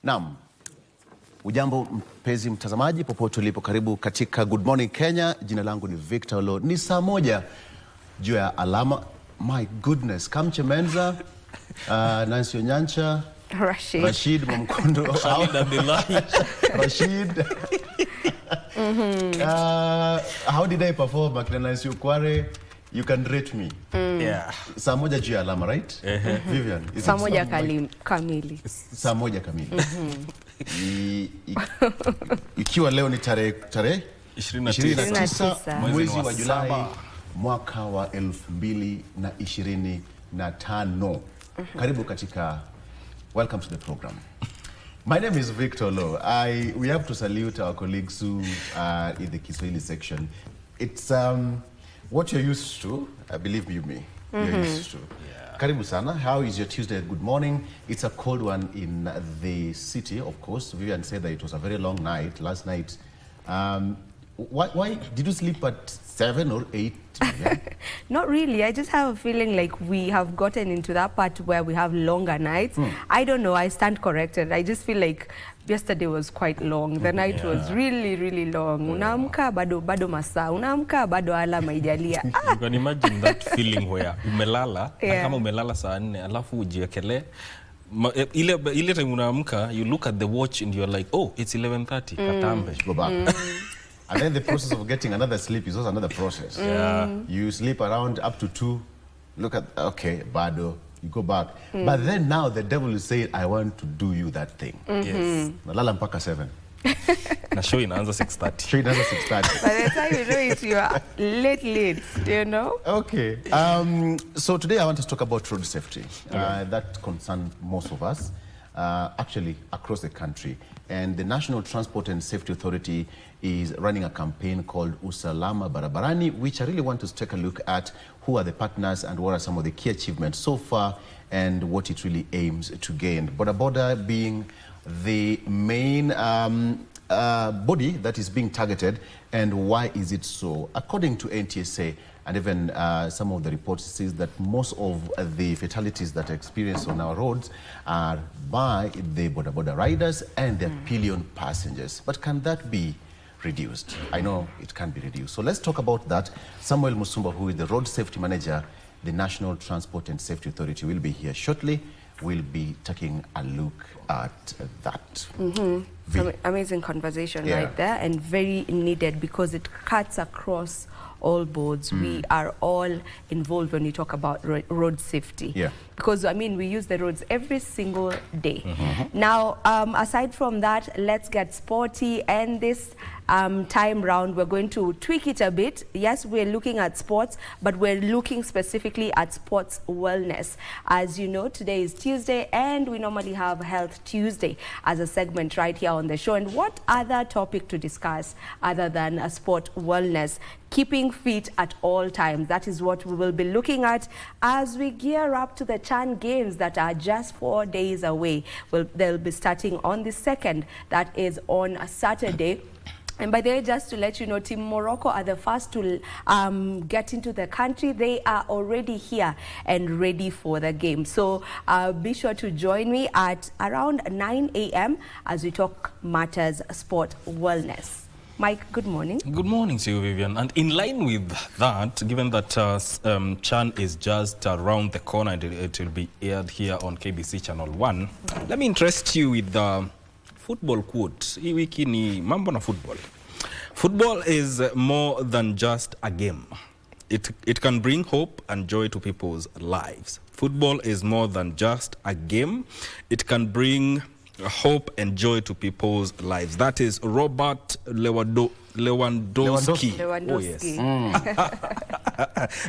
Naam. Ujambo mpenzi mtazamaji popote ulipo, karibu katika Good Morning Kenya. Jina langu ni Victor Olo. Ni saa moja juu ya alama. My goodness, Kamche Menza, Nancy Onyancha, Rashid Mamkondo, Rashid. How did I perform? Nancy Ukware, you can rate me. Yeah. Saa moja juu ya alama, right? Vivian, saa moja kamili. Saa moja kamili. Ikiwa leo ni tarehe 29 mwezi wa Julai mwaka wa 2025. Karibu katika welcome to the program. My name is Victor Lo. We have to salute our colleagues who are in the Kiswahili section. It's what you're used to, believe you me, you're used to. Yeah. Karibu sana. How is your Tuesday? Good morning. It's a cold one in the city, of course. Vivian said that it was a very long night last night. Why did you sleep at 7 or 8? Yeah? Not really. I just have a feeling like we have gotten into that part where we have longer nights. I don't know. I stand corrected. I just feel like yesterday was quite long. The night was really, really long. Unaamka bado masaa. Unaamka bado alama ijalia. You can imagine that feeling where umelala, kama umelala saa 4 alafu ujiekele. Ile time unaamka, you look at the watch and you're like, oh, it's 11:30. Katambe. Go back. And then the process of getting another sleep is also another process. Yeah. You sleep around up to 2. Look at, okay, bado. You go back. But then now the devil is saying, I want to do you that thing. Yes. Nalala mpaka 7. Na show inaanza 6:30. Show inaanza 6:30. By the time you know it, you are late, you know? Okay. So today I want to talk about road safety. That concerns most of us, actually across the country. And the National Transport and Safety Authority is running a campaign called Usalama Barabarani, which I really want to take a look at who are the partners and what are some of the key achievements so far and what it really aims to gain. Boda being the main body that is being targeted, and why is it so? According to NTSA and even some of the reports, says that most of the fatalities that are experienced on our roads are by the boda riders and their pillion passengers. But can that be reduced? I know it can be reduced. So let's talk about that. Samuel Musumba, who is the road safety manager, the National Transport and Safety Authority, will be here shortly. We'll be taking a look at that. Some amazing conversation right there, and very needed because it cuts across all boards. We are all involved when you talk about road safety. Yeah. Because, I mean, we use the roads every single day. Now, aside from that, let's get sporty. And this time round, we're going to tweak it a bit. Yes, we're looking at sports, but we're looking specifically at sports wellness. As you know, today is Tuesday, and we normally have Health Tuesday as a segment right here on the show. And what other topic to discuss other than sport wellness? Keeping fit at all times. That is what we will be looking at as we gear up to the Chan Games that are just 4 days away. They'll be starting on the 2nd. That is on a Saturday. And by the way, just to let you know, Team Morocco are the first to get into the country. They are already here and ready for the game. So be sure to join me at around 9 a.m. as we talk matters sport wellness. Mike, good morning. Good morning to you, Vivian. And in line with that, given that Chan is just around the corner and it will be aired here on KBC Channel 1, let me interest you with the football quote. Hii wiki ni mambo na football. Football is more than just a game. It can bring hope and joy to people's lives. Football is more than just a game. It can bring hope and joy to people's lives. That is Robert Lewandowski. Oh, yes.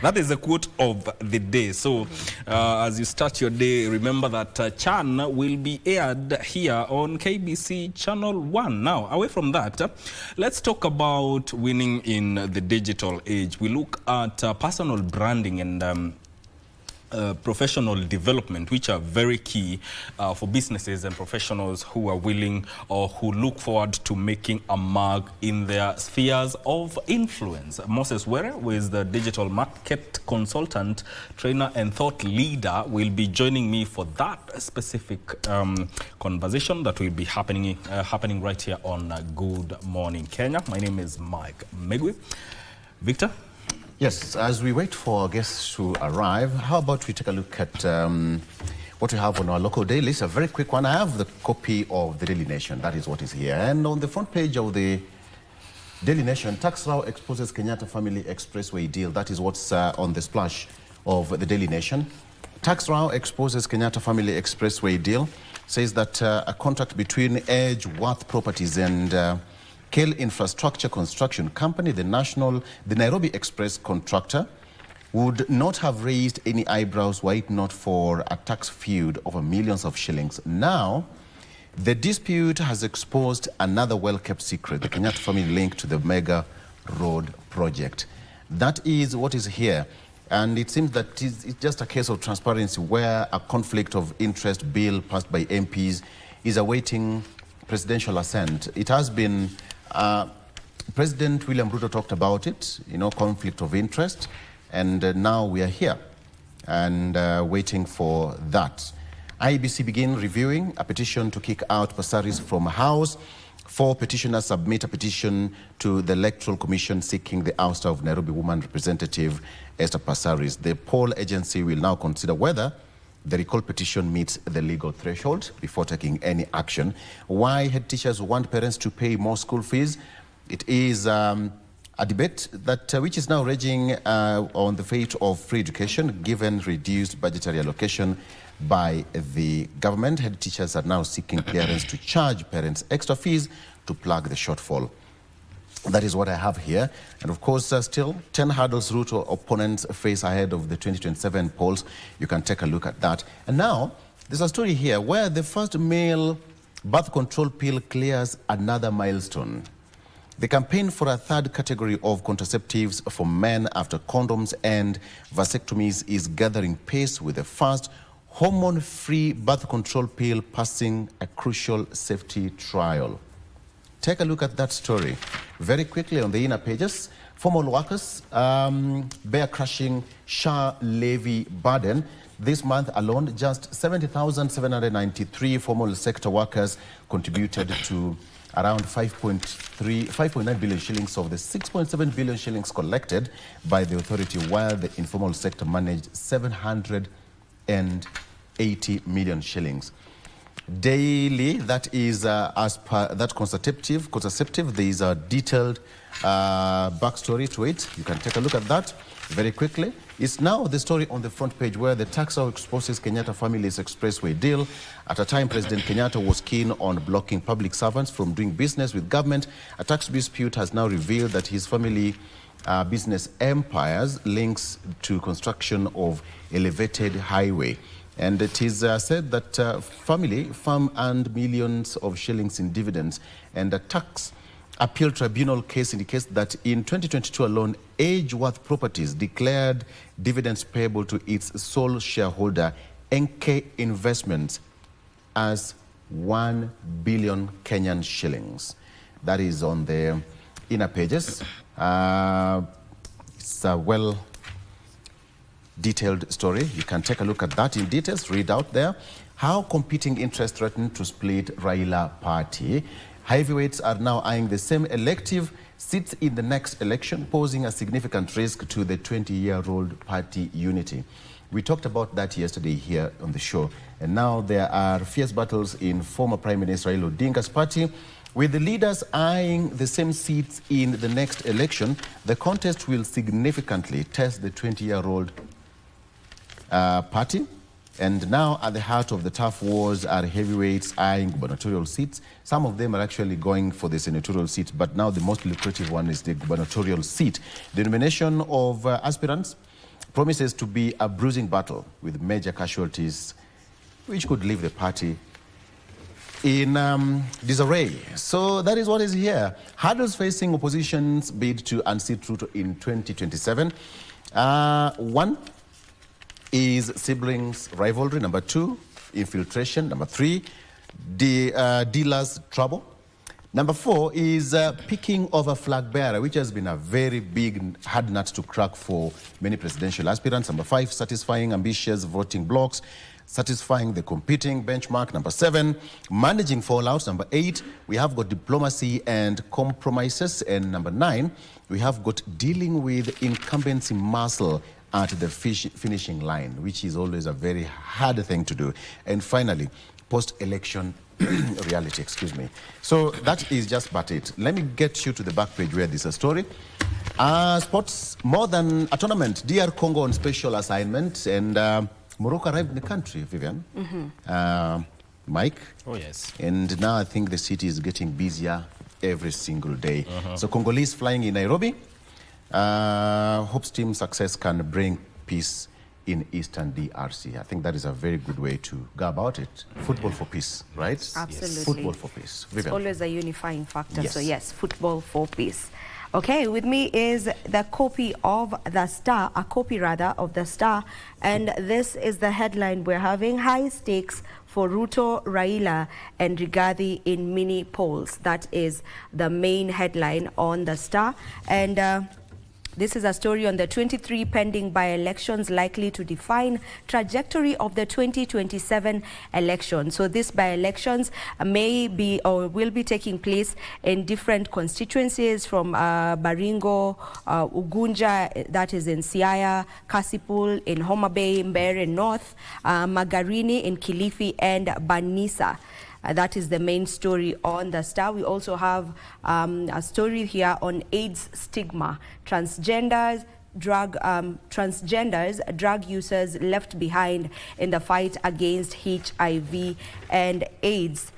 That is the quote of the day. So as you start your day, remember that Chan will be aired here on KBC Channel 1. Now, away from that, let's talk about winning in the digital age. We look at personal branding and professional development, which are very key for businesses and professionals who are willing or who look forward to making a mark in their spheres of influence. Moses Were, who is the digital market consultant, trainer and thought leader, will be joining me for that specific conversation that will be happening right here on Good Morning Kenya. My name is Mike Megwe. Victor? Yes, as we wait for our guests to arrive, how about we take a look at what we have on our local dailies? A very quick one. I have the copy of the Daily Nation. That is what is here. And on the front page of the Daily Nation, tax row exposes Kenyatta family expressway deal. That is what's on the splash of the Daily Nation. Tax row exposes Kenyatta family expressway deal. Says that a contract between Edgeworth Properties and Kale Infrastructure Construction Company, the Nairobi Express contractor, would not have raised any eyebrows were it not for a tax feud over millions of shillings. Now, the dispute has exposed another well-kept secret, the Kenyatta family link to the mega road project. That is what is here. And it seems that it's just a case of transparency where a conflict of interest bill passed by MPs is awaiting presidential assent. It has been President William Ruto talked about it, conflict of interest, and now we are here and waiting for that. IEBC begin reviewing a petition to kick out Passaris from House. 4 petitioners submit a petition to the Electoral Commission seeking the ouster of Nairobi woman representative Esther Passaris. The poll agency will now consider whether the recall petition meets the legal threshold before taking any action. Why head teachers want parents to pay more school fees? It is a debate that which is now raging on the fate of free education given reduced budgetary allocation by the government. Head teachers are now seeking clearance to charge parents extra fees to plug the shortfall. That is what I have here. And of course, still 10 hurdles Ruto opponents face ahead of the 2027 polls. You can take a look at that. And now, there's a story here where the first male birth control pill clears another milestone. The campaign for a third category of contraceptives for men after condoms and vasectomies is gathering pace with the first hormone-free birth control pill passing a crucial safety trial. Take a look at that story. Very quickly on the inner pages, formal workers bear crushing SHA levy burden. This month alone, just 70,793 formal sector workers contributed to around 5.9 billion shillings of the 6.7 billion shillings collected by the authority, while the informal sector managed 780 million shillings. Daily, that is as per that contraceptive, there is a detailed backstory to it. You can take a look at that very quickly. It's now the story on the front page where the tax law exposes Kenyatta family's expressway deal. At a time, President Kenyatta was keen on blocking public servants from doing business with government. A tax dispute has now revealed that his family business empires links to construction of elevated highway. And it is said that family farm earned millions of shillings in dividends, and a tax appeal tribunal case indicates that in 2022 alone, Edgeworth Properties declared dividends payable to its sole shareholder, NK Investments, as 1 billion Kenyan shillings. That is on the inner pages. It's a well detailed story. You can take a look at that in details, read out there. How competing interests threaten to split Raila party. Heavyweights are now eyeing the same elective seats in the next election, posing a significant risk to the 20-year-old party unity. We talked about that yesterday here on the show. And now there are fierce battles in former Prime Minister Raila Odinga's party. With the leaders eyeing the same seats in the next election, the contest will significantly test the 20-year-old party. And now at the heart of the tough wars are heavyweights eyeing gubernatorial seats. Some of them are actually going for the senatorial seat, but now the most lucrative one is the gubernatorial seat. The nomination of aspirants promises to be a bruising battle with major casualties, which could leave the party in disarray. So that is what is here. Hurdles facing opposition's bid to unseat Ruto in 2027. One, is siblings rivalry. Number 2, infiltration. Number 3, dealers trouble. Number 4 is picking of a flag bearer, which has been a very big hard nut to crack for many presidential aspirants. Number 5, satisfying ambitious voting blocks, satisfying the competing benchmark. Number 7, managing fallouts. Number 8, we have got diplomacy and compromises. And number 9, we have got dealing with incumbency muscle at the finishing line, which is always a very hard thing to do. And finally, post-election reality, excuse me. So that is just about it. Let me get you to the back page where there's a story. Sports, more than a tournament. DR Congo on special assignment, and Morocco arrived in the country, Vivian. Mike? Oh, yes. And now I think the city is getting busier every single day. So Congolese flying in Nairobi. Hopes team success can bring peace in Eastern DRC. I think that is a very good way to go about it. Football for peace, right? Absolutely. Yes. Football for peace. It's always a unifying factor. Yes. So yes, football for peace. Okay, with me is the copy of The Star, a copy rather of The Star, and this is the headline we're having: high stakes for Ruto, Raila and Rigathi in mini polls. That is the main headline on The Star. And this is a story on the 23 pending by-elections likely to define trajectory of the 2027 election. So these by-elections may be or will be taking place in different constituencies from Baringo, Ugunja, that is in Siaya, Kasipul in Homa Bay, Mbeere North, Magarini in Kilifi and Banisa. That is the main story on The Star. We also have a story here on AIDS stigma. Transgenders, drug users left behind in the fight against HIV and AIDS.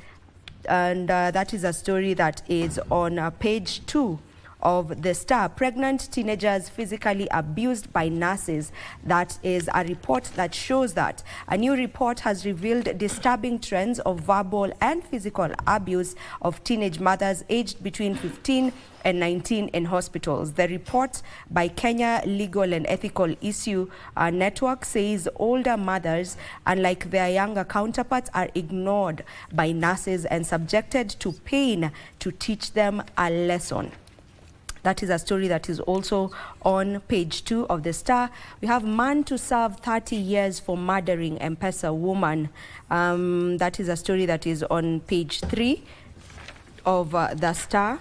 And that is a story that is on page 2 of The Star. Pregnant teenagers physically abused by nurses. That is a report that shows that. A new report has revealed disturbing trends of verbal and physical abuse of teenage mothers aged between 15 and 19 in hospitals. The report by Kenya Legal and Ethical Issue Network says older mothers, unlike their younger counterparts, are ignored by nurses and subjected to pain to teach them a lesson. That is a story that is also on page 2 of The Star. We have man to serve 30 years for murdering M-Pesa woman. That is a story that is on page 3 of The Star.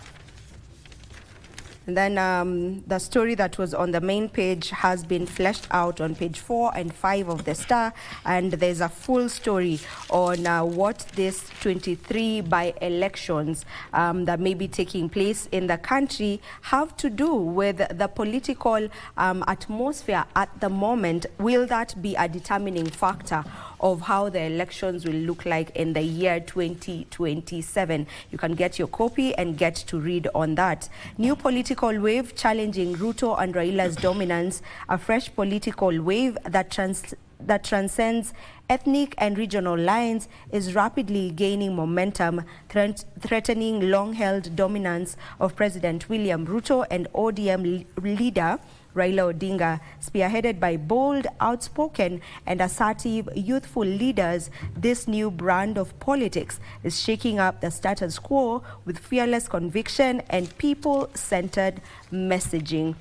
And then the story that was on the main page has been fleshed out on page 4 and 5 of The Star, and there's a full story on what this 23 by-elections that may be taking place in the country have to do with the political atmosphere at the moment. Will that be a determining factor of how the elections will look like in the year 2027? You can get your copy and get to read on that. New political wave challenging Ruto and Raila's dominance, a fresh political wave that transcends ethnic and regional lines is rapidly gaining momentum, threatening long-held dominance of President William Ruto and ODM leader Raila Odinga. Spearheaded by bold, outspoken and assertive youthful leaders, this new brand of politics is shaking up the status quo with fearless conviction and people-centered messaging.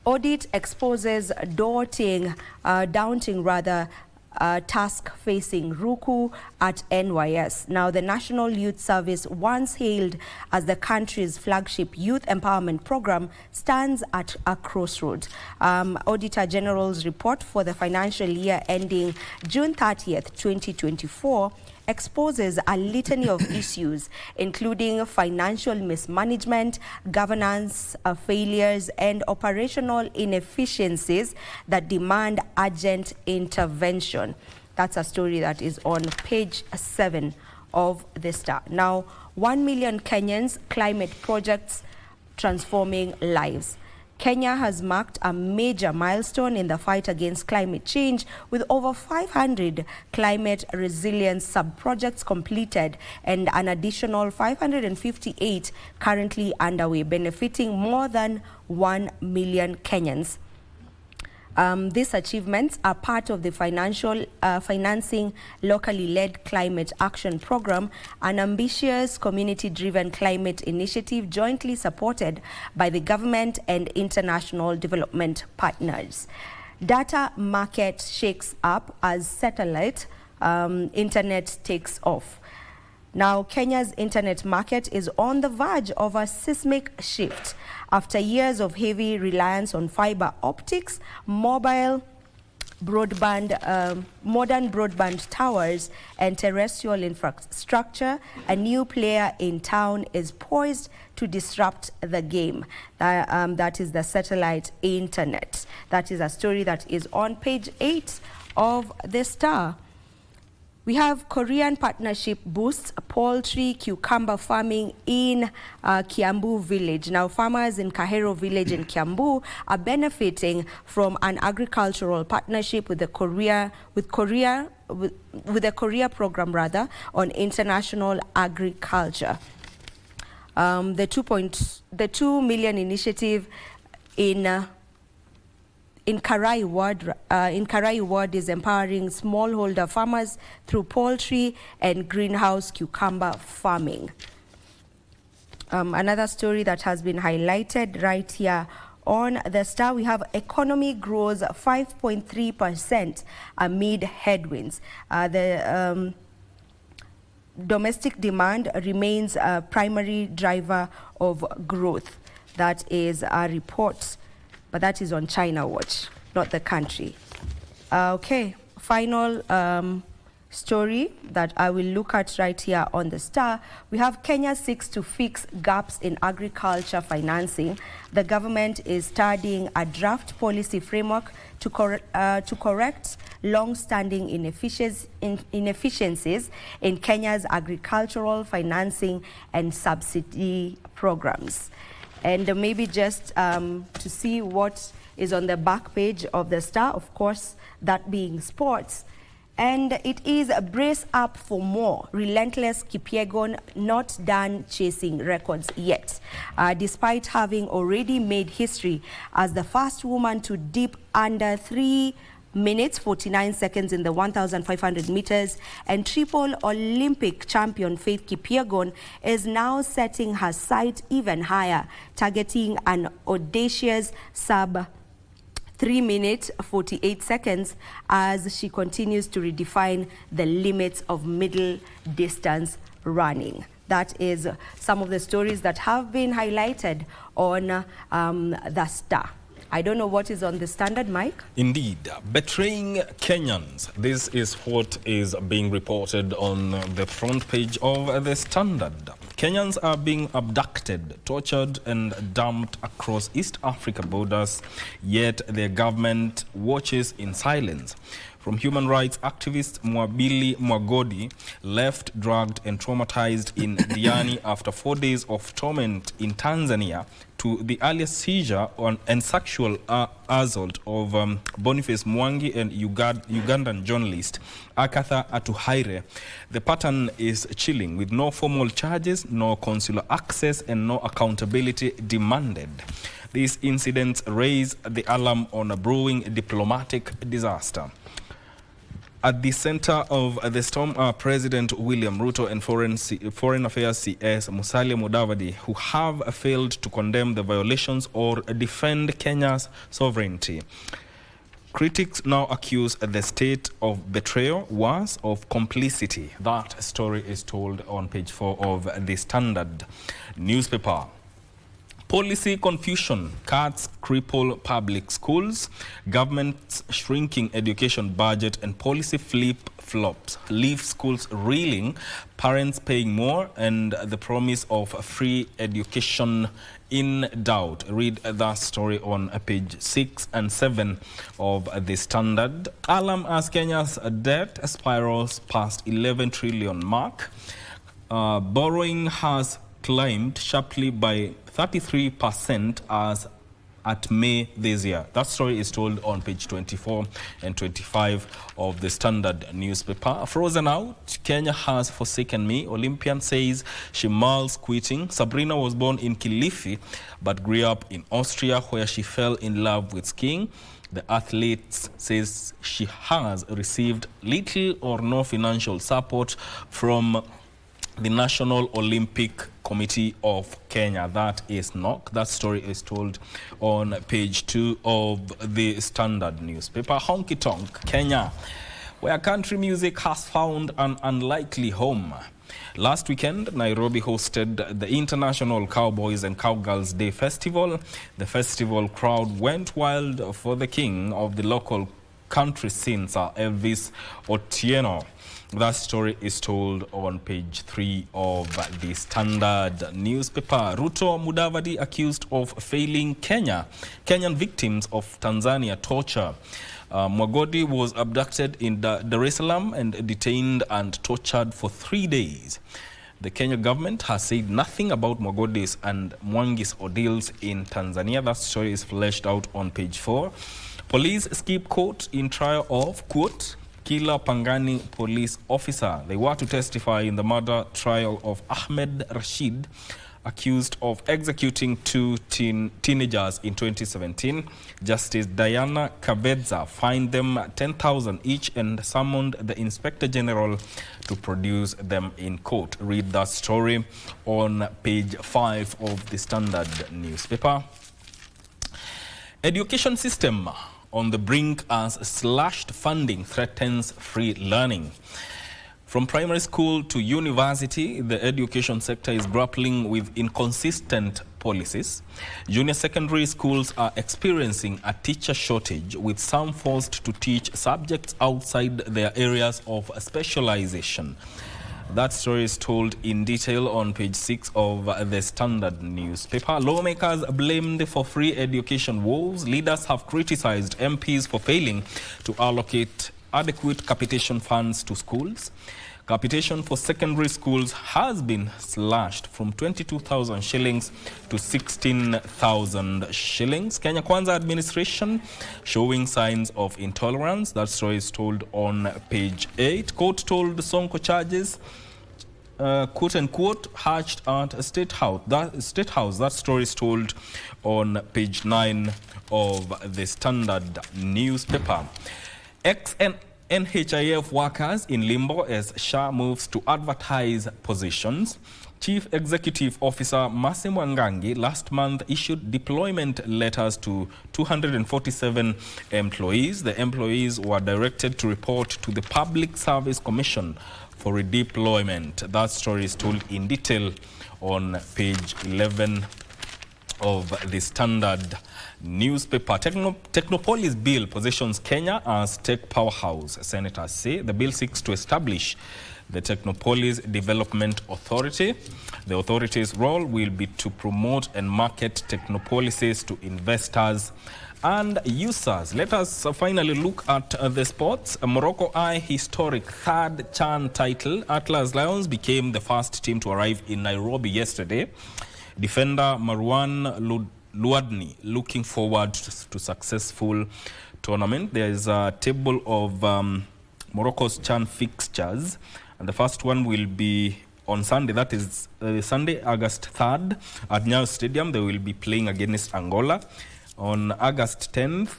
Audit exposes daunting task facing Ruku at NYS. Now, the National Youth Service, once hailed as the country's flagship youth empowerment program, stands at a crossroads. Auditor General's report for the financial year ending June 30th, 2024, exposes a litany of issues, including financial mismanagement, governance failures, and operational inefficiencies that demand urgent intervention. That's a story that is on page 7 of The Star. Now, 1 million Kenyans, climate projects transforming lives. Kenya has marked a major milestone in the fight against climate change, with over 500 climate resilience sub-projects completed and an additional 558 currently underway, benefiting more than 1 million Kenyans. These achievements are part of the financing locally led climate action program, an ambitious community-driven climate initiative jointly supported by the government and international development partners. Data market shakes up as satellite internet takes off. Now, Kenya's internet market is on the verge of a seismic shift. After years of heavy reliance on fiber optics, mobile broadband, modern broadband towers and terrestrial infrastructure, a new player in town is poised to disrupt the game. That is the satellite internet. That is a story that is on page 8 of The Star. We have Korean partnership boosts poultry cucumber farming in Kiambu village. Now, farmers in Kahero village in Kiambu are benefiting from an agricultural partnership with the Korea program rather on international agriculture. The 2 million initiative in Karai Ward is empowering smallholder farmers through poultry and greenhouse cucumber farming. Another story that has been highlighted right here on The Star, we have economy grows 5.3% amid headwinds. The domestic demand remains a primary driver of growth. That is a report. But that is on China Watch, not the country. Okay, final story that I will look at right here on The Star. We have Kenya seeks to fix gaps in agriculture financing. The government is studying a draft policy framework to correct long-standing inefficiencies in Kenya's agricultural financing and subsidy programs. And maybe just to see what is on the back page of The Star, of course, that being sports. And it is a brace up for more. Relentless Kipyegon not done chasing records yet. Despite having already made history as the first woman to dip under 3 minutes 49 seconds in the 1,500 meters, and triple Olympic champion Faith Kipyegon is now setting her sight even higher, targeting an audacious sub 3 minutes 48 seconds as she continues to redefine the limits of middle distance running. That is some of the stories that have been highlighted on The Star. I don't know what is on the Standard, Mike. Indeed. Betraying Kenyans. This is what is being reported on the front page of the Standard. Kenyans are being abducted, tortured and dumped across East Africa borders, yet their government watches in silence. From human rights activist Mwabili Mwagodi, left drugged and traumatized in Diani after 4 days of torment in Tanzania, to the earlier seizure and sexual assault of Boniface Mwangi and Ugandan journalist Akatha Atuhaire. The pattern is chilling, with no formal charges, no consular access and no accountability demanded. These incidents raise the alarm on a brewing diplomatic disaster. At the center of the storm are President William Ruto and Foreign Affairs CS Musalia Mudavadi, who have failed to condemn the violations or defend Kenya's sovereignty. Critics now accuse the state of betrayal, worse, of complicity. That story is told on page 4 of the Standard newspaper. Policy confusion, cuts cripple public schools, government's shrinking education budget and policy flip-flops leave schools reeling, parents paying more and the promise of free education in doubt. Read that story on page 6 and 7 of the Standard. Alarm as Kenya's debt spirals past 11 trillion mark. Borrowing has climbed sharply by 33% as at May this year. That story is told on page 24 and 25 of the Standard newspaper. Frozen out, Kenya has forsaken me. Olympian says she mulls quitting. Sabrina was born in Kilifi but grew up in Austria, where she fell in love with skiing. The athlete says she has received little or no financial support from the National Olympic Committee of Kenya. That is NOC. That story is told on page 2 of the Standard newspaper. Honky Tonk, Kenya, where country music has found an unlikely home. Last weekend, Nairobi hosted the International Cowboys and Cowgirls Day Festival. The festival crowd went wild for the king of the local country scene, Sir Elvis Otieno. That story is told on page 3 of the Standard newspaper. Ruto Mudavadi accused of failing Kenyan victims of Tanzania torture. Mwagodi was abducted in Dar es Salaam and detained and tortured for 3 days. The Kenya government has said nothing about Mwagodi's and Mwangi's ordeals in Tanzania. That story is fleshed out on page 4. Police skip court in trial of, quote, Kila Pangani police officer. They were to testify in the murder trial of Ahmed Rashid, accused of executing 2 teenagers in 2017. Justice Diana Kabedza fined them 10,000 each and summoned the Inspector General to produce them in court. Read that story on page 5 of the Standard newspaper. Education system on the brink as slashed funding threatens free learning. From primary school to university, the education sector is grappling with inconsistent policies. Junior secondary schools are experiencing a teacher shortage, with some forced to teach subjects outside their areas of specialization. That story is told in detail on page 6 of the Standard newspaper. Lawmakers blamed for free education woes. Leaders have criticized MPs for failing to allocate adequate capitation funds to schools. Capitation for secondary schools has been slashed from 22,000 shillings to 16,000 shillings. Kenya Kwanza administration showing signs of intolerance. That story is told on page 8. Court told Sonko charges, quote unquote, hatched at State House. That story is told on page 9 of the Standard newspaper. NHIF workers in limbo as SHA moves to advertise positions. Chief Executive Officer Massimo Ngangi last month issued deployment letters to 247 employees. The employees were directed to report to the Public Service Commission for redeployment. That story is told in detail on page 11 of the Standard newspaper. Technopolis bill positions Kenya as tech powerhouse. Senators say the bill seeks to establish the Technopolis Development Authority. The authority's role will be to promote and market technopolises to investors and users. Let us finally look at the sports. Morocco Eye historic third CHAN title. Atlas Lions became the first team to arrive in Nairobi yesterday. Defender Marwan Luadni looking forward to successful tournament. There is a table of Morocco's CHAN fixtures, and the first one will be on Sunday. That is Sunday, August 3rd at Nyayo Stadium. They will be playing against Angola. On August 10th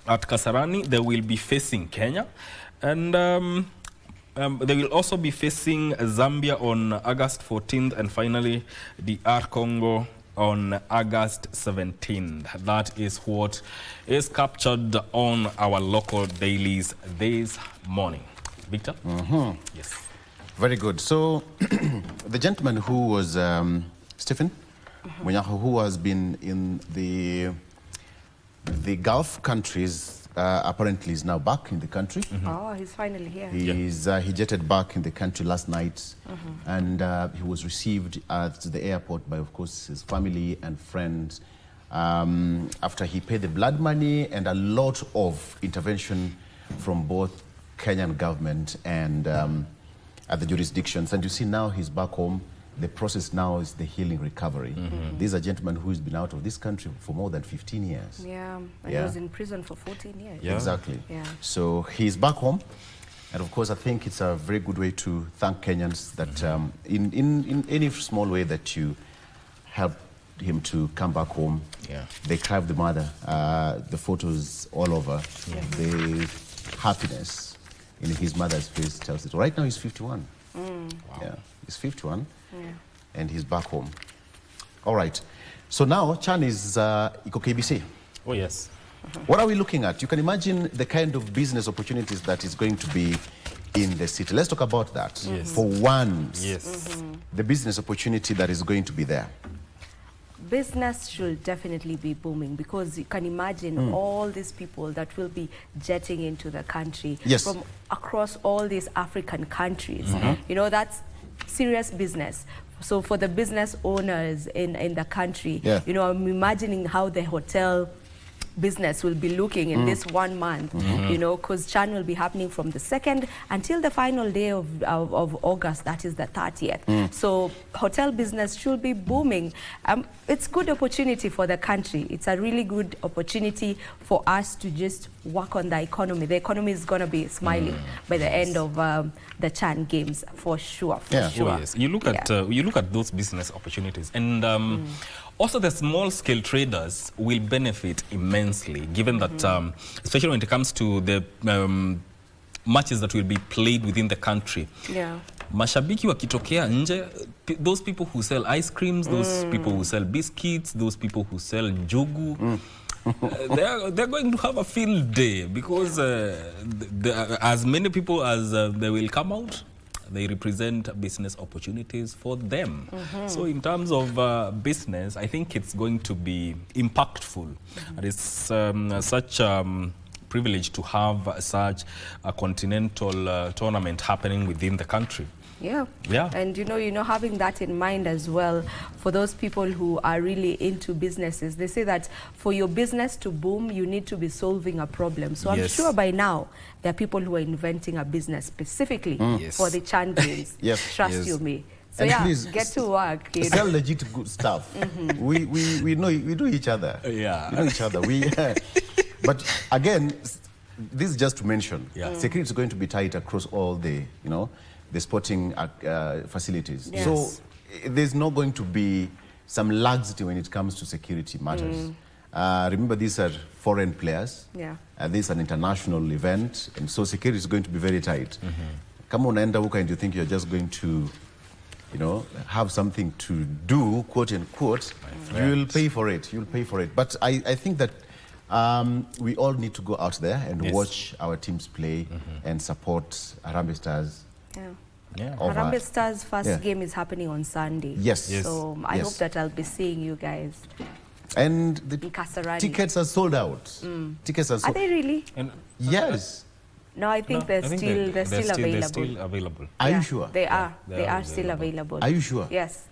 at Kasarani, they will be facing Kenya, and they will also be facing Zambia on August 14th, and finally DR Congo on August 17th. That is what is captured on our local dailies this morning. Victor? Yes. Very good. So the gentleman who was Stephen Munyaho, who has been in the Gulf countries, apparently is now back in the country. Oh, he's finally here. He jetted back in the country last night, and he was received at the airport by, of course, his family and friends after he paid the blood money and a lot of intervention from both Kenyan government and at the jurisdictions. And you see now he's back home. The process now is the healing recovery. This is a gentleman who's been out of this country for more than 15 years. Yeah, and he was in prison for 14 years. Yeah. Exactly. Yeah. So he's back home. And of course, I think it's a very good way to thank Kenyans that in any small way that you help him to come back home. Yeah. They cry of the mother. The photos all over. Yeah. The happiness in his mother's face tells it. Right now he's 51. Wow. Yeah, he's 51. Yeah. And he's back home. All right. So now Chan is Iko KBC. Oh, yes. What are we looking at? You can imagine the kind of business opportunities that is going to be in the city. Let's talk about that. Yes. For once, Yes. the business opportunity that is going to be there. Business should definitely be booming, because you can imagine all these people that will be jetting into the country Yes. from across all these African countries. You know, that's serious business. So for the business owners in the country, Yeah. you know, I'm imagining how the hotel business will be looking in this 1 month, you know, because Chan will be happening from the 2nd until the final day of August, that is the 30th. So hotel business should be booming. It's good opportunity for the country. It's a really good opportunity for us to just work on the economy. The economy is going to be smiling by the end of the Chan Games, for sure. Yeah. Sure. Oh, yes. You look at those business opportunities, and also the small scale traders will benefit immensely, given that especially when it comes to the matches that will be played within the country. Yeah. Mashabiki wakitokea nje, those people who sell ice creams, those people who sell biscuits, those people who sell njugu, they're going to have a field day, because as many people as they will come out, they represent business opportunities for them. So in terms of business, I think it's going to be impactful. And it's such privilege to have such a continental tournament happening within the country. Yeah. Yeah. And you know, having that in mind as well, for those people who are really into businesses, they say that for your business to boom, you need to be solving a problem. So I'm Yes. sure by now there are people who are inventing a business specifically Yes. for the Chan Games. Yes. Trust Yes. you me. So And yeah, please, get to work. You know. Sell legit good stuff. We know each other. Yeah. We know each other. But again, this is just to mention. Yeah. Security is going to be tight across all the the sporting facilities. Yes. So there's not going to be some laxity when it comes to security matters. Remember, these are foreign players. Yeah. This is an international event, and so security is going to be very tight. Come on, unaenda huko and you think you're just going to, have something to do, quote unquote, you will pay for it. You'll pay for it. But I think that we all need to go out there and Yes. watch our teams play and support Harambee Stars. Yeah. Yeah. Over- Harambee Stars' first Yeah. game is happening on Sunday. Yes. Yes. So I Yes. hope that I'll be seeing you guys And the in Kasarani. tickets are sold out. Tickets are Are sold. they really? And Yes. No, I think they're still available. They're still available. Are Yeah, you sure? They are. they They are are still available. Are you sure? Yes.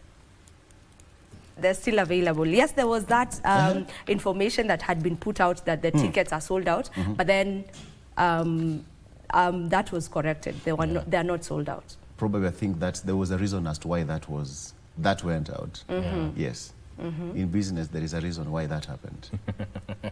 They're still available. Yes, there was that information that had been put out that the tickets are sold out, but then that was corrected. They are not sold out. Probably I think that there was a reason as to why that went out. Yes. In business, there is a reason why that happened.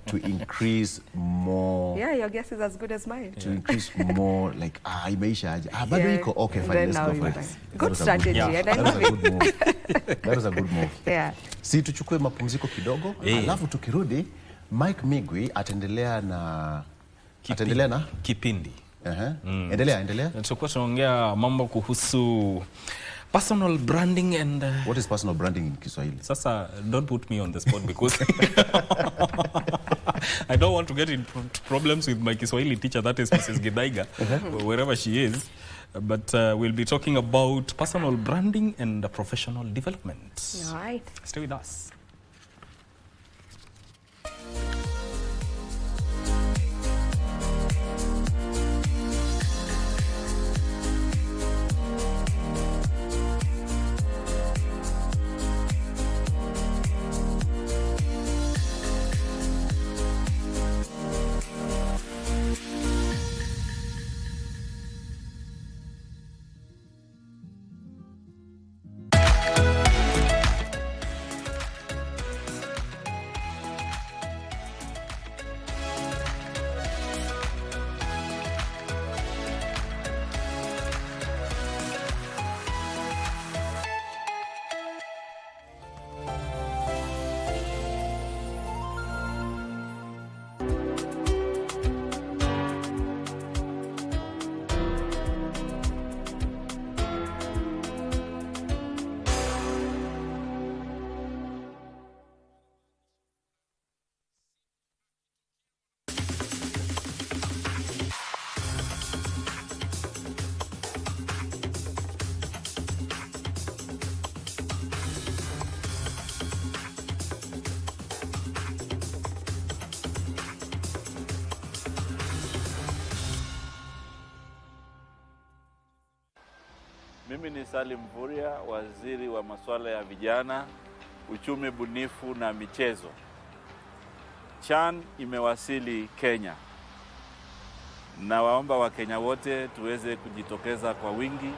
To increase more. Yeah, your guess is as good as mine. To increase more, like, imeisha aje. Bado iko. Okay, fine, Then let's now go you for it. buy. That Good was a strategy, Yeah. and I That was love a it. good move. That was a good move. Yeah. Si tuchukue mapumziko kidogo, alafu tukirudi Mike Migwi ataendelea na Kipindi. Endelea. Tutakuwa tunaongea mambo kuhusu personal branding and What is personal branding in Kiswahili? Sasa, don't put me on the spot because I don't want to get into problems with my Kiswahili teacher, that is Mrs. Gidaiga, wherever she is. But we'll be talking about personal branding and professional development. All right. Stay with us. Mimi ni Salim Mvurya, waziri wa masuala ya vijana, uchumi bunifu na michezo. CHAN imewasili Kenya. Na waomba Wakenya wote tuweze kujitokeza kwa wingi,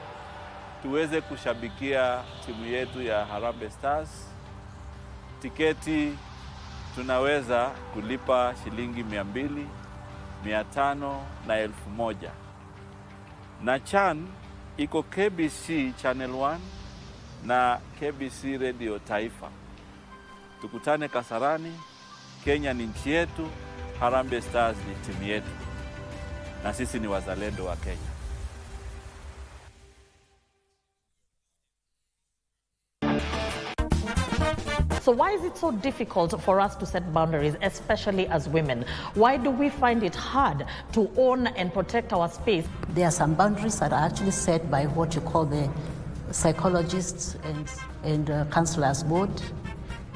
tuweze kushabikia timu yetu ya Harambee Stars. Tiketi tunaweza kulipa shilingi 200, 500 na 1000. Na CHAN iko KBC Channel 1 na KBC Radio Taifa. Tukutane Kasarani. Kenya ni nchi yetu, Harambee Stars ni timu yetu. Na sisi ni wazalendo wa Kenya. So why is it so difficult for us to set boundaries, especially as women? Why do we find it hard to own and protect our space? There are some boundaries that are actually set by what you call the psychologists and counselors board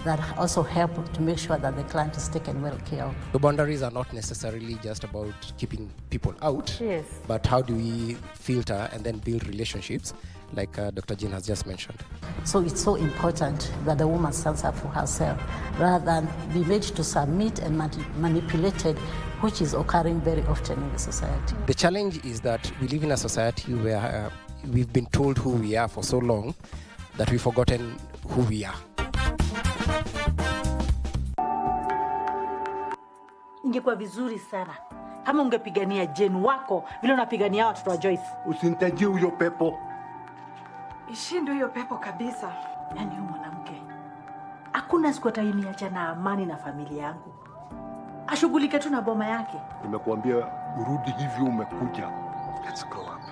that also help to make sure that the client is taken well care of. The boundaries are not necessarily just about keeping people out, yes, but how do we filter and then build relationships, like Dr. Jean has just mentioned. So it's so important that the woman stands up for herself rather than be made to submit and manipulated, which is occurring very often in the society. The challenge is that we live in a society where we've been told who we are for so long that we've forgotten who we are. Ingekuwa vizuri sana kama ungepigania Jane wako vile unapigania watoto wa Joyce. Usinitajie huyo pepo. Ishindwe hiyo pepo kabisa. Yaani huyu mwanamke hakuna siku ataniacha na amani na familia yangu. Ashughulike tu na boma yake. Nimekuambia urudi hivyo umekuja. Let's grow up.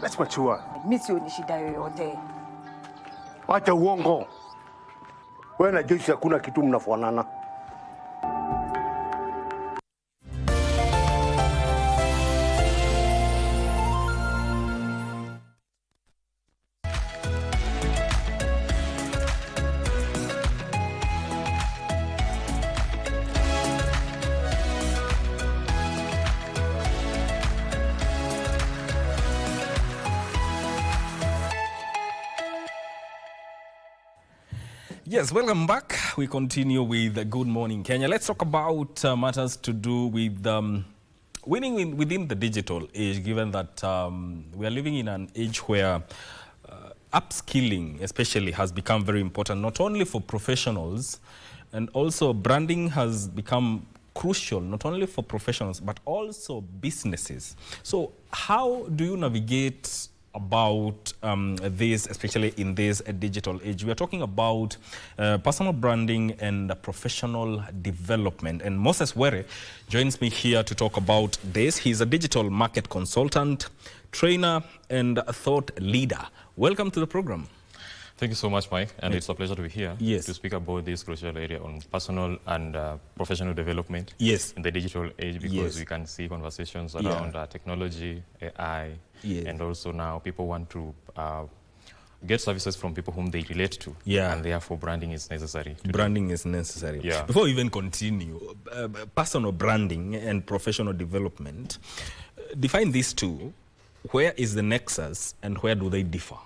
Let's mature. Mimi sioni shida yoyote. Acha uongo. Wewe na Joyce hakuna kitu mnafanana. Yes, welcome back. We continue with Good Morning Kenya. Let's talk about matters to do with winning within the digital age, given that we are living in an age where upskilling especially has become very important, not only for professionals, and also branding has become crucial, not only for professionals, but also businesses. So how do you navigate about this, especially in this digital age? We are talking about personal branding and professional development. And Moses Were joins me here to talk about this. He's a digital market consultant, trainer, and a thought leader. Welcome to the program. Thank you so much, Mike, and it's a pleasure to be here to speak about this crucial area on personal and professional development in the digital age, because we can see conversations around technology, AI, and also now people want to get services from people whom they relate to, and therefore branding is necessary. Branding is necessary. Before we even continue, personal branding and professional development, define these two. Where is the nexus and where do they differ?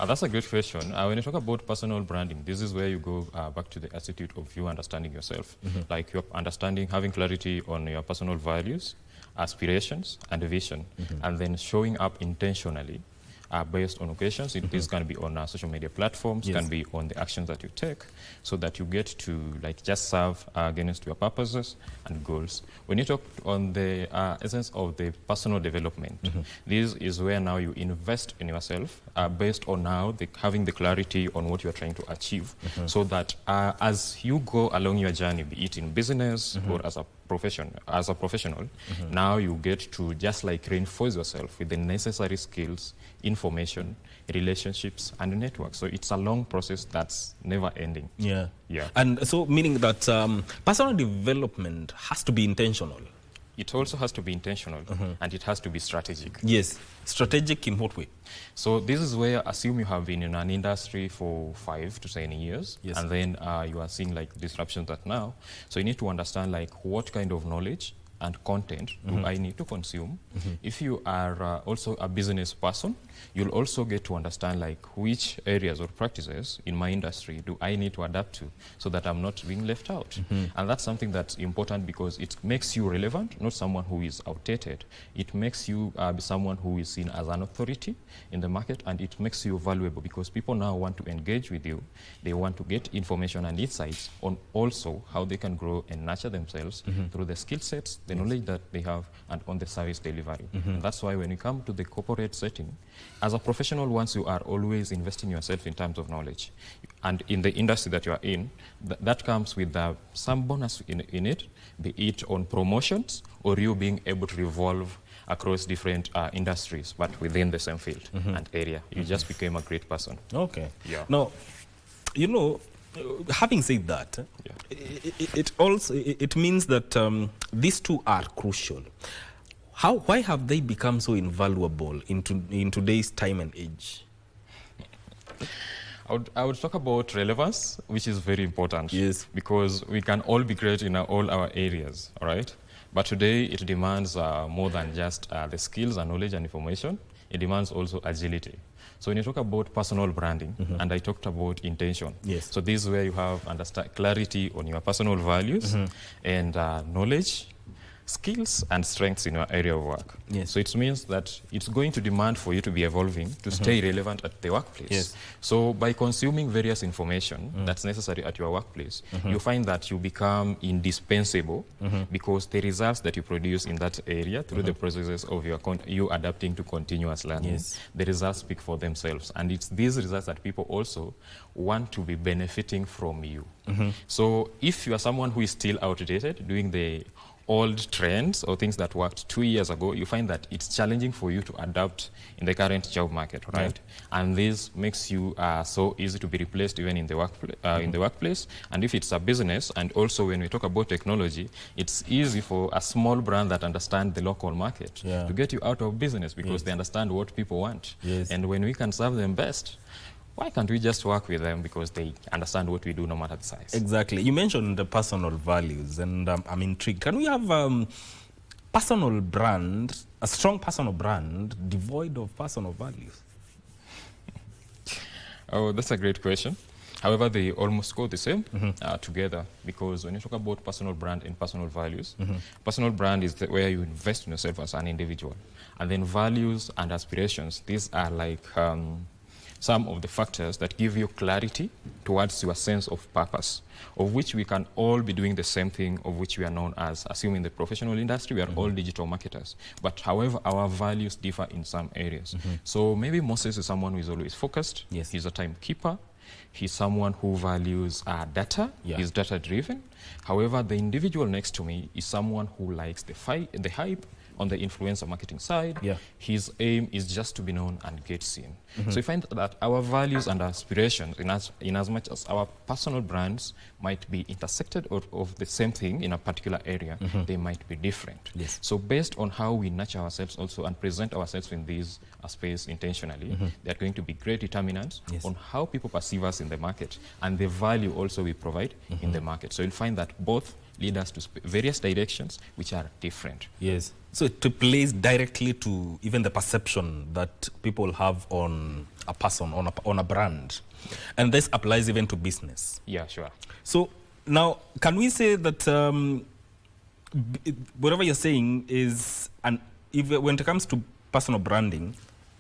That's a great question. When you talk about personal branding, this is where you go back to the attitude of you understanding yourself. Like you're understanding, having clarity on your personal values, aspirations, and vision, and then showing up intentionally based on occasions. This can be on social media platforms, can be on the actions that you take, so that you get to like just serve against your purposes and goals. When you talk on the essence of the personal development, this is where now you invest in yourself based on now having the clarity on what you're trying to achieve, so that as you go along your journey, be it in business or as a professional, now you get to just like reinforce yourself with the necessary skills, information, relationships, and networks. So it's a long process that's never ending. And so meaning that personal development has to be intentional. It also has to be intentional, and it has to be strategic. Yes. Strategic in what way? So this is where, assume you have been in an industry for 5 to 10 years, and then you are seeing like disruptions that now. So you need to understand like what kind of knowledge and content do I need to consume? If you are also a business person, you'll also get to understand like which areas or practices in my industry do I need to adapt to so that I'm not being left out. And that's something that's important because it makes you relevant, not someone who is outdated. It makes you be someone who is seen as an authority in the market, and it makes you valuable because people now want to engage with you. They want to get information and insights on also how they can grow and nurture themselves through the skill sets, the knowledge that they have, and on the service delivery. And that's why when you come to the corporate setting, as a professional, once you are always investing yourself in terms of knowledge, and in the industry that you are in, that comes with some bonus in it, be it on promotions or you being able to revolve across different industries, but within the same field and area. You just became a great person. Okay. Yeah. Now, you know, having said that, it means that these two are crucial. Why have they become so invaluable in today's time and age? I would talk about relevance, which is very important. Yes. Because we can all be great in all our areas, all right? But today it demands more than just the skills and knowledge and information. It demands also agility. So when you talk about personal branding, and I talked about intention. Yes. So this is where you have clarity on your personal values and knowledge, skills and strengths in your area of work. Yes. So it means that it's going to demand for you to be evolving, to stay relevant at the workplace. Yes. So by consuming various information that's necessary at your workplace, you find that you become indispensable because the results that you produce in that area through the processes of you adapting to continuous learning, the results speak for themselves. And it's these results that people also want to be benefiting from you. So if you are someone who is still outdated, doing the old trends or things that worked 2 years ago, you find that it's challenging for you to adapt in the current job market, right? And this makes you so easy to be replaced even in the workplace. And if it's a business, and also when we talk about technology, it's easy for a small brand that understands the local market to get you out of business because they understand what people want. And when we can serve them best, why can't we just work with them because they understand what we do no matter the size? Exactly. You mentioned the personal values, and I'm intrigued. Can we have personal brand, a strong personal brand, devoid of personal values? Oh, that's a great question. However, they almost go the same together, because when you talk about personal brand and personal values, personal brand is where you invest in yourself as an individual. And then values and aspirations, these are like some of the factors that give you clarity towards your sense of purpose, of which we can all be doing the same thing, of which we are known as, assuming in the professional industry, we are all digital marketers. But however, our values differ in some areas. So maybe Moses is someone who is always focused. He's a timekeeper. He's someone who values data. He's data driven. However, the individual next to me is someone who likes the hype on the influencer marketing side. His aim is just to be known and get seen. So we find that our values and aspirations, in as much as our personal brands might be intersected or of the same thing in a particular area, they might be different. So based on how we nurture ourselves also and present ourselves in this space intentionally, they are going to be great determinants on how people perceive us in the market and the value also we provide in the market. So you'll find that both lead us to various directions which are different. Yes. So it plays directly to even the perception that people have on a person, on a brand. And this applies even to business. Yeah, sure. So now, can we say that whatever you're saying is, when it comes to personal branding,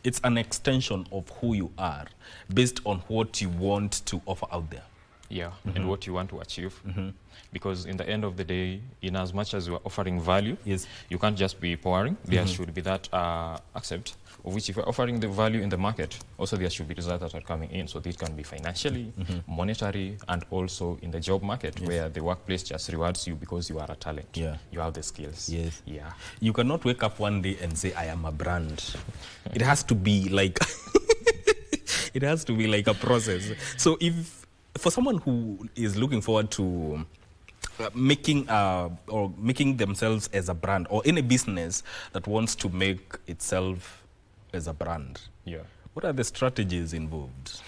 it's an extension of who you are based on what you want to offer out there? Yeah, and what you want to achieve. Because in the end of the day, in as much as you are offering value, you can't just be pouring. There should be that accept, of which if you're offering the value in the market, also there should be results that are coming in. So this can be financially, monetary, and also in the job market, where the workplace just rewards you because you are a talent. You have the skills. You cannot wake up one day and say, I am a brand. It has to be like it has to be like a process. So if for someone who is looking forward to making themselves as a brand, or in a business that wants to make itself as a brand, What are the strategies involved?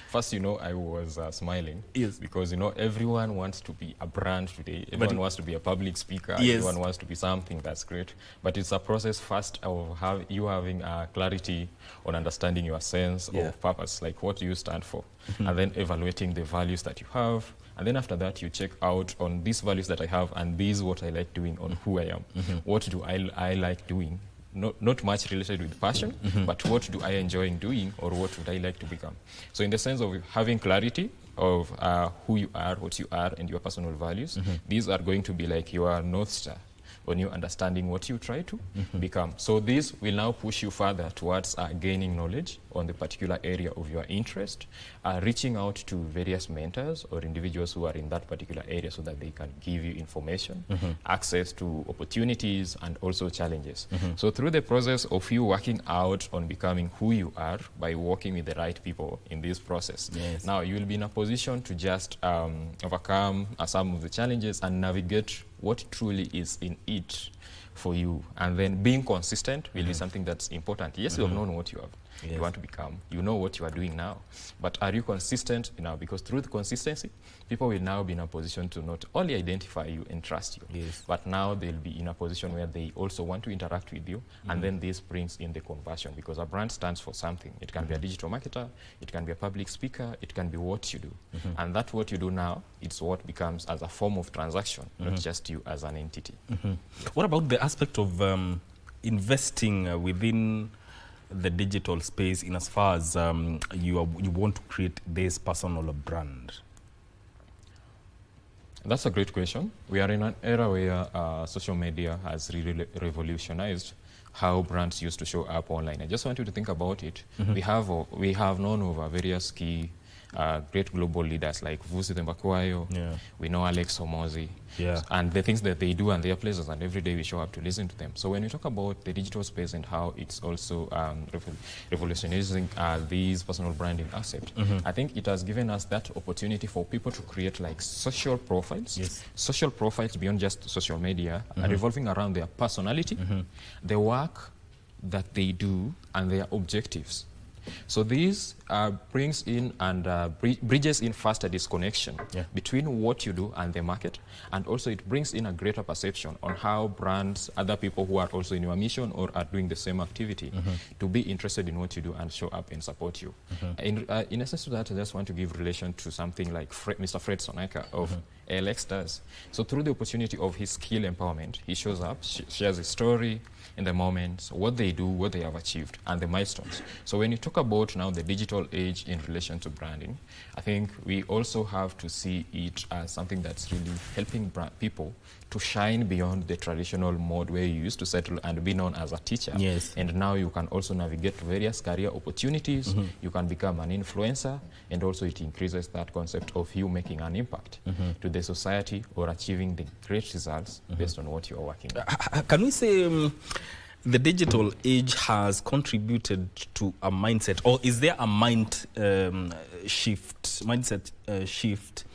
First, I was smiling. Yes. Because, everyone wants to be a brand today. Everyone wants to be a public speaker. Yes. Everyone wants to be something that's great. But it's a process first of having clarity on understanding your sense of purpose, like what do you stand for, and then evaluating the values that you have. And then after that, you check out on these values that I have and these what I like doing on who I am. What do I like doing? Not much related with passion, but what do I enjoy doing, or what would I like to become? So in the sense of having clarity of who you are, what you are, and your personal values, these are going to be like your North Star on you understanding what you try to become. So this will now push you further towards gaining knowledge on the particular area of your interest, reaching out to various mentors or individuals who are in that particular area so that they can give you information, access to opportunities, and also challenges. So through the process of you working out on becoming who you are by working with the right people in this process, now you will be in a position to just overcome some of the challenges and navigate what truly is in it for you. And then being consistent will be something that's important. Yes, you have known what you have. You want to become. You know what you are doing now. But are you consistent now? Because through the consistency, people will now be in a position to not only identify you and trust you, but now they'll be in a position where they also want to interact with you. And then this brings in the conversion, because a brand stands for something. It can be a digital marketer, it can be a public speaker, it can be what you do. And that what you do now, it's what becomes as a form of transaction, not just you as an entity. What about the aspect of investing within the digital space in as far as you want to create this personal brand? That's a great question. We are in an era where social media has really revolutionized how brands used to show up online. I just want you to think about it. We have known over various key great global leaders like Vusi Thembakwayo, we know Alex Omozi, and the things that they do and their places, and every day we show up to listen to them. So when we talk about the digital space and how it's also revolutionizing these personal branding assets, I think it has given us that opportunity for people to create like social profiles, social profiles beyond just social media, revolving around their personality, the work that they do, and their objectives. So this brings in and bridges in faster disconnection between what you do and the market, and also it brings in a greater perception on how brands, other people who are also in your mission or are doing the same activity, to be interested in what you do and show up and support you. In essence to that, I just want to give relation to something like Mr. Fred Sonaika of ALX does. So through the opportunity of his skill empowerment, he shows up, shares his story in the moments, what they do, what they have achieved, and the milestones. So when you talk about now the digital age in relation to branding, I think we also have to see it as something that's really helping people to shine beyond the traditional mode where you used to settle and be known as a teacher. And now you can also navigate various career opportunities, you can become an influencer, and also it increases that concept of you making an impact to the society or achieving the great results based on what you are working on. Can we say the digital age has contributed to a mindset, or is there a mindset shift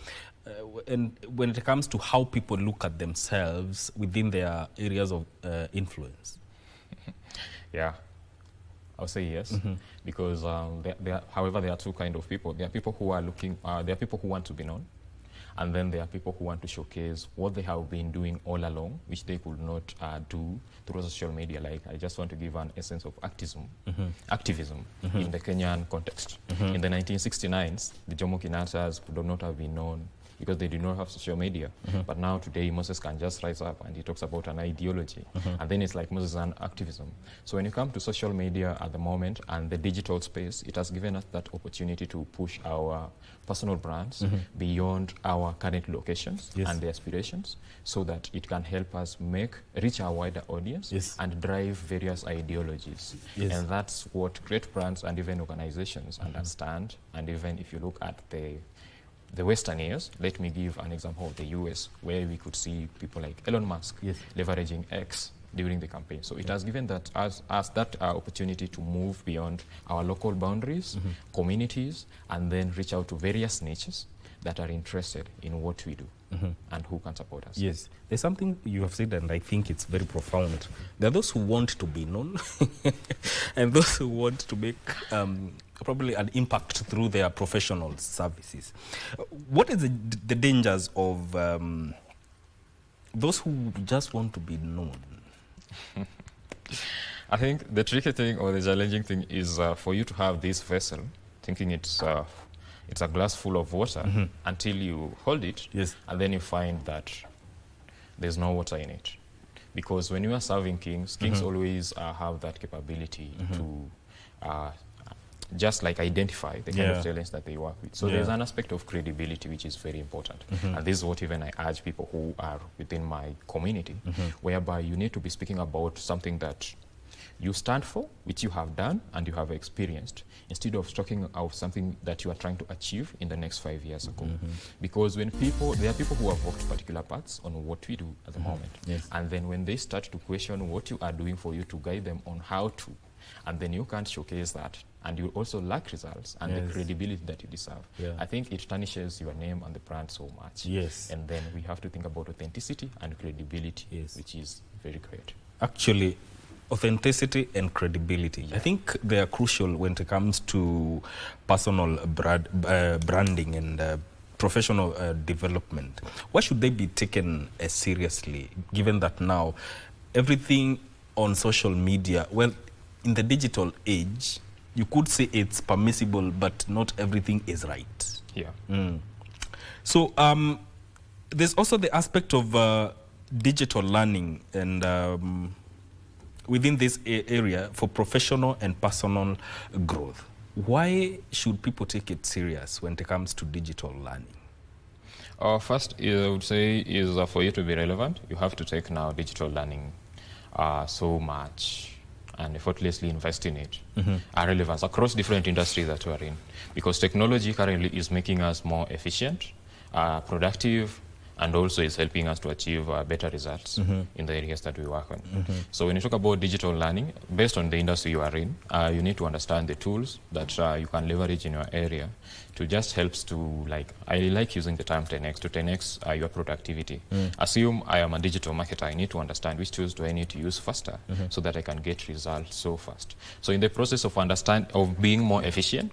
and when it comes to how people look at themselves within their areas of influence? Yeah, I'll say yes, because however, there are two kinds of people. There are people who are looking, there are people who want to be known, and then there are people who want to showcase what they have been doing all along, which they could not do through social media. Like, I just want to give an essence of activism in the Kenyan context. In the 1969s, the Jomo Kenyatta's could not have been known because they did not have social media. But now today, Moses can just rise up and he talks about an ideology. And then it's like Moses and activism. So when you come to social media at the moment and the digital space, it has given us that opportunity to push our personal brands beyond our current locations and the aspirations, so that it can help us reach a wider audience and drive various ideologies. And that's what great brands and even organizations understand. And even if you look at the Western years, let me give an example of the US, where we could see people like Elon Musk leveraging X during the campaign. So it has given that us that opportunity to move beyond our local boundaries, communities, and then reach out to various niches that are interested in what we do and who can support us. Yes, there's something you have said, and I think it's very profound. There are those who want to be known and those who want to make probably an impact through their professional services. What is the dangers of those who just want to be known? I think the tricky thing or the challenging thing is for you to have this vessel, thinking it's a glass full of water until you hold it, and then you find that there's no water in it. Because when you are serving kings, kings always have that capability to just like identify the kind of talents that they work with. So there's an aspect of credibility which is very important. And this is what even I urge people who are within my community, whereby you need to be speaking about something that you stand for, which you have done and you have experienced, instead of talking of something that you are trying to achieve in the next 5 years ago. Because when there are people who have worked particular parts on what we do at the moment. And then when they start to question what you are doing for you to guide them on how to, and then you can't showcase that, and you also lack results and the credibility that you deserve. I think it tarnishes your name and the brand so much. And then we have to think about authenticity and credibility, which is very great. Actually, authenticity and credibility, I think they are crucial when it comes to personal branding and professional development. Why should they be taken seriously, given that now everything on social media, well, in the digital age, you could say it's permissible, but not everything is right. So there's also the aspect of digital learning and within this area for professional and personal growth. Why should people take it serious when it comes to digital learning? First, I would say is for you to be relevant, you have to take now digital learning so much and effortlessly invest in it. Relevance across different industries that we are in. Because technology currently is making us more efficient, productive, and also is helping us to achieve better results in the areas that we work on. So when you talk about digital learning, based on the industry you are in, you need to understand the tools that you can leverage in your area to just helps to, like, I like using the term 10x, to 10x your productivity. Assume I am a digital marketer, I need to understand which tools do I need to use faster so that I can get results so fast. So in the process of being more efficient,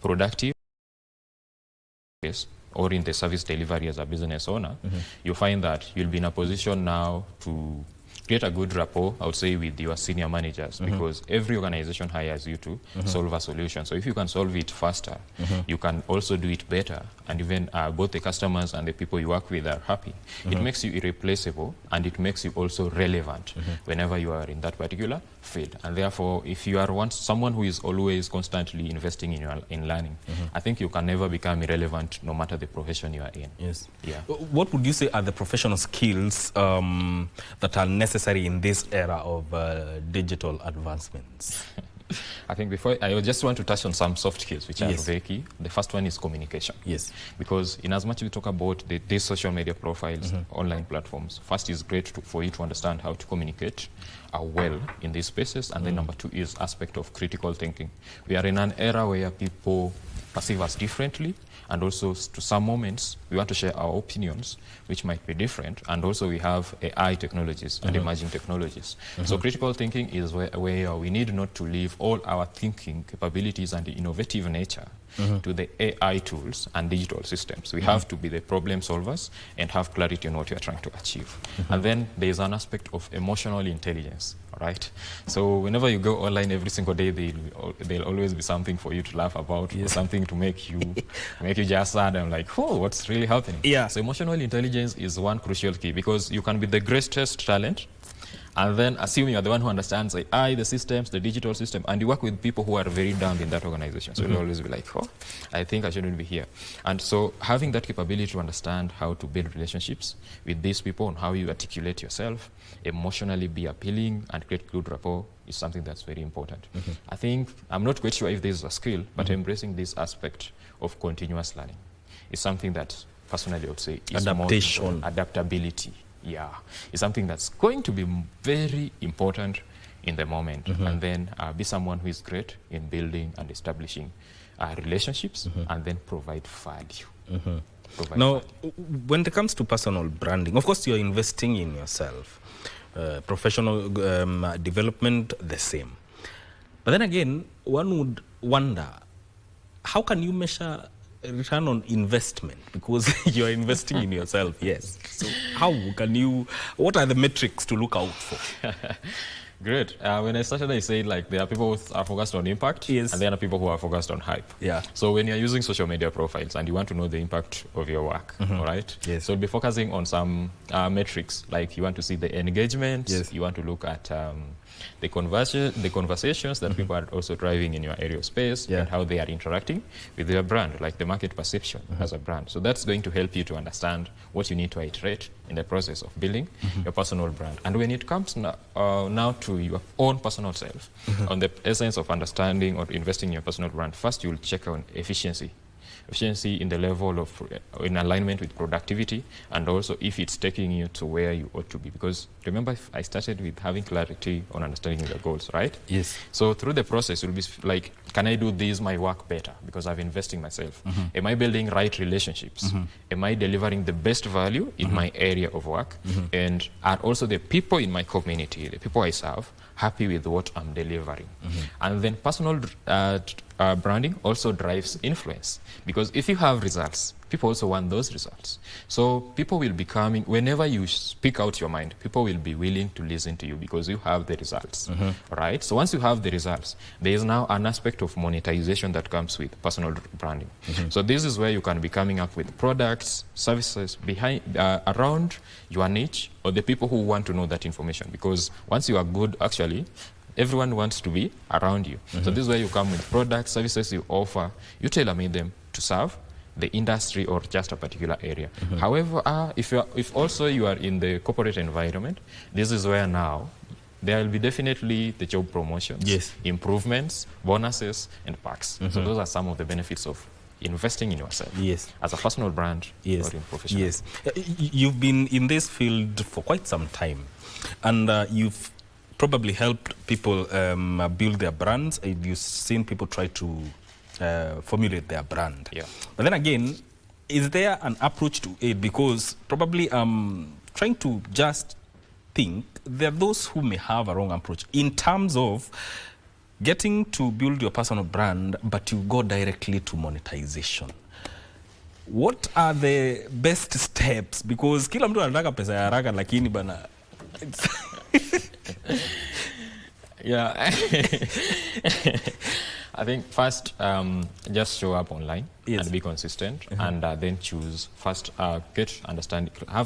productive, or in the service delivery as a business owner, you find that you'll be in a position now to create a good rapport, I would say, with your senior managers, because every organization hires you to solve a solution. So if you can solve it faster, you can also do it better, and even both the customers and the people you work with are happy. It makes you irreplaceable, and it makes you also relevant whenever you are in that particular field. And therefore, if you are someone who is always constantly investing in learning, I think you can never become irrelevant no matter the profession you are in. What would you say are the professional skills that are necessary in this era of digital advancements? I think I just want to touch on some soft skills which are very key. The first one is communication. Because in as much as we talk about these social media profiles, online platforms, first is great for you to understand how to communicate well in these spaces, and then number two is aspect of critical thinking. We are in an era where people perceive us differently, and also to some moments we want to share our opinions which might be different, and also we have AI technologies and emerging technologies. So critical thinking is where we need not to leave all our thinking capabilities and the innovative nature to the AI tools and digital systems. We have to be the problem solvers and have clarity on what we are trying to achieve. And then there is an aspect of emotional intelligence, right? So whenever you go online every single day, there'll always be something for you to laugh about, or something to make you just sad and like, oh, what's really happening? So emotional intelligence is one crucial key, because you can be the greatest talent, and then assuming you're the one who understands the systems, the digital system, and you work with people who are very down in that organization. So you'll always be like, oh, I think I shouldn't be here. And so having that capability to understand how to build relationships with these people and how you articulate yourself, emotionally be appealing and create good rapport is something that's very important. I think, I'm not quite sure if this is a skill, but embracing this aspect of continuous learning is something that personally I would say is adaptation, adaptability. It's something that's going to be very important in the moment. And then be someone who is great in building and establishing relationships, and then provide value. provide. Now, when it comes to personal branding, of course, you're investing in yourself. Professional development, the same. But then again, one would wonder, how can you measure return on investment? Because you're investing in yourself, yes. So how can you, what are the metrics to look out for? Great. When I started, I said like there are people who are focused on impact, yes, and there are people who are focused on hype. Yeah. So when you're using social media profiles and you want to know the impact of your work, all right? Yes. So you'll be focusing on some metrics, like you want to see the engagement, yes, you want to look at the conversations that people are also driving in your area of space, and how they are interacting with your brand, like the market perception as a brand. So that's going to help you to understand what you need to iterate in the process of building your personal brand. And when it comes now to your own personal self, on the essence of understanding or investing in your personal brand, first you'll check on efficiency in the level of, in alignment with productivity, and also if it's taking you to where you ought to be. Because remember, I started with having clarity on understanding your goals, right? Yes. So through the process, you'll be like, can I do this, my work better? Because I've invested in myself. Am I building right relationships? Am I delivering the best value in my area of work? And are also the people in my community, the people I serve, happy with what I'm delivering? And then personal branding also drives influence, because if you have results, people also want those results. So people will be coming, whenever you speak out your mind, people will be willing to listen to you because you have the results, right? So once you have the results, there is now an aspect of monetization that comes with personal branding. So this is where you can be coming up with products, services behind, around your niche, or the people who want to know that information. Because once you are good, actually, everyone wants to be around you. So this is where you come with products, services you offer, you tailor-made them to serve the industry or just a particular area. However, if also you are in the corporate environment, this is where now there will be definitely the job promotions, improvements, bonuses, and perks. So those are some of the benefits of investing in yourself as a personal brand or in professional. Yes. You've been in this field for quite some time, and you've probably helped people build their brands. You've seen people try to formulate their brand. But then again, is there an approach to it? Because probably trying to just think, there are those who may have a wrong approach in terms of getting to build your personal brand, but you go directly to monetization. What are the best steps? Because kila mtu anataka pesa ya haraka, lakini bana. Yeah. I think first, just show up online and be consistent, and then choose first, have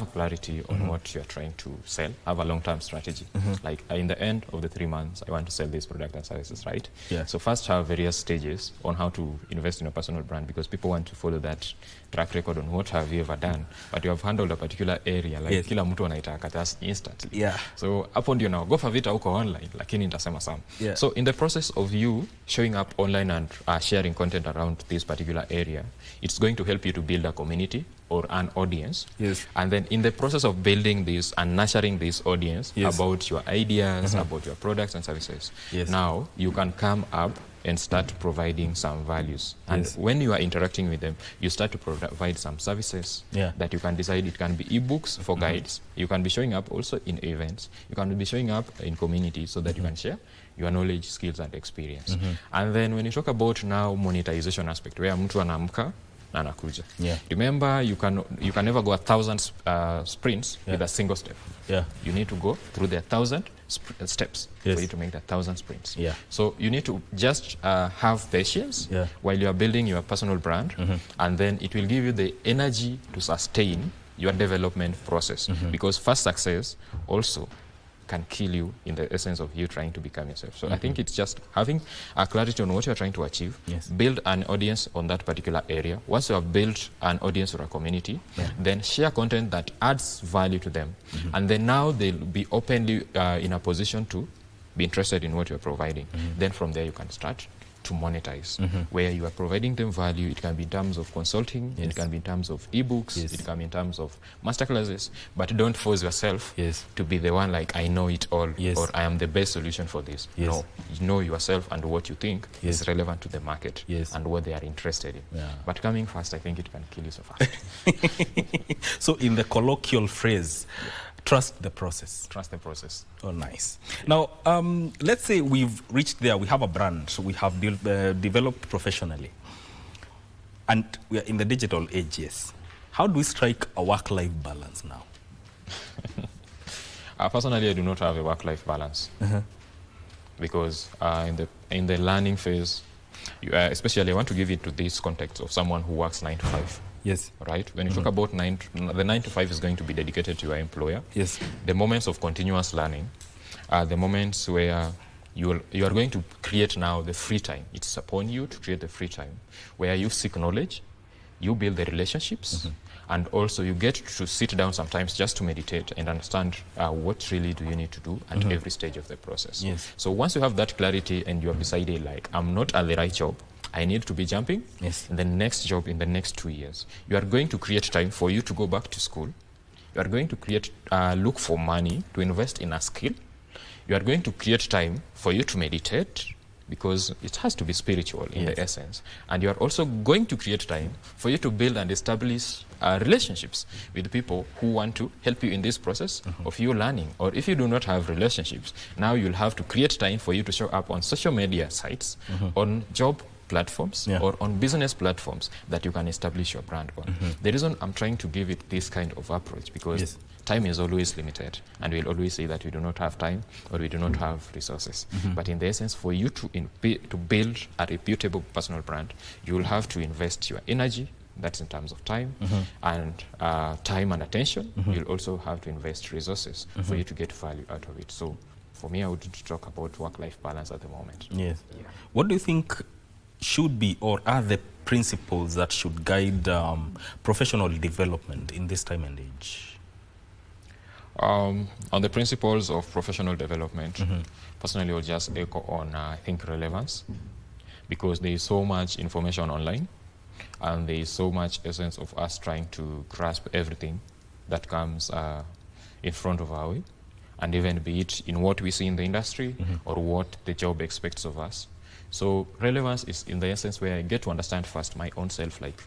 a clarity on what you're trying to sell, have a long-term strategy. Like in the end of the 3 months, I want to sell these products and services, right? So first have various stages on how to invest in a personal brand, because people want to follow that track record on what have you ever done, but you have handled a particular area, like kila mtu anaitaka just instantly. So hapo ndio now go for vita huko online, lakini nitasema some. So in the process of you showing up online and sharing content around this particular area, it's going to help you to build a community or an audience. And then in the process of building this and nurturing this audience about your ideas, about your products and services, now you can come up and start providing some values. And when you are interacting with them, you start to provide some services that you can decide. It can be ebooks for guides. You can be showing up also in events. You can be showing up in communities so that you can share your knowledge, skills, and experience. And then when you talk about now monetization aspect, where mtu anaamka na anakuja. Remember, you can never go 1,000 sprints with a single step. You need to go through the 1,000 steps for you to make the 1,000 sprints. So you need to just have patience while you are building your personal brand, and then it will give you the energy to sustain your development process, because fast success also can kill you in the essence of you trying to become yourself. So I think it's just having a clarity on what you're trying to achieve, build an audience on that particular area. Once you have built an audience or a community, then share content that adds value to them. And then now they'll be openly in a position to be interested in what you're providing. Then from there you can start to monetize, where you are providing them value. It can be in terms of consulting, it can be in terms of ebooks, it can be in terms of masterclasses, but don't force yourself to be the one like, I know it all, or I am the best solution for this. No, you know yourself and what you think is relevant to the market and what they are interested in. But coming fast, I think it can kill you so fast. So in the colloquial phrase, trust the process. Trust the process. Oh, nice. Now, let's say we've reached there. We have a brand. So we have developed professionally. And we are in the digital age, yes. How do we strike a work-life balance now? Personally, I do not have a work-life balance. Because in the learning phase, especially I want to give it to this context of someone who works 9 to 5. Yes. Right? When you talk about the 9 to 5 is going to be dedicated to your employer. Yes. The moments of continuous learning are the moments where you are going to create now the free time. It's upon you to create the free time where you seek knowledge, you build the relationships, and also you get to sit down sometimes just to meditate and understand what really do you need to do at every stage of the process. Yes. So once you have that clarity and you have decided, like, I'm not at the right job, I need to be jumping in the next job in the next 2 years, you are going to create time for you to go back to school. You are going to create, look for money to invest in a skill. You are going to create time for you to meditate, because it has to be spiritual in the essence. And you are also going to create time for you to build and establish relationships with people who want to help you in this process of you learning. Or if you do not have relationships, now you'll have to create time for you to show up on social media sites, on job platforms, or on business platforms that you can establish your brand on. The reason I'm trying to give it this kind of approach, because time is always limited, and we'll always say that we do not have time or we do not have resources. But in the essence, for you to build a reputable personal brand, you will have to invest your energy, that's in terms of time, and time and attention. You'll also have to invest resources for you to get value out of it. So for me, I would talk about work-life balance at the moment. Yes. What do you think should be, or are the principles that should guide professional development in this time and age? On the principles of professional development, personally, I'll just echo on, I think, relevance, because there is so much information online, and there is so much essence of us trying to grasp everything that comes in front of our way, and even be it in what we see in the industry or what the job expects of us. So relevance is in the essence where I get to understand first my own self, like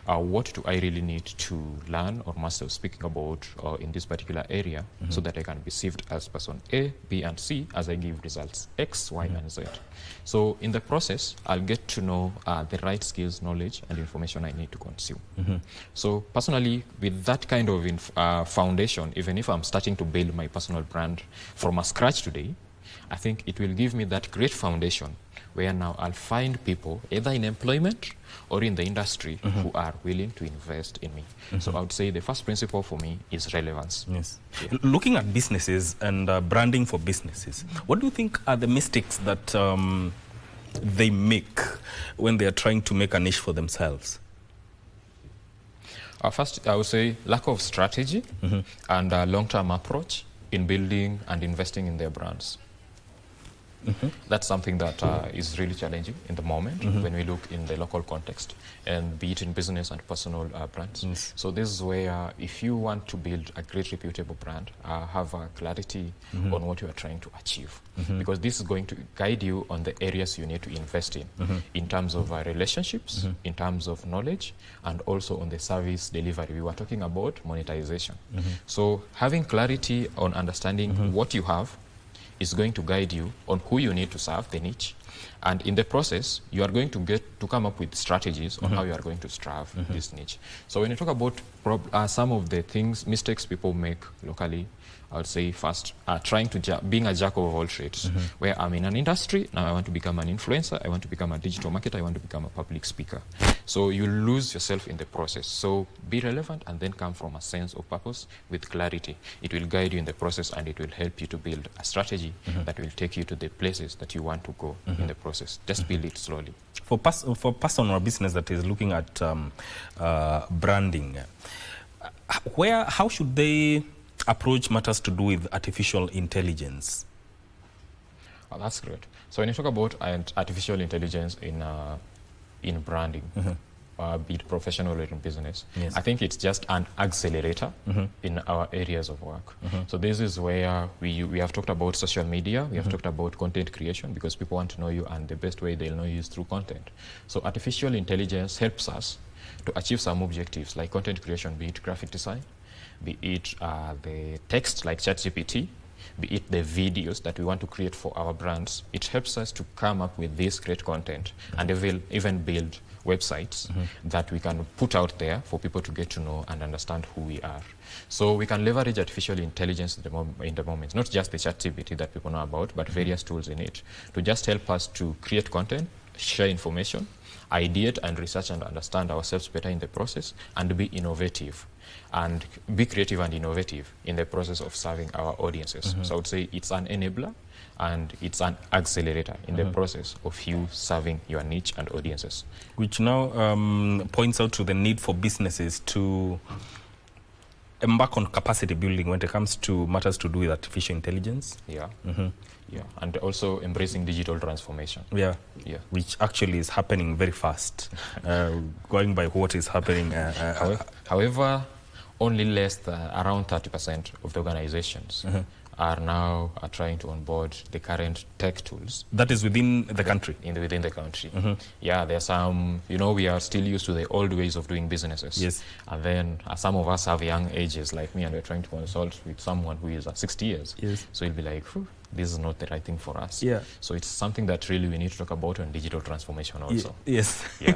what do I really need to learn or master speaking about in this particular area, so that I can be perceived as person A, B, and C as I give results X, Y, and Z. So in the process, I'll get to know the right skills, knowledge, and information I need to consume. So personally, with that kind of foundation, even if I'm starting to build my personal brand from a scratch today, I think it will give me that great foundation where now I'll find people either in employment or in the industry who are willing to invest in me. So I would say the first principle for me is relevance. Yes. Looking at businesses and branding for businesses, what do you think are the mistakes that they make when they are trying to make a niche for themselves? First, I would say lack of strategy and a long-term approach in building and investing in their brands. That's something that is really challenging in the moment when we look in the local context, and be it in business and personal brands. So this is where if you want to build a great reputable brand, have a clarity on what you are trying to achieve, because this is going to guide you on the areas you need to invest in terms of relationships, in terms of knowledge, and also on the service delivery. We were talking about monetization. So having clarity on understanding what you have is going to guide you on who you need to serve, the niche. And in the process, you are going to get to come up with strategies on how you are going to serve this niche. So when you talk about some of the mistakes people make locally, I would say first, trying to being a jack of all trades, where I'm in an industry, now I want to become an influencer, I want to become a digital marketer, I want to become a public speaker. So you lose yourself in the process. So be relevant and then come from a sense of purpose with clarity. It will guide you in the process, and it will help you to build a strategy that will take you to the places that you want to go in the process. Just build it slowly. For person or business that is looking at branding, how should they approach matters to do with artificial intelligence? Oh, that's great. So when you talk about artificial intelligence in branding, be it professional or in business, I think it's just an accelerator in our areas of work. So this is where we have talked about social media, we have talked about content creation, because people want to know you, and the best way they'll know you is through content. So artificial intelligence helps us to achieve some objectives like content creation, be it graphic design, be it the text like ChatGPT, be it the videos that we want to create for our brands. It helps us to come up with this great content and even build websites that we can put out there for people to get to know and understand who we are. So we can leverage artificial intelligence in the moment, not just the ChatGPT that people know about, but various tools in it to just help us to create content, share information, ideate and research and understand ourselves better in the process, and be innovative and be creative and innovative in the process of serving our audiences. So I would say it's an enabler and it's an accelerator in the process of you serving your niche and audiences. Which now points out to the need for businesses to embark on capacity building when it comes to matters to do with artificial intelligence. Yeah. Yeah, and also embracing digital transformation. Yeah, which actually is happening very fast, going by what is happening. However, only around 30% of the organizations are now trying to onboard the current tech tools. That is within the country? Within the country. Yeah, there's some, we are still used to the old ways of doing businesses. Yes. And then some of us have young ages like me, and we're trying to consult with someone who is 60 years. Yes. So it'll be like, this is not the right thing for us. Yeah. So it's something that really we need to talk about on digital transformation also. Yes. Yeah.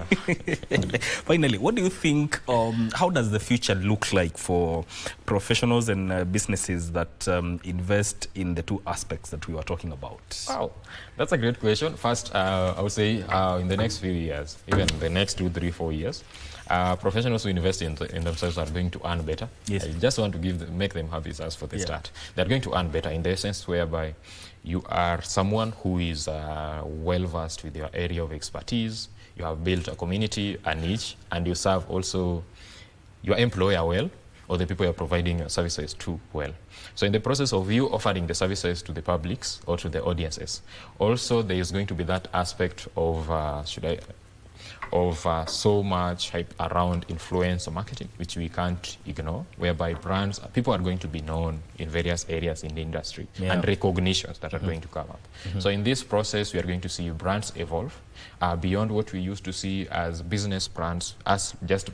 Finally, what do you think, how does the future look like for professionals and businesses that invest in the two aspects that we were talking about? Wow, that's a great question. First, I would say in the next few years, even the next 2, 3, 4 years, professionals who invest in themselves are going to earn better. Yes. I just want to make them happy as for the start. They're going to earn better in the sense whereby you are someone who is well versed with your area of expertise. You have built a community, a niche, and you serve also your employer well, or the people you're providing services to well. So in the process of you offering the services to the publics or to the audiences, also there is going to be that aspect of so much hype around influencer marketing, which we can't ignore, whereby people are going to be known in various areas in the industry and recognitions that are going to come up. So in this process, we are going to see brands evolve beyond what we used to see as business brands, as just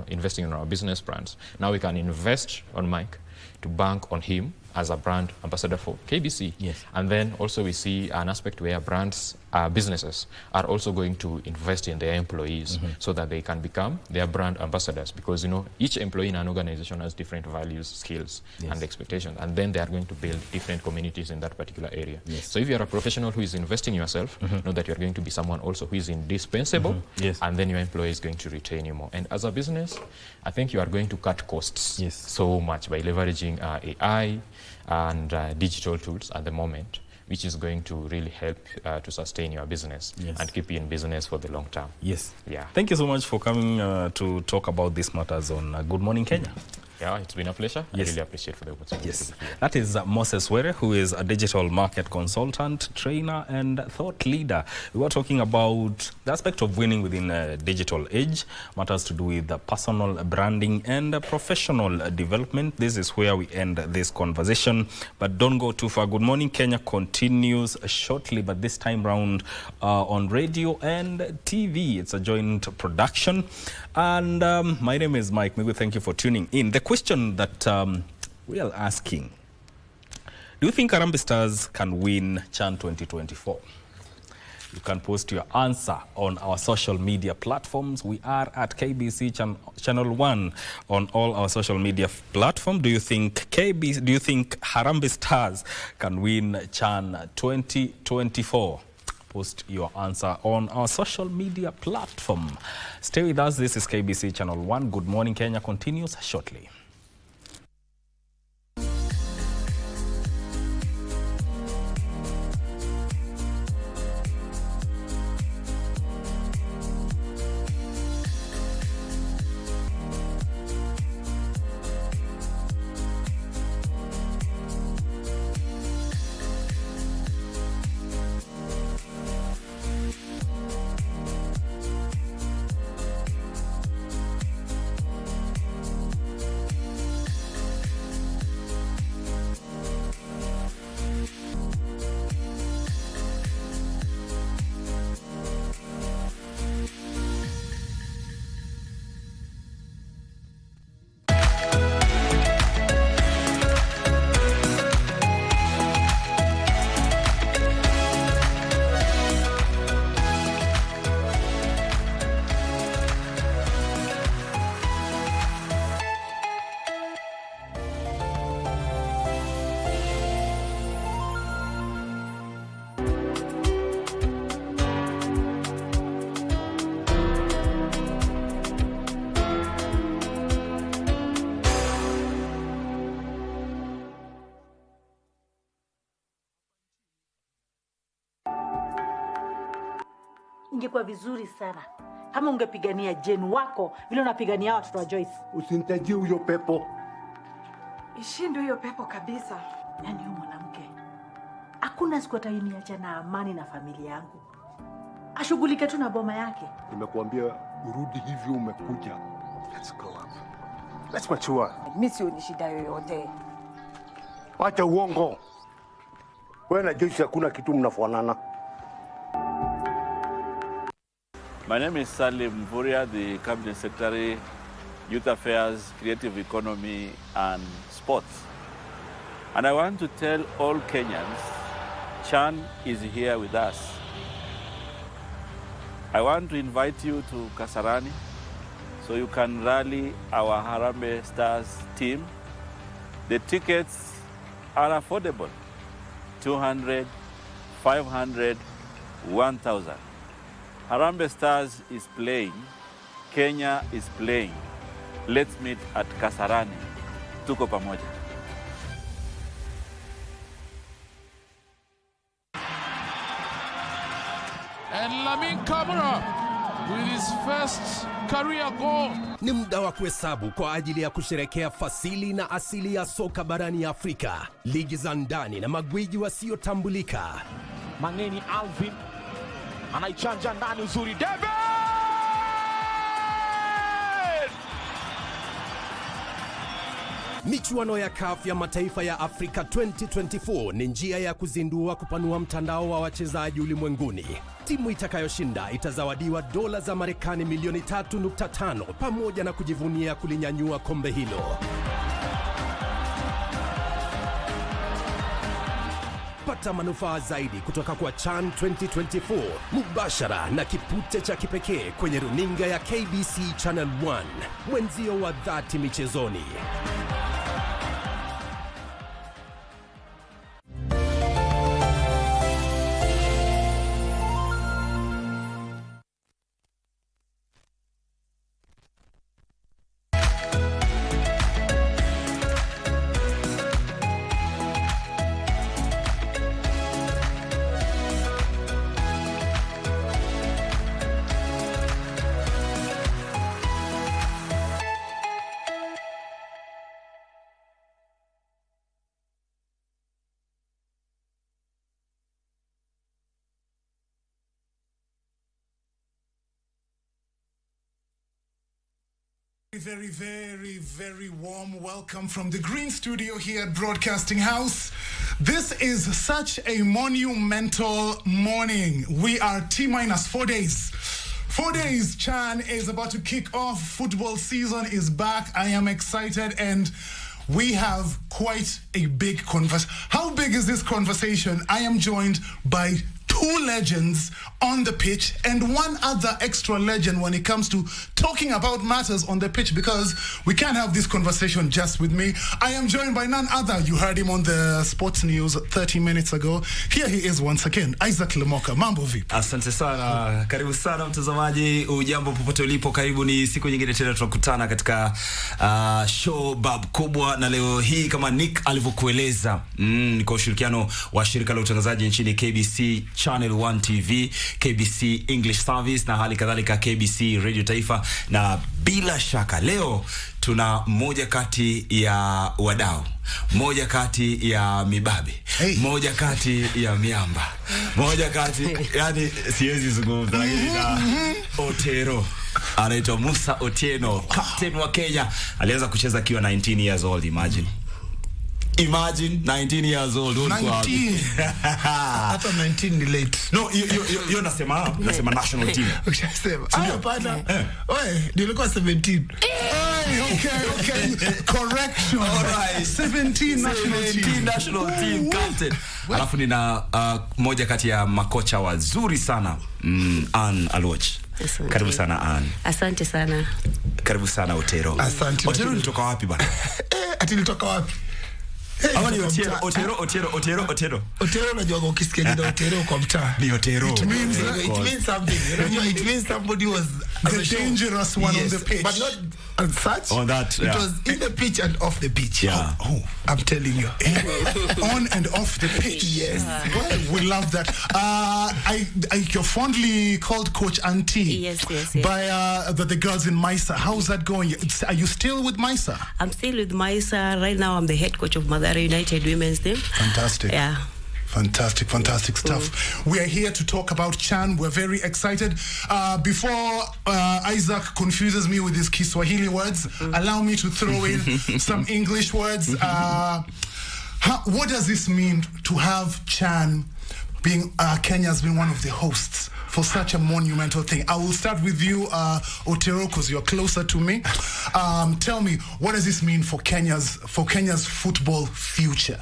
investing in our business brands. Now we can invest on Mike to bank on him as a brand ambassador for KBC. Yes. And then also we see an aspect where businesses are also going to invest in their employees so that they can become their brand ambassadors, because each employee in an organization has different values, skills and expectations, and then they are going to build different communities in that particular area. So if you're a professional who is investing in yourself, know that you're going to be someone also who is indispensable, and then your employee is going to retain you more. And as a business, I think you are going to cut costs so much by leveraging AI and digital tools at the moment, which is going to really help to sustain your business and keep you in business for the long term. Yes. Yeah. Thank you so much for coming to talk about these matters on Good Morning Kenya. Yeah, it's been a pleasure. Yes. I really appreciate for the opportunity. Yes. That is Moses Were, who is a digital market consultant, trainer, and thought leader. We were talking about the aspect of winning within a digital age, matters to do with personal branding and professional development. This is where we end this conversation. But don't go too far. Good Morning Kenya continues shortly, but this time round on radio and TV. It's a joint production. And my name is Mike Migu. Thank you for tuning in. The question that we are asking, do you think Harambee Stars can win CHAN 2024? You can post your answer on our social media platforms. We are at KBC Channel 1 on all our social media platforms. Do you think Harambee Stars can win CHAN 2024? Post your answer on our social media platform. Stay with us. This is KBC Channel 1. Good Morning Kenya continues shortly. ingekuwa vizuri sana kama ungepigania Jane wako vile unapigania watoto wa Joyce. Usinitajie huyo pepo. Ishinde hiyo pepo kabisa. Yaani huyu mwanamke hakuna siku ataniacha na amani na familia yangu. Ashughulike tu na boma yake. Nimekuambia urudi hivyo umekuja. Let's go up. Let's mature. Mimi sioni shida yoyote. Acha uongo. Wewe na Joyce hakuna kitu mnafanana. My name is Salim Mvuria, the Cabinet Secretary, Youth Affairs, Creative Economy and Sports. And I want to tell all Kenyans, Chan is here with us. I want to invite you to Kasarani so you can rally our Harambee Stars team. The tickets are affordable, 200, 500, 1,000. Harambee Stars is playing, Kenya is playing. Let's meet at Kasarani. Tuko pamoja. And Lamin Camara with his first career goal. Ni muda wa kuhesabu kwa ajili ya kusherekea fasili na asili ya soka barani Afrika, ligi za ndani na magwiji wasiotambulika. Mangeni Alvin anaichanja ndani uzuri, David! Michuano ya CAF ya mataifa ya Afrika 2024 ni njia ya kuzindua kupanua mtandao wa wachezaji ulimwenguni. Timu itakayoshinda itazawadiwa dola za Marekani milioni 3.5 pamoja na kujivunia kulinyanyua kombe hilo. Pata manufaa zaidi kutoka kwa Chan 2024 mubashara na kipute cha kipekee kwenye runinga ya KBC Channel 1, mwenzio wa dhati michezoni. Very warm welcome from the Green Studio here at Broadcasting House. This is such a monumental morning. We are T-minus 4 days. 4 days, Chan is about to kick off. Football season is back. I am excited and we have quite a big conversation. How big is this conversation? I am joined by two legends on the pitch and one other extra legend when it comes to talking about matters on the pitch, because we can't have this conversation just with me. I am joined by none other. You heard him on the sports news 30 minutes ago. Here he is once again, Isaac Lemoka. Mambo vipi? Asante sana. Karibu sana mtazamaji. Ujambo popote ulipo. Karibu, ni siku nyingine tena tunakutana katika show bab kubwa, na leo hii kama Nick alivyokueleza ni kwa ushirikiano wa shirika la utangazaji nchini KBC Channel 1 TV, KBC English Service na hali kadhalika KBC Radio Taifa, na bila shaka leo tuna moja kati ya wadau, moja kati ya mibabe, moja kati ya miamba, moja kati yani siwezi zungumza, lakini na Otero anaitwa Musa Otieno, captain wa Kenya. Alianza kucheza akiwa 19 years old. Imagine 19 years old. 19. Hata 19 ni late. No, you nasema national team. Ukishasema. Hapana. Oe, nilikuwa 17. Okay. Correction. All right. 17 national team captain. Alafu nina moja kati ya makocha wazuri sana, Ann Aloch. Karibu sana Ann. Asante sana. Karibu sana Otero. Asante. Otero, ulitoka wapi bana? Ati nilitoka wapi? Ama ni Otero. Otero unajua ukisikia jina Otero kwa mtaa. Ni Otero. It means something. Unajua it means somebody was the dangerous one on the pitch. But not as such. On that, It was in the pitch and off the pitch. Yeah. Oh, I'm telling you. On and off the pitch. Yes. Well, we love that. You're fondly called Coach Auntie. Yes. By the girls in Maisa. How's that going? Are you still with Maisa? I'm still with Maisa. Right now, I'm the head coach of Mathare United Women's Team. Fantastic. Yeah. Fantastic stuff. We are here to talk about Chan. We're very excited. Before Isaac confuses me with his Kiswahili words, allow me to throw in some English words. What does this mean to have Chan being Kenya's been one of the hosts for such a monumental thing? I will start with you, Otero, because you're closer to me. Tell me, what does this mean for Kenya's football future?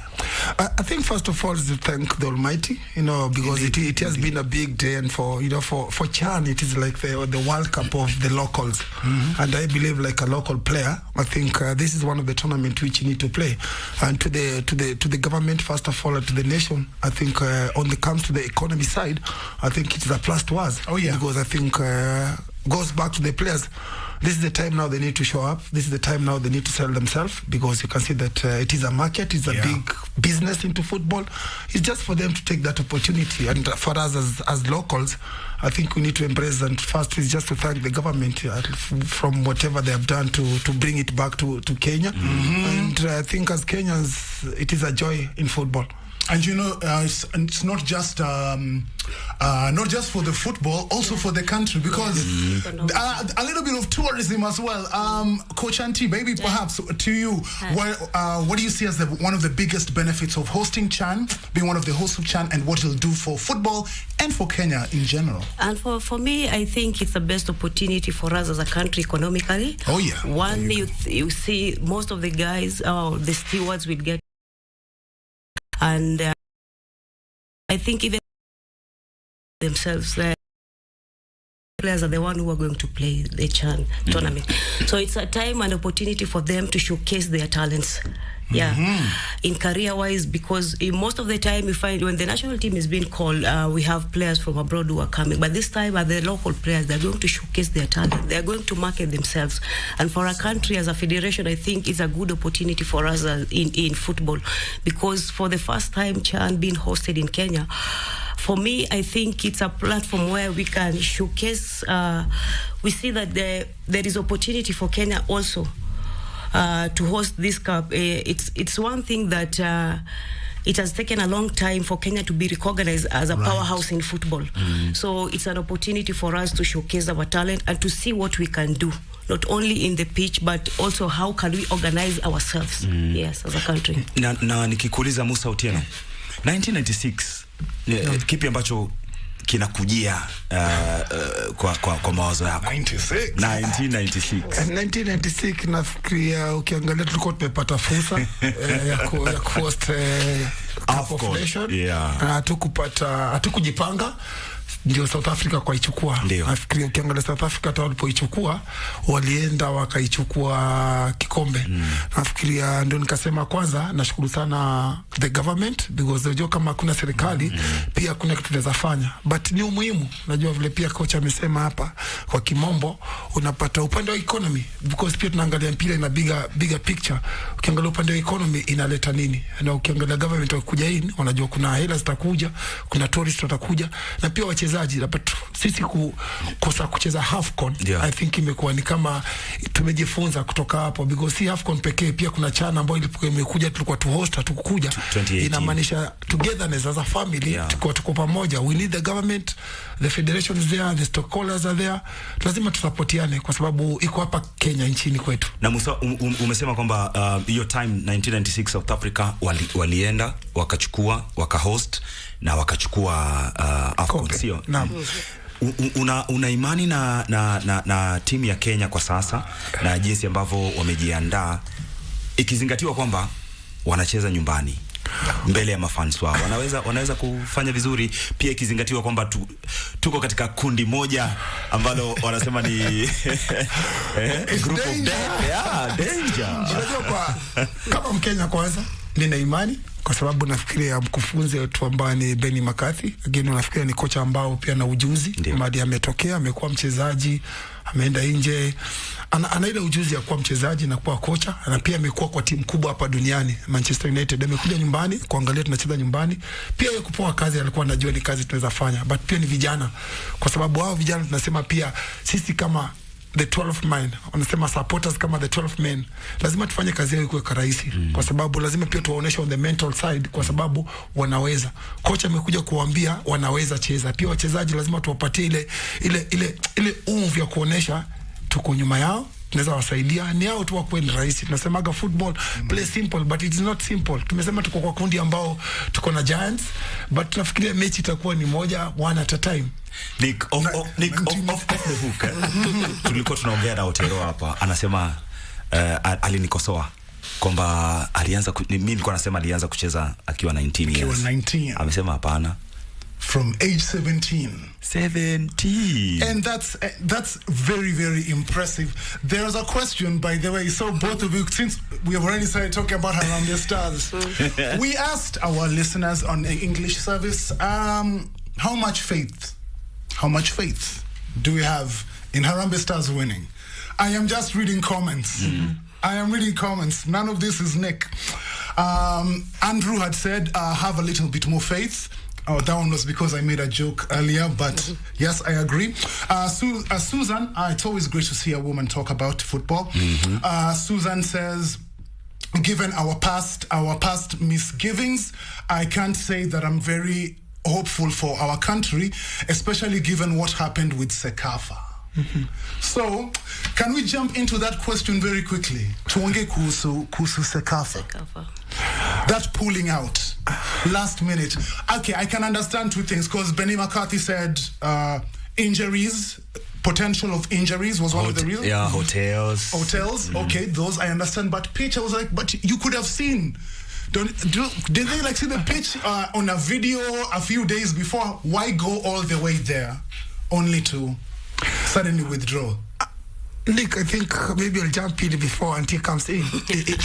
I think first of all is to thank the Almighty, because it has been a big day, and for Chan it is like the World Cup of the locals, and I believe like a local player, I think this is one of the tournaments which you need to play, and to the government first of all, and to the nation, I think on the comes to the economy side, I think it is a plus to us. Oh yeah, because I think goes back to the players. This is the time now they need to show up. This is the time now they need to sell themselves, because you can see that it is a market, it's a big business into football. It's just for them to take that opportunity. And for us as locals, I think we need to embrace, and first is just to thank the government from whatever they have done to bring it back to Kenya. And I think as Kenyans, it is a joy in football. And it's not just for the football, also for the country, because a little bit of tourism as well. Coach Auntie, maybe perhaps to you, what do you see as one of the biggest benefits of hosting Chan, being one of the hosts of Chan, and what it'll do for football and for Kenya in general? And for me, I think it's the best opportunity for us as a country economically. Oh yeah. One, you see most of the guys, the stewards will get. And I think even themselves, the players are the one who are going to play the Chan tournament. So it's a time and opportunity for them to showcase their talents. In career-wise, because most of the time you find when the national team is being called, we have players from abroad who are coming. But this time, the local players, they're going to showcase their talent. They're going to market themselves. And for our country as a federation, I think it's a good opportunity for us in football, because for the first time, Chan being hosted in Kenya. For me, I think it's a platform where we can showcase. We see that there is opportunity for Kenya also. To host this cup. It's one thing that it has taken a long time for Kenya to be recognized as a powerhouse in football. So it's an opportunity for us to showcase our talent and to see what we can do, not only in the pitch, but also how can we organize ourselves, yes, as a country. Na nikikuuliza Musa Otieno, 1996, kipi ambacho kinakujia kwa mawazo yako? 1996 nafikiria, ukiangalia tulikuwa tumepata fursa ya kuhost AFCON. Hatukujipanga, ndio South Africa kwa ichukua. Nafikiria ukiangalia South Africa hata walipoichukua, walienda wakaichukua kikombe. Nafikiria ndio nikasema kwanza nashukuru sana the government, because unajua kama kuna serikali pia kuna kitu tunaweza fanya, but ni muhimu. Najua vile pia kocha amesema hapa kwa kimombo, unapata upande wa economy, because pia tunaangalia mpira ina bigger picture. Ukiangalia upande wa economy inaleta nini, na ukiangalia government wakuja in, wanajua kuna hela zitakuja, kuna tourist watakuja, na pia wachezaji. But sisi kukosa kucheza AFCON, I think imekuwa ni kama tumejifunza kutoka hapo, because si AFCON pekee, pia kuna Chan ambayo imekuja, tulikuwa tu host, hatukukuja. Inamaanisha togetherness as a family, tuko pamoja. We need the government, the federation is there, the stakeholders are there. Lazima tusapotiane kwa sababu iko hapa Kenya nchini kwetu. Na Musa, umesema kwamba hiyo time 1996 South Africa walienda wakahost na wakachukua AFCON, sio? Naam. Una imani na timu ya Kenya kwa sasa na jinsi ambavyo wamejiandaa, ikizingatiwa kwamba wanacheza nyumbani mbele ya mafans wao, wanaweza kufanya vizuri, pia ikizingatiwa kwamba tuko katika kundi moja ambalo wanasema ni group of death. Danger. Unajua kama Mkenya kwanza, nina imani kwa sababu nafikiria mkufunzi wetu ambaye ni Benny McCarthy, again nafikiria ni kocha ambao pia na ujuzi, madi ametokea, amekuwa mchezaji, ameenda nje, ana ile ujuzi ya kuwa mchezaji na kuwa kocha, na pia amekuwa kwa timu kubwa hapa duniani, Manchester United. Amekuja nyumbani kuangalia tunacheza nyumbani, pia yeye kupoa kazi, alikuwa anajua ni kazi tunaweza fanya, but pia ni vijana, kwa sababu hao vijana tunasema pia sisi kama the 12th man, wanasema supporters kama the 12th men, lazima tufanye kazi yao ikuwe rahisi, kwa sababu lazima pia tuwaoneshe on the mental side, kwa sababu wanaweza. Kocha amekuja kuambia wanaweza cheza, pia wachezaji lazima tuwapatie ile uvu ya kuonesha tuko nyuma yao, tunaweza wasaidia, ni hao tu wakuwe ni rahisi. Tunasemaga football play simple but it is not simple. Tumesema tuko kwa kundi ambao tuko na giants, but tunafikiria mechi itakuwa ni moja, one at a time. Nick off the hook. Tulikuwa tunaongea na Otero hapa, anasema alinikosoa kwamba mimi nilikuwa nasema alianza kucheza akiwa 19 years. 19. Amesema hapana, from age 17. And that's very, very impressive. There's a question, by the way, so both of you, since we have already started talking about Harambee Stars, we asked our listeners on the English service, how much faith do we have in Harambee Stars winning? I am just reading comments. I am reading comments. None of this is Nick. Andrew had said, have a little bit more faith. Oh, that one was because I made a joke earlier, but yes, I agree. Susan, it's always great to see a woman talk about football. Susan says, given our past misgivings, I can't say that I'm very hopeful for our country, especially given what happened with Sekafa. So, can we jump into that question very quickly? Tuonge kuhusu Sekafa. That pulling out last minute. Okay, I can understand two things, because Benny McCarthy said injuries, potential of injuries was one of the reasons. Yeah, hotels. Okay, those I understand. But pitch, I was like, but you could have seen. Did they like see the pitch on a video a few days before? Why go all the way there only to suddenly withdraw? Nick, I think maybe I'll jump in before Auntie comes in.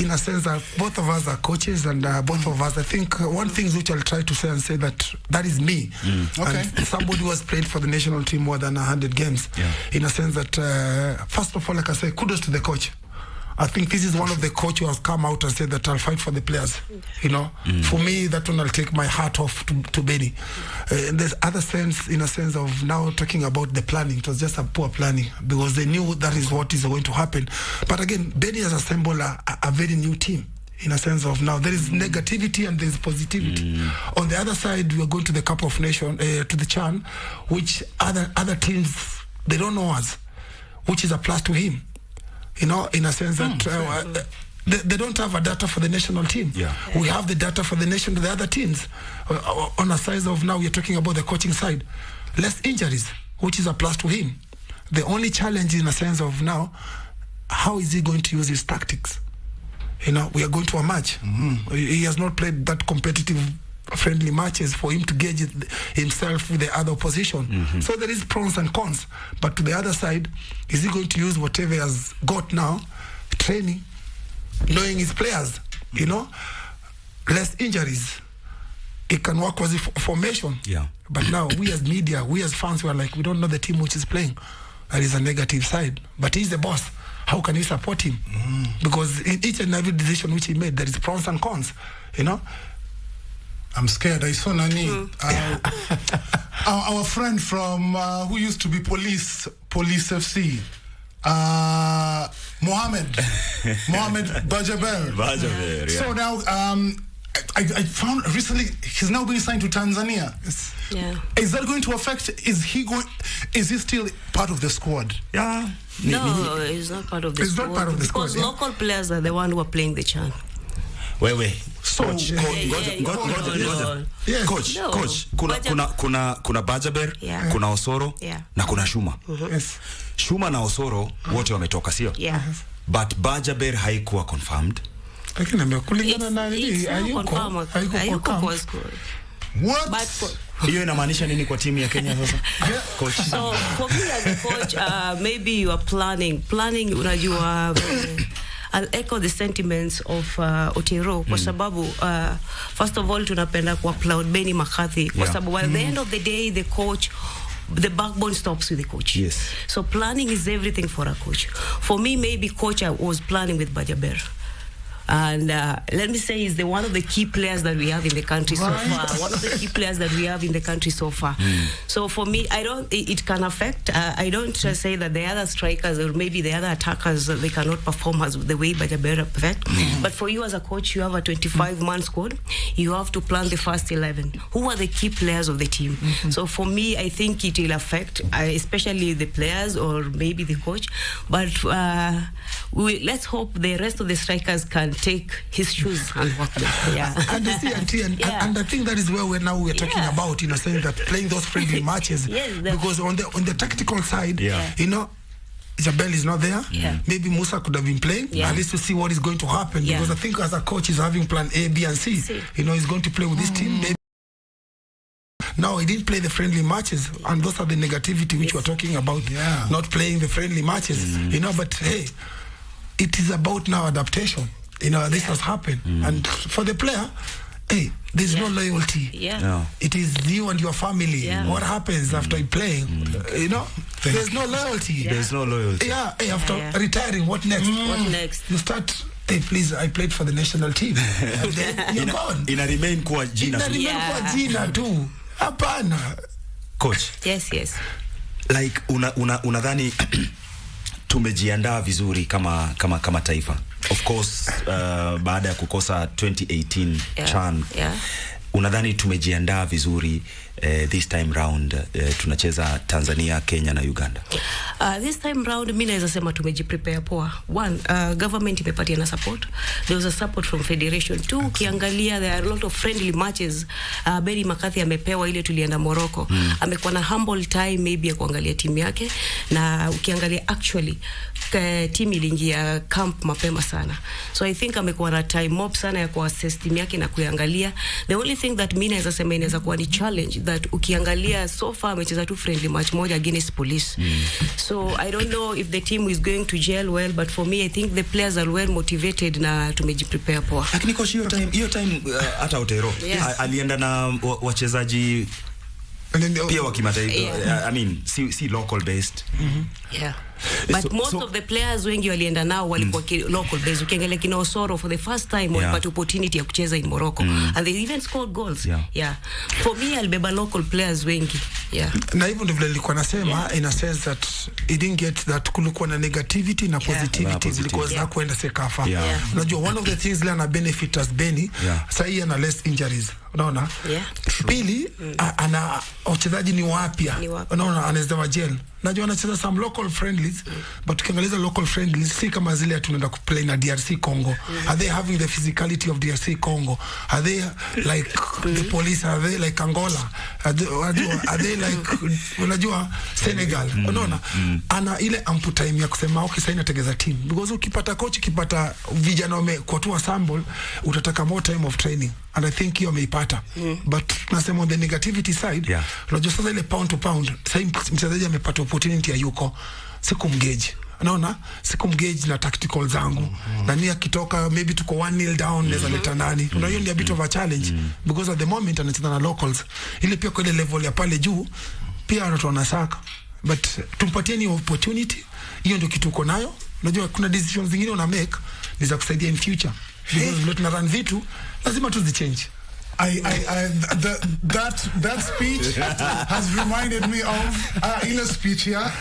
In a sense that both of us are coaches, and both of us, I think one thing which I'll try to say and say that is me. Okay. And somebody who has played for the national team more than 100 games. Yeah. In a sense that, first of all, like I say, kudos to the coach. I think this is one of the coach who has come out and said that I'll fight for the players. You know, for me, that one I'll take my hat off to Benny. There's other sense, in a sense of now talking about the planning. It was just a poor planning, because they knew that is what is going to happen. But again, Benny has assembled a very new team. In a sense of now there is negativity and there is positivity. On the other side, we are going to the Cup of Nations, to the CHAN, which other teams, they don't know us, which is a plus to him. You know, in a sense that they don't have a data for the national team. Yeah. We have the data for the other teams. On a side of now, we're talking about the coaching side. Less injuries, which is a plus to him. The only challenge in a sense of now, how is he going to use his tactics? You know, we are going to a match. He has not played that competitive friendly matches for him to gauge himself with the other opposition. So there is pros and cons. But to the other side, is he going to use whatever he has got now, training, knowing his players, you know, less injuries. It can work with formation. Yeah. But now we as media, we as fans, we are like, we don't know the team which is playing. That is a negative side. But he's the boss. How can we support him? Because in each and every decision which he made, there is pros and cons, you know. I'm scared. I saw Nani, our friend from who used to be Police FC, Mohammed Bajaber. Yeah. So now, I found recently he's now being signed to Tanzania. Yeah. Is that going to affect? Is he still part of the squad? Yeah. No, he's not part of the squad. Not part of the squad. Because local players are the one who are playing the CHAN. Wewe. So Coach, kuna Bajaber, kuna Osoro, na kuna Shuma. Yes. Shuma na Osoro wote wametoka, sio? Yeah. But Bajaber haikuwa confirmed. Lakini amekulingana na nini? Hayuko kwa squad. What? Hiyo inamaanisha nini kwa timu ya Kenya sasa? Coach. So for me as a coach, maybe you are planning unajua I'll echo the sentiments of Otero kwa sababu first of all tunapenda kuapplaud Benny McCarthy kwa sababu at the end of the day the coach, the backbone stops with the coach. Yes. So planning is everything for a coach. For me, maybe coach I was planning with Bajaber. And let me say, he's one of the key players that we have in the country so far. One of the key players that we have in the country so far. So for me, it can affect. I don't say that the other strikers or maybe the other attackers, they cannot perform as the way Bajaber perfect. But for you as a coach, you have a 25-man squad. You have to plan the first 11. Who are the key players of the team? So for me, I think it will affect, especially the players or maybe the coach. But let's hope the rest of the strikers can take his shoes and walk them. Yeah. And I think that is where we're talking about, saying that playing those friendly matches, because on the tactical side, Isabel is not there. Maybe Musa could have been playing at least to see what is going to happen. Because I think as a coach, he's having plan A, B, and C. He's going to play with this team. Maybe now he didn't play the friendly matches, and those are the negativity which we're talking about. Not playing the friendly matches. But hey, it is about now adaptation. This has happened. And for the player, hey, there's no loyalty. No. It is you and your family. What happens after playing? There's no loyalty. There's no loyalty. Hey, after retiring, what next? What next? You start, hey, please, I played for the national team. And then you're gone. Ina-remain kuwa jina tu. Ina-remain kuwa jina tu. Hapana. Coach. Yes. Like, unadhani tumejiandaa vizuri kama taifa? Of course, baada ya kukosa 2018 CHAN, unadhani tumejiandaa vizuri this time round? Tunacheza Tanzania, Kenya na Uganda. This time round, mimi naweza sema tumejiprepare poa. One, government imepatiana support. There was a support from federation. Two, ukiangalia there are a lot of friendly matches. Benny McCarthy amepewa ile tulienda Morocco. Amekuwa na humble time maybe ya kuangalia timu yake, na ukiangalia actually team iliingia camp mapema sana. So I think amekuwa na time mob sana ya kuassess timu yake na kuangalia. The only thing that mimi naweza sema inaweza kuwa ni challenge that ukiangalia so far amecheza tu friendly match moja against Police. So I don't know if the team is going to gel well, but for me I think the players are well motivated na tumejiprepare poa. Lakini coach, hiyo time hata Otero alienda na wachezaji pia wa kimataifa. I mean, si local based. But most of the players wengi walienda nao walikuwa local based. Ukiangalia kina Osoro for the first time walipata opportunity ya kucheza in Morocco and they even scored goals. For me albeba local players wengi. Na hivyo ndivyo nilikuwa nasema, in a sense that he didn't get that kulikuwa na negativity na positivity zilikuwa za kwenda Sekafa. Unajua one of the things leo na benefit as Benny, sasa ana less injuries. Unaona? Pili, ana wachezaji ni wapya. Unaona, anaweza wajel. Najua anacheza some local friendlies, but ukiangalia local friendlies si kama zile tunaenda kuplay na DRC Congo. Are they having the physicality of DRC Congo? Are they like the Police? Are they like Angola? Are they like unajua Senegal? Unaona? Ana ile ample time ya kusema okay, sasa inategeza team. Because ukipata coach, ukipata vijana wamekuwa tu ensemble, utataka more time of training. And I think hiyo ameipata. But nasema on the negativity side, unajua sasa ile pound to pound, sasa mchezaji amepata opportunity ya yuko, sikumgauge. Unaona? Sikumgauge na tactical zangu. Na mimi akitoka maybe tuko 1-0 down, naweza leta nani. Unajua ni a bit of a challenge because at the moment anacheza na locals. Ile pia kwa ile level ya pale juu pia watu wanasaka. But tumpatie ni opportunity. Hiyo ndio kitu uko nayo. Unajua kuna decisions zingine una make ni za kusaidia in future. Because vile tunarun vitu lazima tuzichange. That speech has reminded me of Ila's speech here.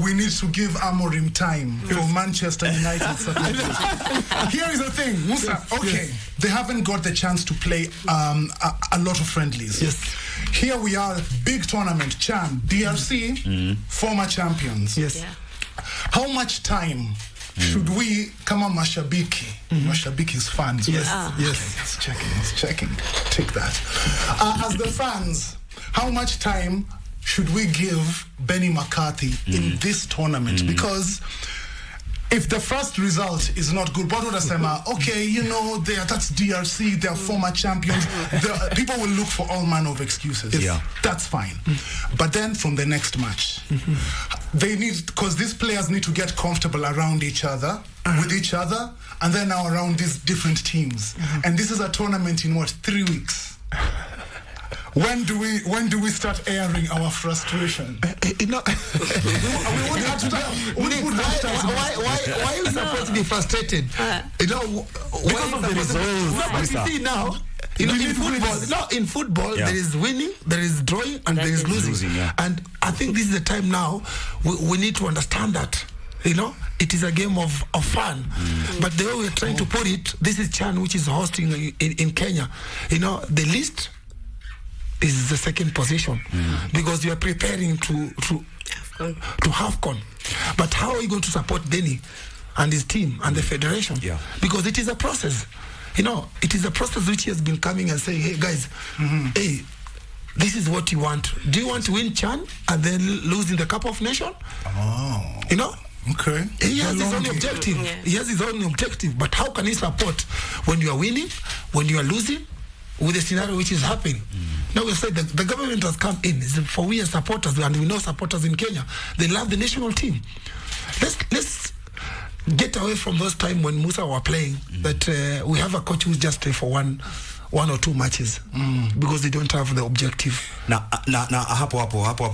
We need to give Amorim time for Manchester United. Here is the thing, Musa. Okay, they haven't got the chance to play a lot of friendlies. Here we are, big tournament, CHAN, DRC, former champions. How much time should we kama mashabiki? Mashabiki is fans. It's checking. Take that. As the fans, how much time should we give Benny McCarthy in this tournament? Because if the first result is not good, what would I say? Okay, you know, that's DRC, they're former champions. People will look for all manner of excuses. Yeah. That's fine. But then from the next match, they need, because these players need to get comfortable around each other, with each other, and then now around these different teams. And this is a tournament in 3 weeks? When do we start airing our frustration? You know, why are we supposed to be frustrated? You know, because of the results. No, but you see now, you know, in football, there is winning, there is drawing, and there is losing. And I think this is the time now we need to understand that. You know, it is a game of fun. But the way we're trying to put it, this is Chan, which is hosting in Kenya. You know, the list is the second position because you are preparing to AFCON. But how are you going to support Denny and his team and the federation? Because it is a process. You know, it is a process which has been coming and saying, hey guys, hey, this is what you want. Do you want to win Chan and then lose in the Cup of Nations? You know? Okay. He has his own objective. He has his own objective. But how can he support when you are winning, when you are losing, with the scenario which is happening? Now we say that the government has come in for we as supporters, and we know supporters in Kenya, they love the national team. Let's get away from those time when Musa were playing, that we have a coach who's just there for one or two matches because they don't have the objective. Na hapo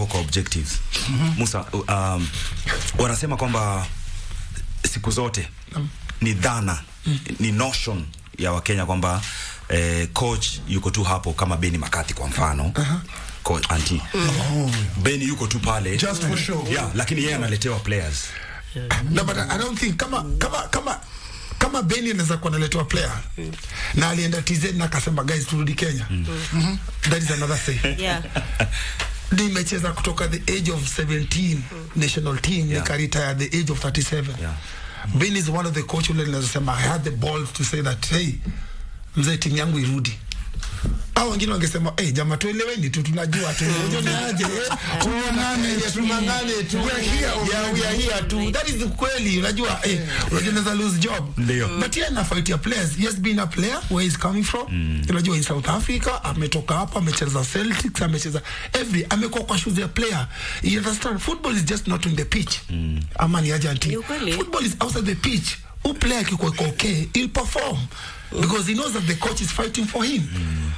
kwa objectives. Musa, wanasema kwamba siku zote ni dhana, ni notion ya Wakenya kwamba coach yuko tu hapo kama Beni Makati kwa mfano. Coach anti. Beni yuko tu pale just for show. Yeah, lakini yeye analetewa players. No, but I don't think kama Beni anaweza kuwa analetewa player na alienda TZ na akasema guys turudi Kenya. That is another thing. Yeah. Nimecheza kutoka the age of 17 national team, nikarita at the age of 37. Ben is one of the coach who anasema I had the balls to say that, hey, mzee timu yangu irudi. Hao wengine wangesema jamaa tueleweni tu, tunajua tu unajua aje tuangane tu we are here tu. That is kweli, unajua unaweza lose job. But yeye na fight your players. He has been a player where he's coming from. Unajua in South Africa ametoka hapa, amecheza Celtics, amecheza amekuwa kwa shoes ya player. You understand, football is just not on the pitch. Ama ni Argentina. Football is outside the pitch. Who player kiko okay, he'll perform. Because he knows that the coach is fighting for him.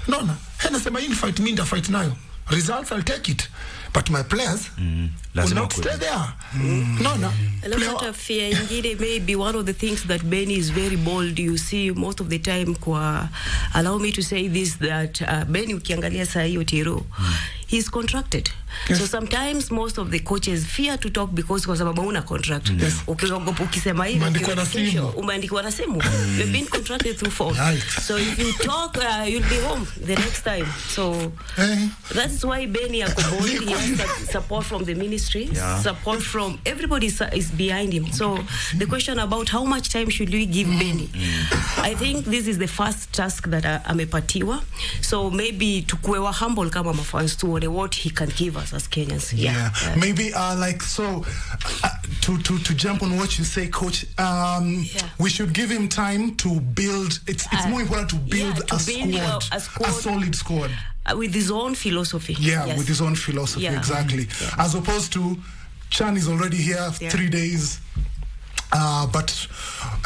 No. Hena sema hii fight me nda fight nayo. Results I'll take it. But my players will not stay there. No. Labda fear ingine maybe one of the things that Benny is very bold. You see most of the time allow me to say this, that Benny ukiangalia saa hiyo Tiro, he's contracted. Yes. So sometimes most of the coaches fear to talk because kwa sababu una contract. Yes. Ukisema hivi umeandikwa na simu. You've been contracted through phone. Right. So if you talk you'll be home the next time. So that's why Benny bold. He has support from the ministry, support from everybody is behind him. So the question about how much time should we give Benny, I think this is the first task that amepatiwa. So maybe tukuewa humble kama mafans tuone what he can give us as Kenyans. Maybe to jump on what you say, Coach, we should give him time to build. It's more important to build a solid squad. With his own philosophy. With his own philosophy, exactly. As opposed to Chan is already here 3 days. But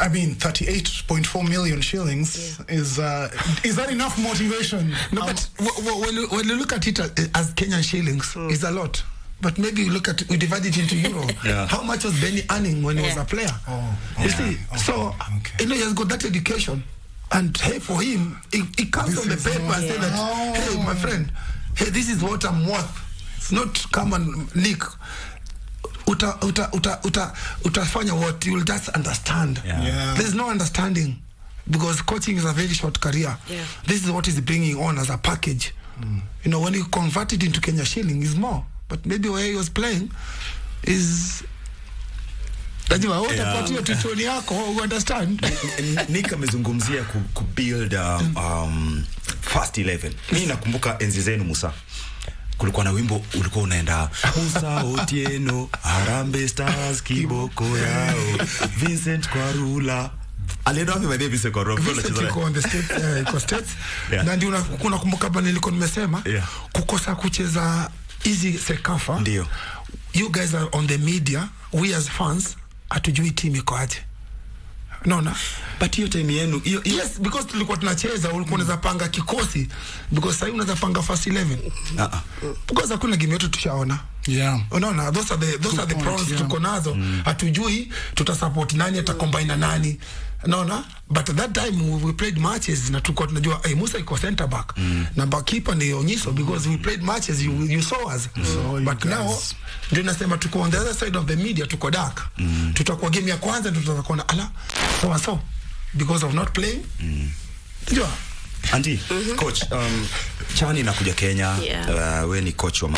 I mean, 38.4 million shillings is that enough motivation? No, but when you look at it as Kenyan shillings, it's a lot. But maybe you look at we divide it into euro. How much was Benny earning when he was a player? You see, so you know he has got that education. And hey, for him, it comes on the paper and say that, hey, my friend, hey, this is what I'm worth. Not come and nick. Utafanya what? You will just understand. There's no understanding because coaching is a very short career. This is what is bringing on as a package. You know, when you convert it into Kenya shilling, is more. But maybe where he was playing is. Najua utapatia tuchoni yako, you understand? Nick amezungumzia ku build first 11. Mimi nakumbuka enzi zenu Musa. kulikuwa na wimbo ulikuwa unaenda Musa Otieno, Harambee Stars kiboko yao, Vincent Kwarula. Alienda wapi by the way kwa rock on the state iko states. Na ndio unakumbuka bana nilikuwa nimesema kukosa kucheza hizi Sekafa. Ndio. You guys are on the media, we as fans hatujui timu iko aje. No. But hiyo time yenu yes, because tulikuwa tunacheza ulikuwa unaweza panga kikosi, because sasa unaweza panga first 11. Because hakuna game yote tushaona. Unaona, those are the pros tuko nazo. Hatujui tutasupport nani, atacombine na nani. Unaona? But at that time we played matches na tulikuwa tunajua Musa iko center back. Number keeper ni Onyiso, because we played matches, you saw us. But now ndio nasema tuko on the other side of the media, tuko dark. Tutakuwa game ya kwanza ndio tutakuwa ala so because of not playing. Ndio. Andy, coach, Chani nakuja Kenya. We ni coach wa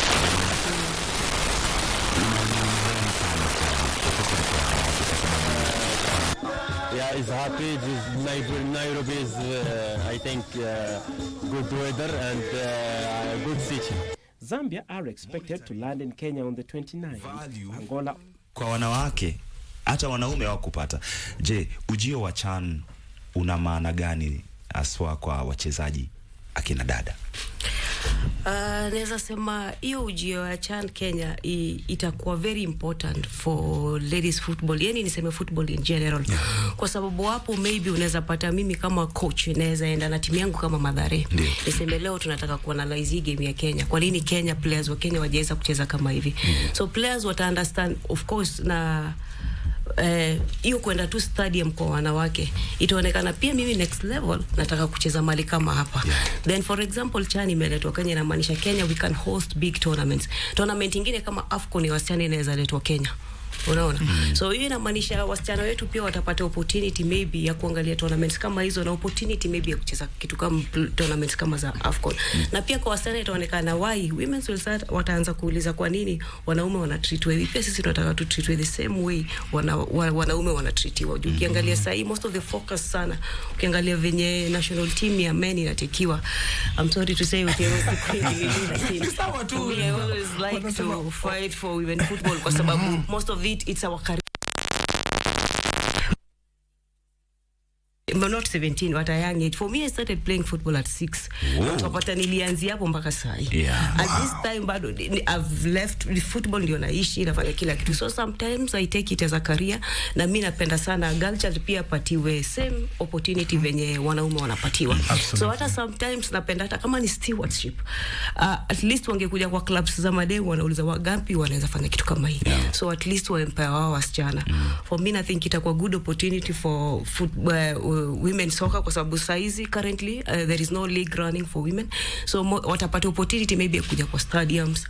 is happy. Nairobi is, I think, good weather and good city. Zambia are expected to land in Kenya on the 29th. Angola. Kwa wanawake, hata wanaume hawakupata. Je, ujio wa Chan una maana gani aswa kwa wachezaji akina dada? Naweza sema hiyo ujio wa Chan Kenya itakuwa very important for ladies football. Yani niseme football in general. Kwa sababu hapo maybe unaweza pata mimi kama coach naweza enda na timu yangu kama Mathare. Niseme leo tunataka kuanalyze hii game ya Kenya. Kwa nini Kenya players wa Kenya wajaweza kucheza kama hivi? So players wata understand of course na hiyo kwenda tu stadium kwa wanawake itaonekana pia mimi next level nataka kucheza mali kama hapa. Then for example Chani imeletwa Kenya, inamaanisha Kenya we can host big tournaments. Tournament nyingine kama AFCON ya wasichana inaweza letwa Kenya. Unaona? So hiyo inamaanisha wasichana wetu pia watapata opportunity maybe ya kuangalia tournaments kama hizo, na opportunity maybe ya kucheza kitu kama tournaments kama za AFCON. Na pia kwa wasichana itaonekana why women will start wataanza kuuliza kwa nini wanaume wanatreatwa hivi. Pia sisi tunataka tu treatwe the same way wanaume wanatreatiwa. Ukiangalia sasa hii most of the focus sana ukiangalia venye national team ya men inatekiwa. I'm sorry to say with you I always like to fight for women football kwa sababu most of it's our career. But not 17, what a young age. For me, I started playing football at 6. Utapata nilianzia hapo mpaka saa hii. At this time bado I've left the football ndio naishi nafanya kila kitu. So sometimes I take it as a career, na mimi napenda sana girl child pia patiwe same opportunity venye wanaume wanapatiwa. So hata sometimes napenda hata kama ni stewardship. At least wangekuja kwa clubs za mademu wanauliza wangapi wanaweza fanya kitu kama hii. So at least wa empower wao wasichana. For me I think itakuwa good opportunity for football women soccer kwa sababu saizi currently there is no league running for women, so watapata opportunity maybe kuja kwa stadiums,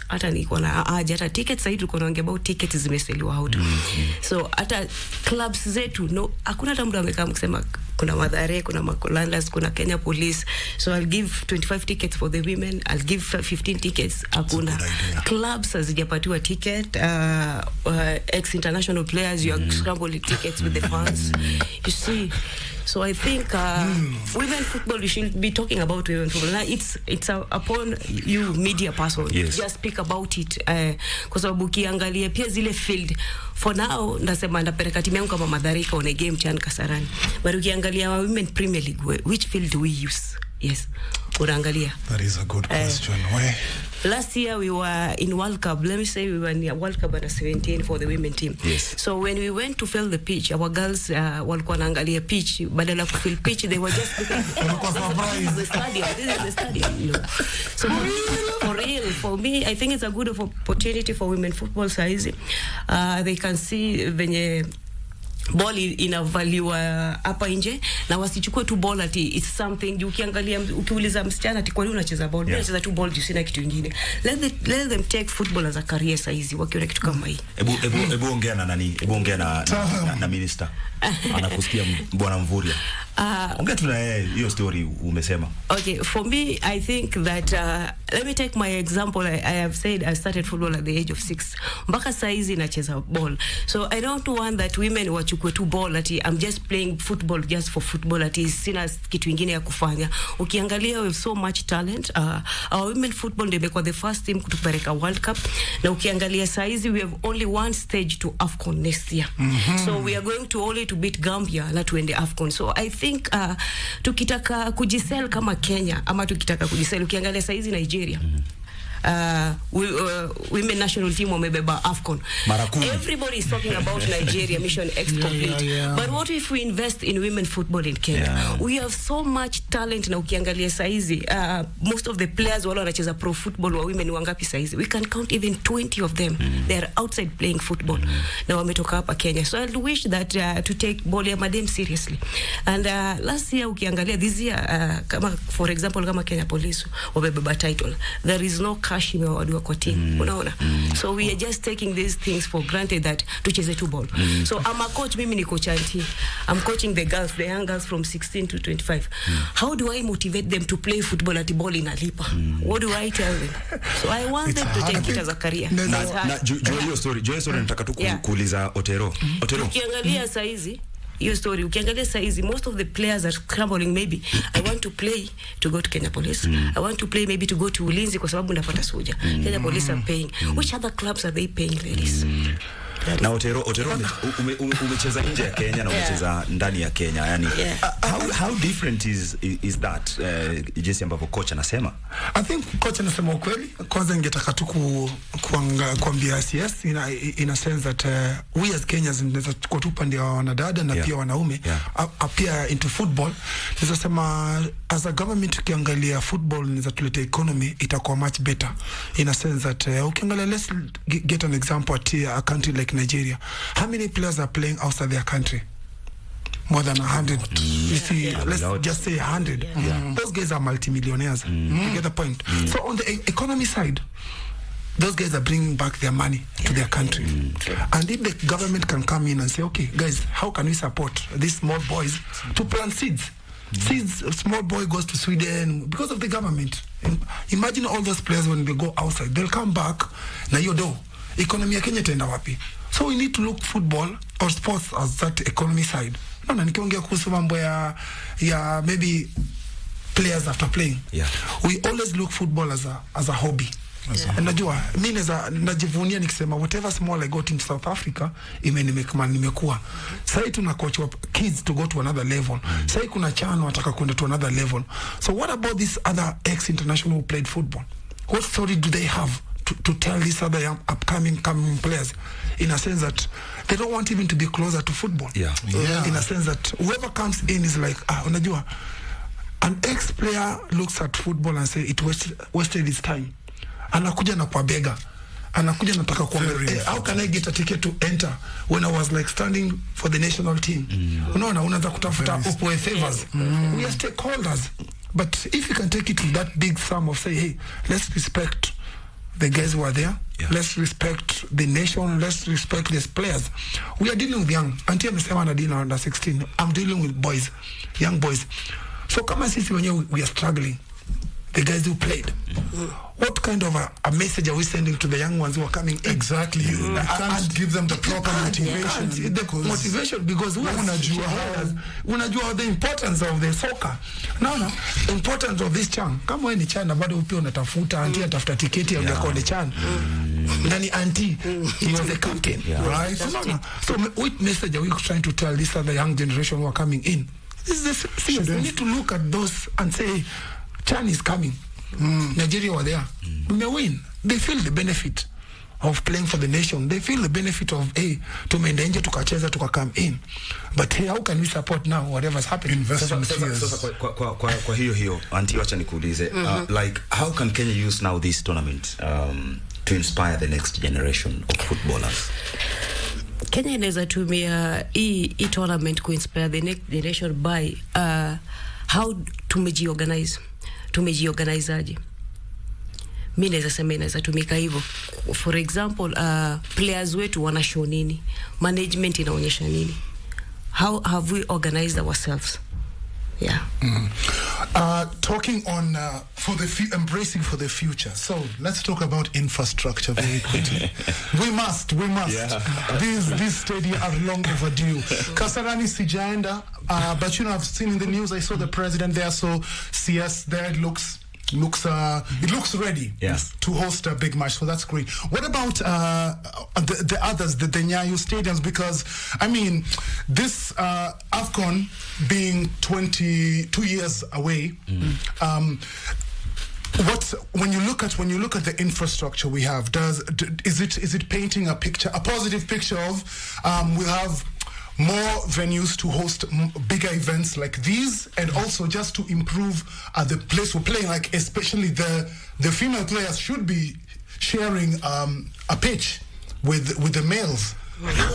hata ni kuna hata tickets saizi tuko naongea about tickets zimeseliwa out. So hata clubs zetu no hakuna hata mtu amekaa kusema kuna Mathare, kuna Makolandas, kuna Kenya Police, so I'll give 25 tickets for the women, I'll give 15 tickets. Hakuna clubs hazijapatiwa ticket, ex international players you are scrambling tickets with the fans. You see, so I think women football, we should be talking about women football. Now it's upon you media person, just speak about it, kwa sababu ukiangalia pia zile field for now ndasema ndapeleka timu yangu kama Mathare on a game Chan Kasarani, but ukiangalia women Premier League which field do we use? Unaangalia. That is a good question. Last year we were in World Cup. Let me say we were in World Cup under 17 for the women team. So when we went to fill the pitch, our girls walikuwa naangalia pitch, badala kufill pitch they were just looking at the stadium. This is the stadium. No. So for real, for me, I think it's a good opportunity for women football size. They can see venye ball inavaliwa hapa nje na wasichukue tu ball ati it's something. Ukiangalia ukiuliza msichana ati kwa nini unacheza ball, mimi nacheza tu ball sina kitu kingine. Let them take football as a career size wakiona kitu kama hii. Ebu ongea na nani? Ebu ongea na minister. Anakusikia Bwana Mvuria. Ongea tu na hiyo story umesema. Okay, for me, I think that let me take my example. I have said I started football at the age of 6. Mpaka saizi nacheza ball. So I don't want that women wachukue tu ball ati I'm just playing football just for football ati sina kitu kingine ya kufanya. Ukiangalia we have so much talent. Our women football ndio imekuwa the first team kutupeleka World Cup. Na ukiangalia saizi we have only one stage to AFCON next year. So we are going to only to beat Gambia na tuende AFCON. So I think tukitaka kujisell kama Kenya ama tukitaka kujisell ukiangalia saizi Nigeria women national team wamebeba AFCON. Everybody is talking about Nigeria mission X complete. But what if we invest in women football in Kenya? We have so much talent na ukiangalia saizi most of the players wale wanacheza pro football wa women wangapi saizi? We can count even 20 of them. They are outside playing football. Na wametoka hapa Kenya. So I wish that to take ball ya madem seriously. And last year ukiangalia this year kama for example kama Kenya Police wamebeba title. There is no cash imewadiwa kwa team. Unaona? So we are just taking these things for granted that tucheze tu ball. So I'm a coach, mimi ni coach auntie. I'm coaching the girls, the young girls from 16 to 25. How do I motivate them to play football at the ball inalipa? What do I tell them? So I want them to take it as a career. Na hiyo story nataka tu kuuliza Otero. Ukiangalia saizi your story, ukiangalia saizi most of the players are scrambling. Maybe I want to play to go to Kenya Police. I want to play maybe to go to Ulinzi kwa sababu napata soja. Kenya Police are paying. Which other clubs are they paying, ladies? Na Otero umecheza nje ya Kenya na umecheza ndani ya Kenya, yani how different is that jinsi ambavyo coach anasema? I think coach anasema ukweli. Kwanza ningetaka tu kuambia CS in a sense that we as Kenyans tunaweza kwa tu pande wa wanadada na pia wanaume pia into football. Tunaweza sema as a government tukiangalia football inaweza tuleta economy itakuwa much better in a sense that ukiangalia, let's get an example at a country like Nigeria. How many players are playing outside their country? More than 100. You see, let's just say 100. Those guys are multimillionaires. You get the point? So on the economy side, those guys are bringing back their money to their country. And if the government can come in and say, okay, guys, how can we support these small boys to plant seeds? Seeds, a small boy goes to Sweden because of the government. Imagine all those players when they go outside, they'll come back, na hiyo do economy ya Kenya itaenda wapi? So we need to look football or sports as that economy side. Na nikiongea kuhusu mambo ya maybe players after playing. We always look football as a hobby. Najua mimi najivunia nikisema whatever small I got in South Africa nimekuwa. Sasa tuna coach kids to go to another level. Sasa kuna chano wataka kwenda to another level. So what about these other ex-international who played football? What story do they have to tell these other young upcoming players, in a sense that they don't want even to be closer to football? In a sense that whoever comes in is like, unajua, an ex-player looks at football and say it wasted his time. Anakuja na kwa bega. Anakuja nataka kuangalia, how can I get a ticket to enter when I was like standing for the national team? Unaona, unaanza kutafuta upoe favors. We are stakeholders. But if you can take it to that big sum of say, hey, let's respect the guys who are there. Let's respect the nation. Let's respect these players. We are dealing with young. Until amesema na deal under 16. I'm dealing with boys, young boys. So kama sisi wenyewe we are struggling, the guys who played, what kind of a message are we sending to the young ones who are coming in? Exactly. You can't give them the proper motivation. Motivation because unajua the importance of the soccer. No, importance of this chan. Kama wewe ni chana bado upia unatafuta auntie atafuta tiketi ya kwenye chan. Nani auntie? He was the captain, right? So what message are we trying to tell this other young generation who are coming in? This is serious. We need to look at those and say, Chan is coming. Nigeria were there. They win. They feel the benefit of playing for the nation. They feel the benefit of, hey, tumeenda nje tukacheza tukakam in. But hey, how can we support now whatever's happening? Sasa kwa hiyo auntie, acha nikuulize, like how can Kenya use now this tournament to inspire the next generation of footballers? Kenya inaweza tumia hii tournament ku inspire the next generation by how tumejiorganizaje. Mimi naweza sema inaweza tumika hivyo. For example, players wetu wana show nini? Management inaonyesha nini? How have we organized ourselves? Yeah. Talking on embracing for the future. So let's talk about infrastructure very quickly. we must. Yeah. These stadia are long overdue. Kasarani sijaenda, but I've seen in the news. I saw the president there. So CS there, it looks ready to host a big match, so that's great. What about the others, the Nyayo stadiums? Because I mean, this AFCON being 22 years away, when you look at the infrastructure we have, is it painting a positive picture of we'll have more venues to host bigger events like these, and also just to improve the place we're playing, like especially the female players should be sharing a pitch with the males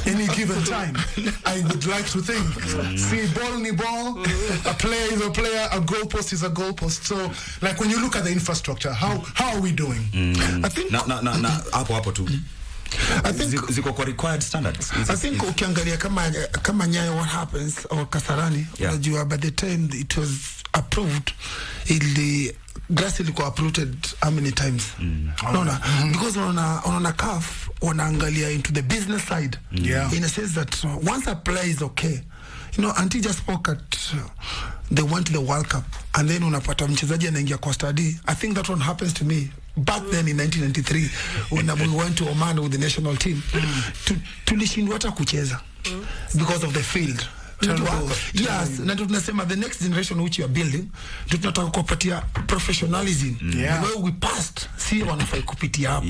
any given time. I would like to think. See, ball ni ball, a player is a player, a goalpost is a goalpost. So like when you look at the infrastructure, how are we doing? I think hapo tu I think ziko kwa required standards. I think ukiangalia kama Nyayo, what happens, or Kasarani, unajua by the time it was approved, grass ilikuwa uprooted how many times? Unaona, because on a CAF wanaangalia into the business side, in a sense that once a player is okay, Auntie just spoke at they went to the World Cup, and then unapata mchezaji anaingia kwa study. I think that one happens to me back then in 1993 when we went to Oman with the national team. Tulishindwa hata kucheza because of the field. Yes, na tunasema the next generation which you are building, tunataka kupatia professionalism. Where we passed, si wanafai kupitia hapo.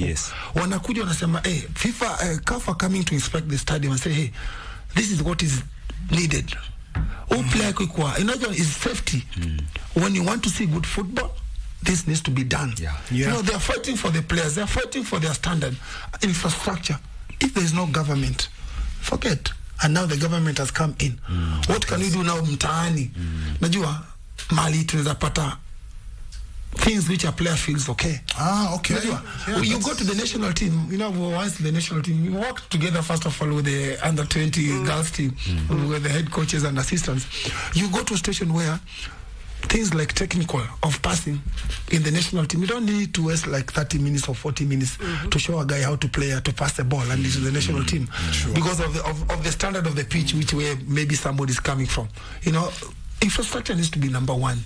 Wanakuja wanasema, FIFA, CAF are coming to inspect the stadium and say, hey, this is what is needed. Player kwa, is safety. When you want to see good football, this needs to be done. They are fighting for the players. They are fighting for their standard infrastructure. If there is no government, forget. And now the government has come in. What can we do now mtaani? Najua mali tunaweza pata things which a player feels okay. Okay. When you go to the national team, once the national team, you work together first of all with the under 20 girls team, with the head coaches and assistants. You go to a station where things like technical of passing in the national team, you don't need to waste like 30 minutes or 40 minutes to show a guy how to play, to pass the ball and into the national team because of the standard of the pitch, which way maybe somebody's coming from. Infrastructure needs to be number one.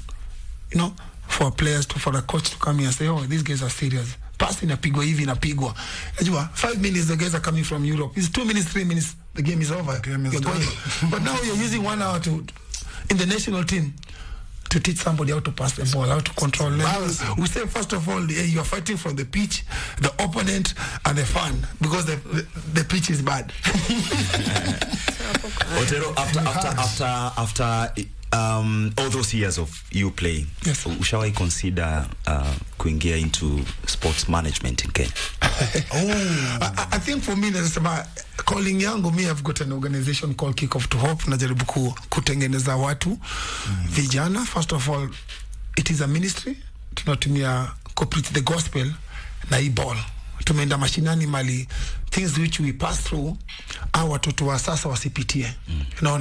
For players for a coach to come here and say, oh, these guys are serious. Pass inapigwa hivi inapigwa. 5 minutes the guys are coming from Europe. It's 2 minutes, 3 minutes, the game is over. But now you're using 1 hour in the national team to teach somebody how to pass the ball, how to control levels. We say first of all, you are fighting for the pitch, the opponent, and the fan, because the pitch is bad. Otero, after all those years of you playing, ushawahi consider kuingia into sports management in Kenya? I think for me, calling yangu, I've got an organization called Kick Off to Hope. Najaribu kutengeneza watu vijana. First of all, it is a ministry. Tunatumia preach the gospel na hii ball. Tumeenda mashinani mali things which we pass through our watoto wa sasa wasipitie.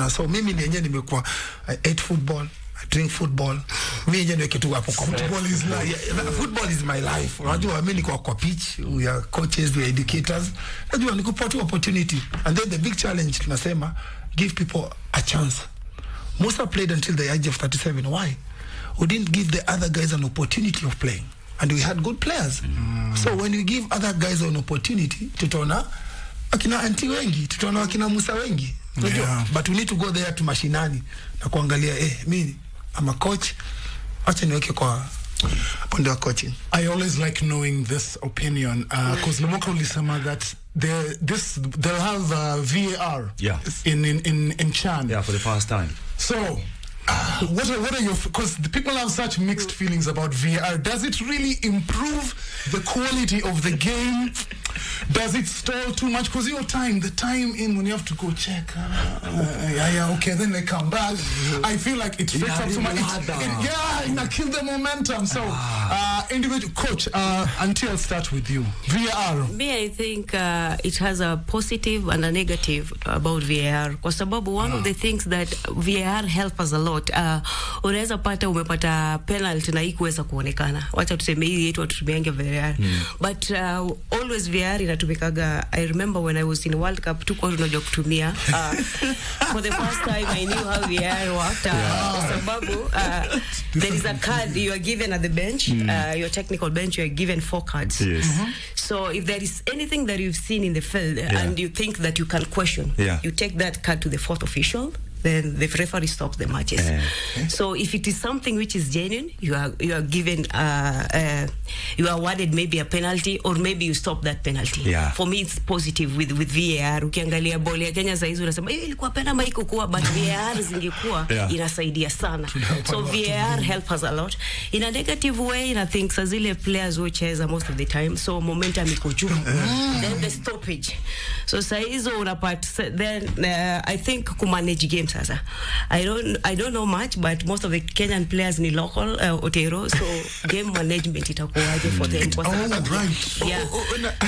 So mimi nienyewe nimekuwa I ate football, I drink football. Mimi yenyewe kitu hapo kwa football is my life. Unajua mimi niko kwa pitch, we are coaches, we are educators. Unajua nikupata opportunity, and then the big challenge tunasema give people a chance. Musa played until the age of 37. Why? We didn't give the other guys an opportunity of playing. And we had good players. So when you give other guys an opportunity, tutaona akina anti wengi, tutaona akina Musa wengi. But we need to go there to mashinani na kuangalia mimi I'm a coach, acha niweke kwa upande wa coaching. I always like knowing this opinion because Lumoka ulisema that they'll have VAR in Chan. For the first time. So what are your, because the people have such mixed feelings about VAR. Does it really improve the quality of the game? Does it stall too much? Because the time in when you have to go check. Okay, then they come back. I feel like it freaks up so much. It kill the momentum. So, individual coach, until I'll start with you. VAR. Me, I think it has a positive and a negative about VAR. Kwa sababu one of the things that VAR help us a lot. Unaweza pata umepata penalty na ikuweza kuonekana. Wacha tuseme hii yetu watutumiange VAR. But always VAR inatumikaga. I remember when I was in World Cup, tuko tunajua kutumia. For the first time I knew how VAR worked. Kwa sababu there is a card you are given at the bench, your technical bench, you are given 4 cards. Yes. So if there is anything that you've seen in the field and you think that you can question, you take that card to the 4th official, then the referee stops the matches. So if it is something which is genuine, you are given you are awarded maybe a penalty, or maybe you stop that penalty. For me it's positive with VAR. Ukiangalia boli ya Kenya saizi unasema ilikuwa pena maiko kuwa, but VAR zingekuwa inasaidia sana. So VAR help us a lot. In a negative way, I think zile players who cheza most of the time, so momentum iko juu. Then the stoppage. So saizo unapata, then I think kumanage games sasa. I don't know much, but most of the Kenyan players ni local Otero, so game management itakuwaje for them.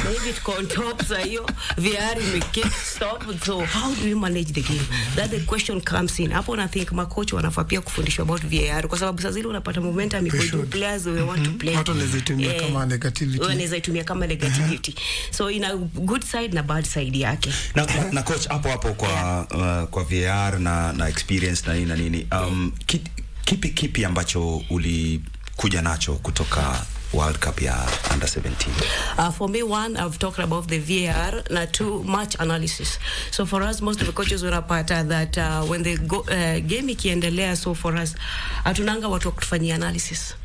Maybe it controls hiyo VAR imekip stop. So how do we manage the game? That the question comes in. Hapo na think makocha wanafaa pia kufundishwa about VAR, kwa sababu sasa zile unapata momentum iko juu, players we want to play. Watu wanaitumia kama negativity. Wanaitumia kama negativity. So in a good side na bad side yake. Na coach hapo kwa VAR na experience na nini kipi ambacho ulikuja nacho kutoka World Cup ya under 17? For me, one, I've talked about the VAR, na two, match analysis. So for us, most of the coaches wanapata that when the game ikiendelea, so for us atunanga watu kufanya analysis.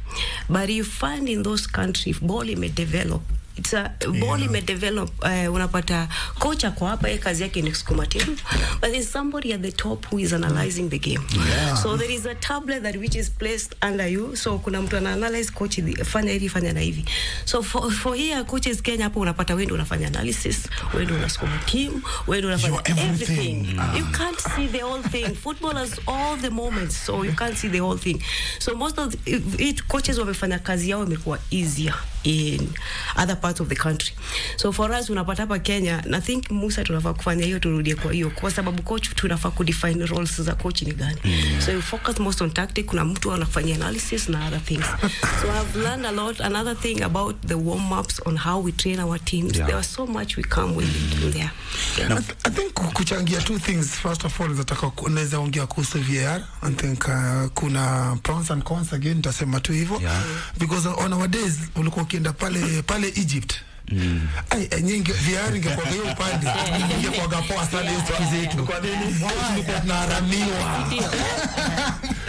But you find in those countries, ball may develop. It's a ball may develop. Unapata kocha kwa hapa kazi yake ni kusukuma timu, but there's somebody at the top who is analyzing the game. So there is a tablet that which is placed under you. So kuna mtu analyze coach fanya hivi fanya na hivi. So for here coaches Kenya hapo unapata wewe ndio unafanya analysis, wewe ndio unasukuma team, wewe ndio unafanya everything. You can't see the whole thing. Football has all the moments, so you can't see the whole thing. So most of it coaches wamefanya kazi yao imekuwa easier in other parts of the country. So for us unapata hapa Kenya, na think Musa tunafaa kufanya hiyo, turudie kwa hiyo, kwa sababu coach tunafaa kudefine roles za coach ni gani. So you focus most on tactic, kuna mtu anafanya analysis na other things. So I've learned a lot. Another thing about the warm-ups on how we train our teams. There was so much we come with in there. I think kuchangia two things. First of all, nataka kunaweza ongea kuhusu VAR. I think kuna pros and cons again, tasema tu hivyo. Because on our days ulikuwa ukienda pale Egypt. Nyingi VAR ingekuwa hiyo upande ingekuwa poa sana hiyo siku zetu. Kwa nini? Tulikuwa tunaramiwa.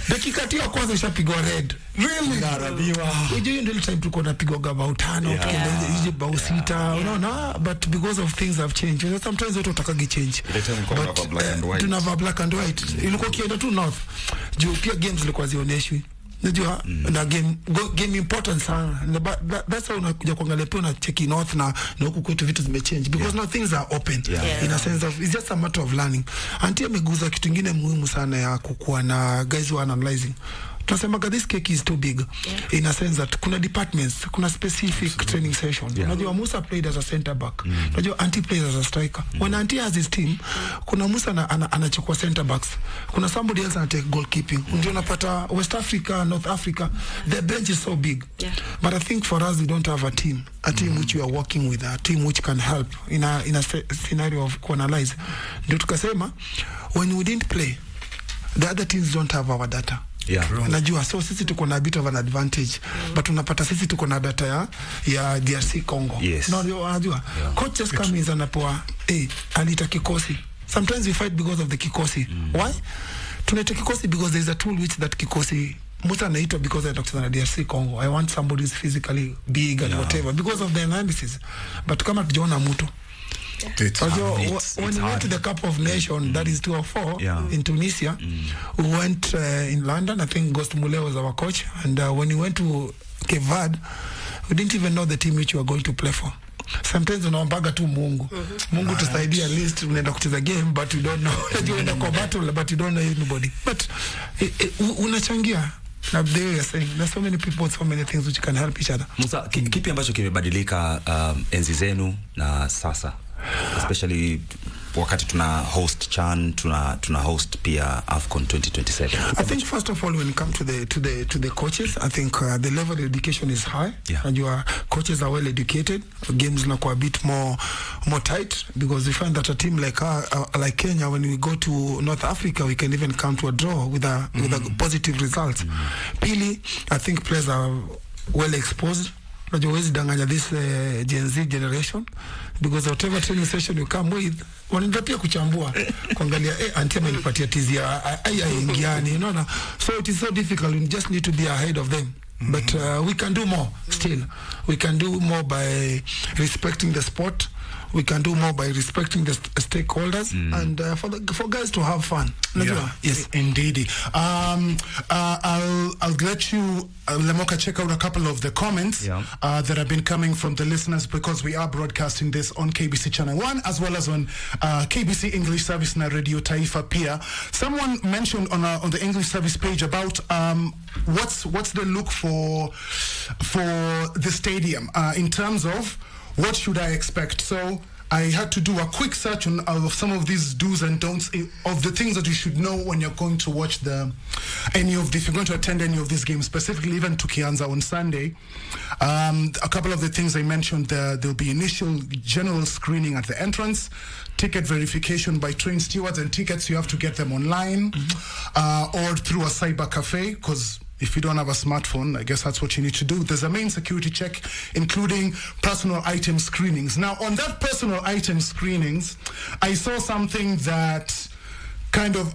Dakika tu ya kwanza ishapigwa red. Really? Tunaramiwa. Unajua ndio time tulikuwa tunapigwa bao 5, tukienda Egypt bao 6. Unaona, but because of things have changed. Sometimes watu watakagi change. Tunava black and white. Ilikuwa kienda tu north. Juu pia games zilikuwa zionyeshwi. Najua na game important sana. That's why unakuja kuangalia pia na check north na huku kwetu vitu zimechange because now things are open in a sense of it's just a matter of learning. Anti ameguza kitu kingine muhimu sana ya kukuwa na guys who are analyzing. Tunasema this cake is too big in a sense that kuna departments, kuna specific training sessions. Unajua Musa played as a center back. Unajua Anti plays as a striker. When Anti has his team, kuna Musa anachukua center backs. Kuna somebody else anatake goalkeeping. Ndio unapata West Africa, North Africa, the bench is so big. But I think for us we don't have a team which we are working with, a team which can help in a scenario of analyze. Ndio tukasema when we didn't play, the other teams don't have our data. Najua so sisi tuko na bit of an advantage, but unapata sisi tuko na data ya DRC Congo. Unajua coaches come in anapoa alita kikosi. Sometimes we fight because of the kikosi. Why? Tunaita kikosi because there is a tool which that kikosi Musa anaitwa because I talked to the DRC Congo. I want somebody who's physically big and whatever because of the analysis. But kama tujaona mtu when we went to the Cup of Nations, that is 2004 in Tunisia, we went in London. I think Ghost Mule was our coach, and when we went to Cape Verde, we didn't even know the team which we were going to play for. sometimes unaombaga tu Mungu. Mungu tusaidie, at least unaenda kucheza game but you don't know. You unaenda kwa battle but you don't know anybody. But unachangia. Like they were saying, there's so many people, so many things which can help each other. Musa, kipi ambacho kimebadilika enzi zenu na sasa? Especially wakati tuna host CHAN, tuna host pia AFCON 2027. I think first of all, when it comes to the coaches, I think the level of education is high, and your coaches are well educated. Games like a bit more tight, because we find that a team like Kenya, when we go to North Africa, we can even come to a draw with a positive result. Pili, I think players are well exposed. Huwezi danganya this Gen Z generation, because whatever training session you come with, wanaenda pia kuchambua kuangalia anti amenipatia tizi ingiani, you know. So it is so difficult. We just need to be ahead of them. But we can do more still. We can do more by respecting the sport. We can do more by respecting the stakeholders and for guys to have fun. Yes, indeed. I'll let you, Lemoka, check out a couple of the comments that have been coming from the listeners, because we are broadcasting this on KBC Channel 1 as well as on KBC English Service na Radio Taifa Pia. Someone mentioned on the English Service page about what's the look for the stadium in terms of what should I expect. So I had to do a quick search on some of these do's and don'ts of the things that you should know when you're going to watch if you're going to attend any of these games, specifically even Tukianza on Sunday. A couple of the things I mentioned, there'll be initial general screening at the entrance, ticket verification by train stewards, and tickets you have to get them online or through a cyber cafe, because if you don't have a smartphone, I guess that's what you need to do. There's a main security check, including personal item screenings. Now, on that personal item screenings, I saw something that kind of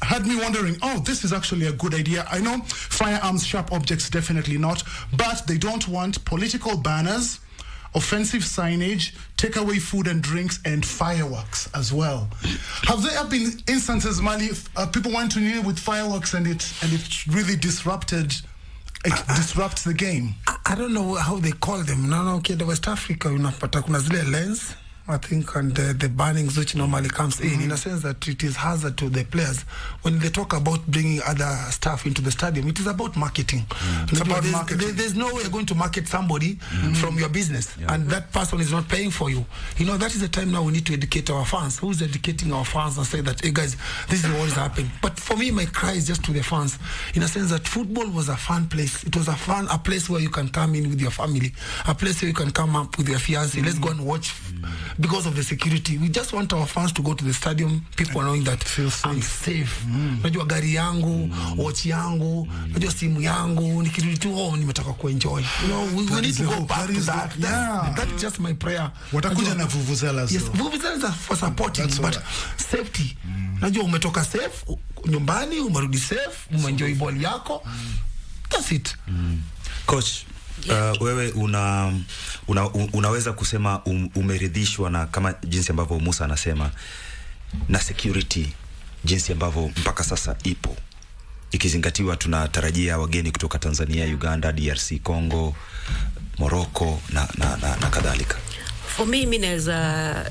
had me wondering, this is actually a good idea. I know firearms, sharp objects, definitely not, but they don't want political banners, offensive signage, takeaway food and drinks, and fireworks as well. Have there been instances, Mali, people went to New Year with fireworks and it really disrupts the game? I don't know how they call them. No, okay, the West Africa, unapata kuna zile lens, I think, and the bannings which normally comes in a sense that it is hazard to the players. When they talk about bringing other stuff into the stadium, it is about marketing. It's about marketing. There's no way you're going to market somebody from your business, and that person is not paying for you. That is the time now we need to educate our fans. Who's educating our fans and say that, hey guys, this is what is happening. But for me, my cry is just to the fans, in a sense that football was a fun place. It was a place where you can come in with your family, a place where you can come up with your fiancé. Let's go and watch. Because of the security, we just want our fans to go to the stadium, people knowing that I'm safe. Najua gari yangu, watch yangu, najua simu yangu, nikirudi tu nimetaka kuenjoy. We need to go back to that. That's just my prayer. Watakuja na vuvuzelas. Yes, vuvuzelas are for supporting, but safety. Najua umetoka safe, nyumbani, umerudi safe, umeenjoy ball yako. That's it. Coach, wewe unaweza kusema umeridhishwa na kama jinsi ambavyo Musa anasema na security jinsi ambavyo mpaka sasa ipo, ikizingatiwa tunatarajia wageni kutoka Tanzania, Uganda, DRC Congo, Morocco na kadhalika? For me,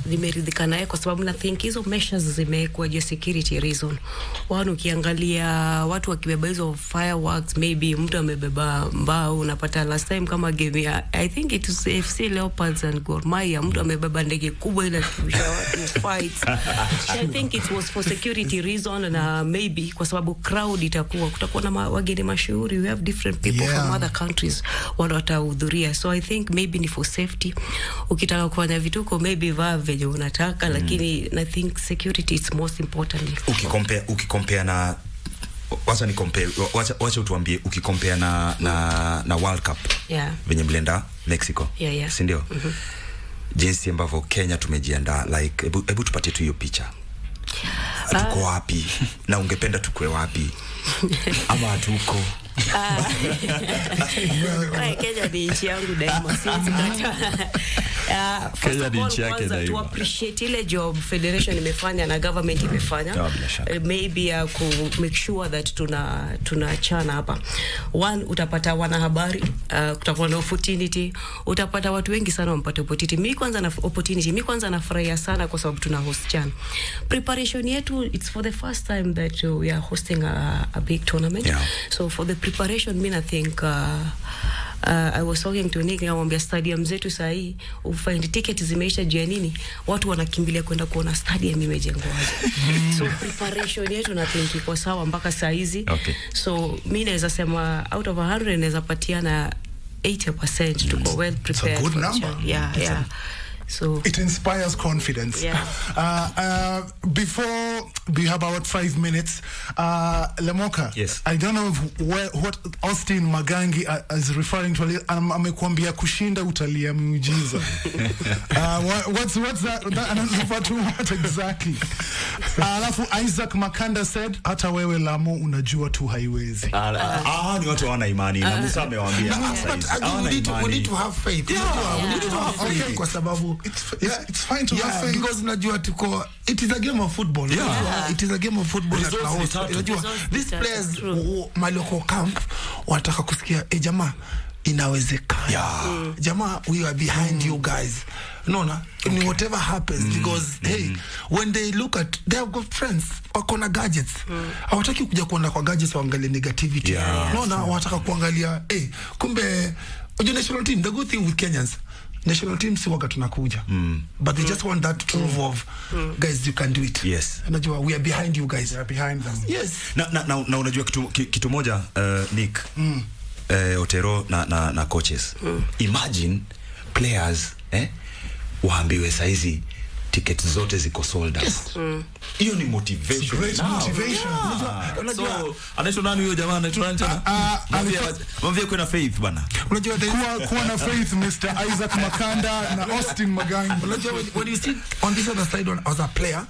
nimeridhika naye kwa sababu na think hizo measures zimekuwa just security reason. Ukiangalia watu wakibeba hizo fireworks, maybe mtu amebeba mbao, unapata last time kama game ya, I think it was FC Leopards and Gor Mahia, mtu amebeba ndege kubwa ile kushusha watu fights. I think it was for security reason, na maybe kwa sababu crowd kutakuwa na wageni mashuhuri. We have different people from other countries watahudhuria, so I think maybe ni for safety. Ukitaka kufanya vituko maybe vaa venye unataka, lakini I think security is most important. Ukikompare na wacha utuambie, ukikompare na World Cup venye mlenda Mexico, si ndio? Jinsi ambavyo Kenya tumejiandaa, like hebu tupatie tu hiyo picha. Tuko wapi na ungependa tukue wapi ama hatuko? Kenya ni nchi yangu daima. First of all, kwanza to appreciate ile job federation imefanya na government imefanya. Maybe to make sure that tunachana hapa. One, utapata wanahabari, kutakuwa na opportunity, utapata watu wengi sana wampata opportunity. Mimi kwanza nafurahia sana kwa sababu tuna host CHAN. Preparation yetu, it's for the first time that we are hosting a big tournament. So for the preparation, I think I was talking to Nick, namwambia stadium zetu sahi ufind ticket zimeisha juu ya nini, watu wanakimbilia kwenda kuona stadium imejengwa. So preparation yetu na think iko sawa mpaka saa hizi. So mimi naweza sema out of 100 naweza patiana 80% to go well prepared. It's a good number. Yeah. So it inspires confidence. Before we have about 5 minutes, Lemoka. Yes. I don't know what Austin Magangi is referring to. Amekuambia kushinda utalia miujiza. What's that? What exactly? Alafu Isaac Makanda said hata wewe Lamo unajua tu haiwezi. Ni watu wana imani na Musa amewaambia we need to have faith. We need to have faith kwa sababu it's fine to have faith because najua tuko, it is a game of football. It is a game of football. Najua these players Maloko camp wanataka kusikia jamaa inawezekana. Jamaa, we are behind you guys. In whatever happens, because hey, when they look at, they have got friends wako na gadgets. Hawataki kuja kuona kwa gadgets waangalie negativity. Wanataka kuangalia kumbe national team. The good thing with Kenyans, national team si waga tunakuja. But they just want that proof of guys, you can do it. Yes. Unajua we are behind you guys. We are behind them. Yes. Na unajua kitu moja Nick, Otero na coaches. Imagine players waambiwe saizi tickets zote ziko sold out. Hiyo ni motivation. Great motivation. So anaitwa nani huyo jamaa, anaitwa nani tena? Mwambie kuna faith bana. Unajua kuwa na faith, Mr. Isaac Makanda na Austin Magangi. Unajua when you sit on this other side as a player,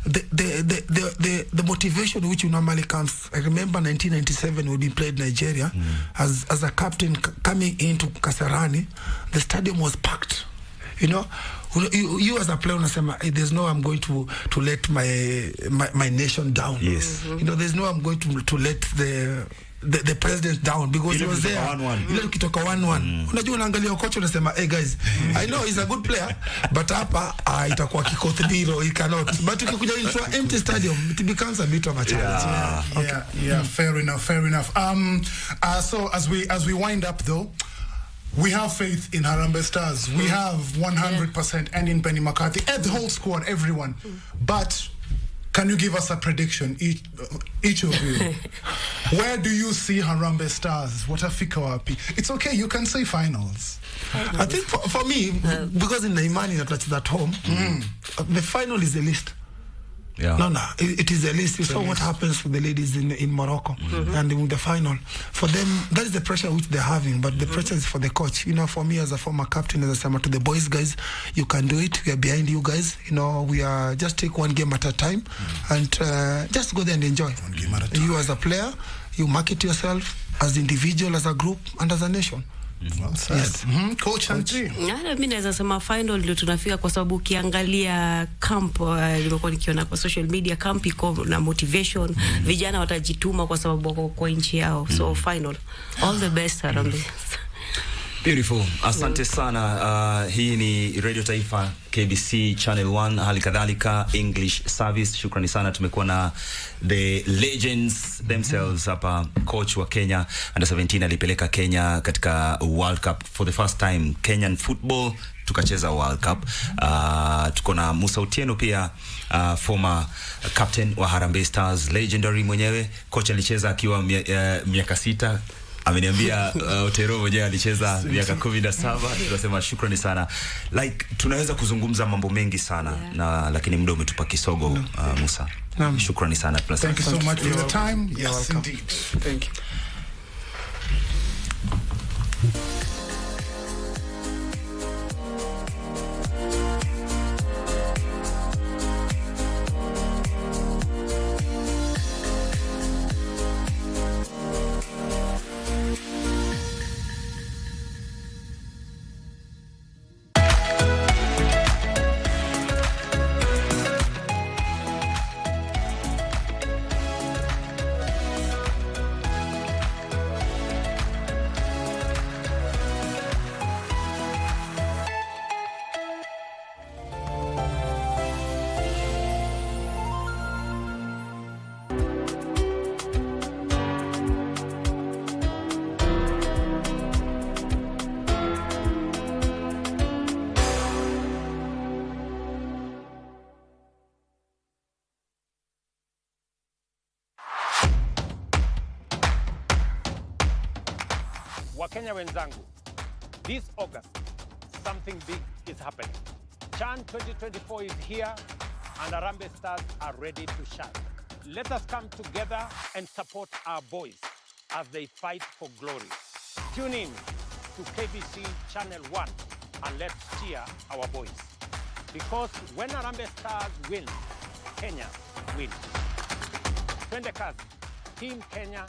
the motivation which normally comes. I remember 1997 when we played Nigeria, as a captain coming into Kasarani, the stadium was packed. You as a player unasema, there's no I'm going to let my nation down. Yes. There's no I'm going to let the president down because he was there. Ile ukitoka 1-1. Unajua unaangalia coach unasema, hey guys, I know he's a good player, but hapa itakuwa kikothbiro, he cannot. But ukikuja into an empty stadium, it becomes a bit of a challenge. Yeah, fair enough. So as we wind up though, we have faith in Harambee Stars. We have 100% and in Penny McCarthy and the whole squad, everyone. But can you give us a prediction, each of you? Where do you see Harambee Stars? Watafika wapi? It's okay, you can say finals. I think for me, because in the Imani that's at home, the final is the list. No, it is a list. You saw what happens to the ladies in Morocco and in the final. For them, that is the pressure which they're having, but the pressure is for the coach. For me as a former captain, as I said to the boys, guys, you can do it. We are behind you guys. We are just take one game at a time and just go there and enjoy. One game at a time. You as a player, you market yourself as individual, as a group, and as a nation. Well said. Yes. Coach Anti. Mimi naweza sema final ndio tunafika kwa sababu ukiangalia camp nilikuwa nikiona kwa social media, camp iko na motivation. Vijana watajituma kwa sababu wako kwa nchi yao. So final. All the best Harambee. Beautiful. Asante sana. Hii ni Radio Taifa KBC Channel 1, hali kadhalika English Service. Shukrani sana. Tumekuwa na the legends themselves hapa. Coach wa Kenya under 17 alipeleka Kenya katika World Cup for the first time, Kenyan football tukacheza World Cup. Tuko na Musa Otieno pia, former captain wa Harambee Stars, legendary mwenyewe. Coach alicheza akiwa miaka 6. Ameniambia Otero mwenyewe alicheza miaka 17. Tunasema shukrani sana. Tunaweza kuzungumza mambo mengi sana lakini muda umetupa kisogo. Musa, shukrani sana. Thank you so much for your time. Yes, indeed. Thank you. Wakenya wenzangu, this August, something big is happening. Chan 2024 is here and Harambee Stars are ready to shine. Let us come together and support our boys as they fight for glory. Tune in to KBC Channel 1 and let's cheer our boys. Because when Harambee Stars win, Kenya wins. Twende kazi, Team Kenya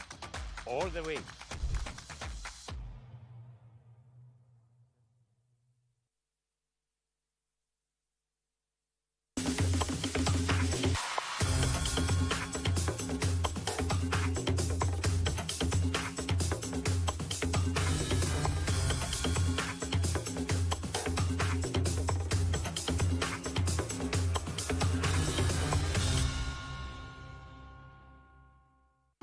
all the way.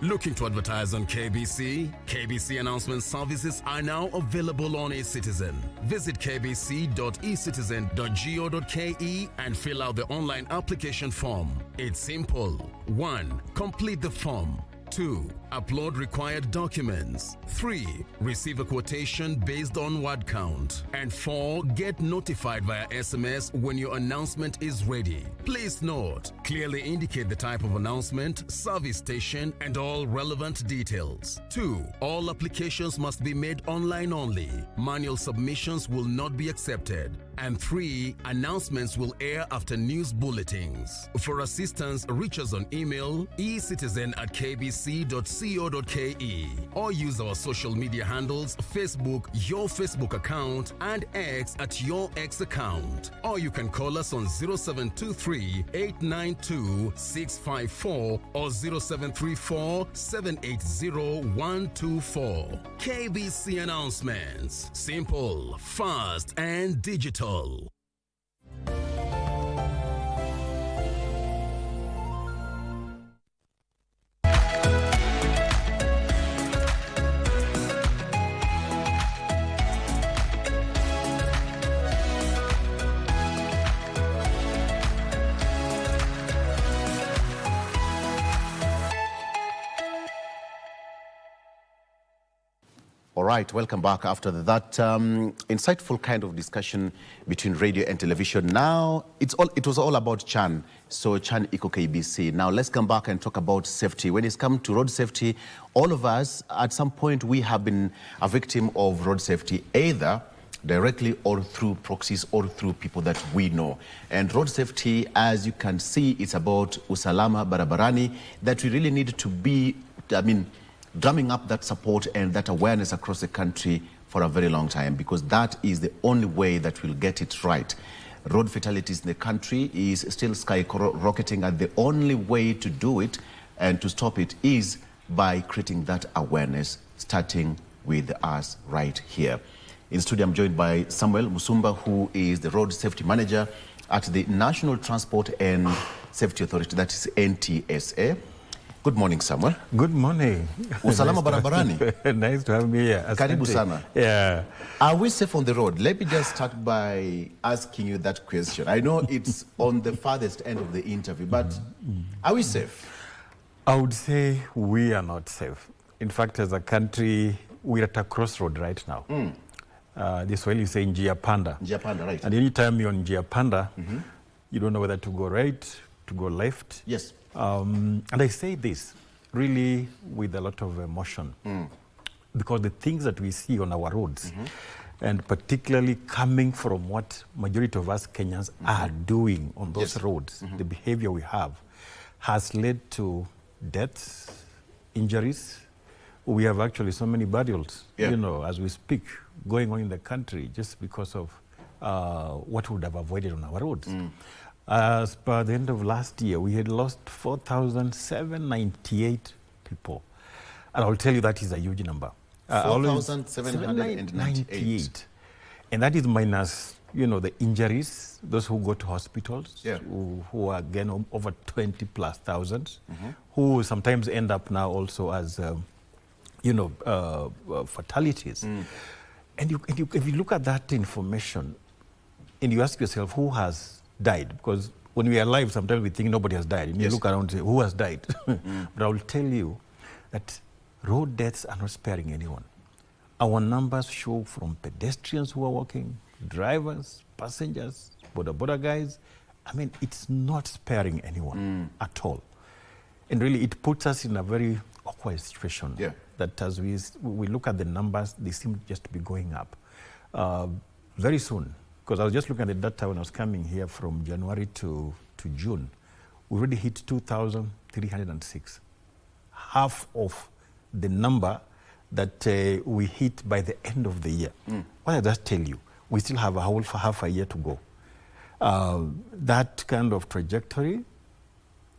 Looking to advertise on KBC? KBC announcement services are now available on eCitizen. Visit kbc.ecitizen.go.ke and fill out the online application form. It's simple. 1. Complete the form. 2. Upload required documents. 3. Receive a quotation based on word count. And 4. Get notified via SMS when your announcement is ready. Please note, clearly indicate the type of announcement, service station, and all relevant details. 2. All applications must be made online only. Manual submissions will not be accepted. And 3. Announcements will air after news bulletins. For assistance, reach us on email ecitizen@kbc.co.ke or use our social media handles, Facebook, your Facebook account, and X at your X account. Or you can call us on 0723 892 654 or 0734 780 124. KBC announcements. Simple, fast, and digital. All right, welcome back after that insightful kind of discussion between radio and television. Now, it was all about Chan, so Chan Iko KBC. Now, let's come back and talk about safety. When it's come to road safety, all of us, at some point, we have been a victim of road safety, either directly or through proxies or through people that we know. And road safety, as you can see, it's about usalama barabarani, that we really need to be, drumming up that support and that awareness across the country for a very long time, because that is the only way that we'll get it right. Road fatalities in the country is still skyrocketing, and the only way to do it and to stop it is by creating that awareness, starting with us right here. In studio, I'm joined by Samuel Musumba, who is the Road Safety Manager at the National Transport and Safety Authority, that is NTSA. Good morning, Samuel. Good morning. Usalama barabarani. Nice to have me here. Karibu sana. Yeah. Are we safe on the road? Let me just start by asking you that question. I know it's on the farthest end of the interview, but are we safe? I would say we are not safe. In fact, as a country, we're at a crossroad right now. This way you say njia panda. Njia panda, right. And anytime you're on njia panda, you don't know whether to go right, to go left. Yes. And I say this really with a lot of emotion, because the things that we see on our roads, and particularly coming from what majority of us Kenyans are doing on those roads, the behavior we have, has led to deaths, injuries. We have actually so many burials, you know, as we speak, going on in the country just because of what we would have avoided on our roads. As per the end of last year, we had lost 4,798 people. And I'll tell you that is a huge number. 4,798. And that is minus, you know, the injuries, those who go to hospitals, who are again over 20 plus thousands, who sometimes end up now also as, fatalities. And if you look at that information and you ask yourself, who has died? Because when we are alive, sometimes we think nobody has died. And you look around and say, who has died? But I will tell you that road deaths are not sparing anyone. Our numbers show from pedestrians who are walking, drivers, passengers, border guys. I mean, it's not sparing anyone at all. And really, it puts us in a very awkward situation. That as we look at the numbers, they seem just to be going up. Very soon, because I was just looking at the data when I was coming here from January to June, we already hit 2,306. Half of the number that we hit by the end of the year. What does that tell you? We still have a whole half a year to go. That kind of trajectory,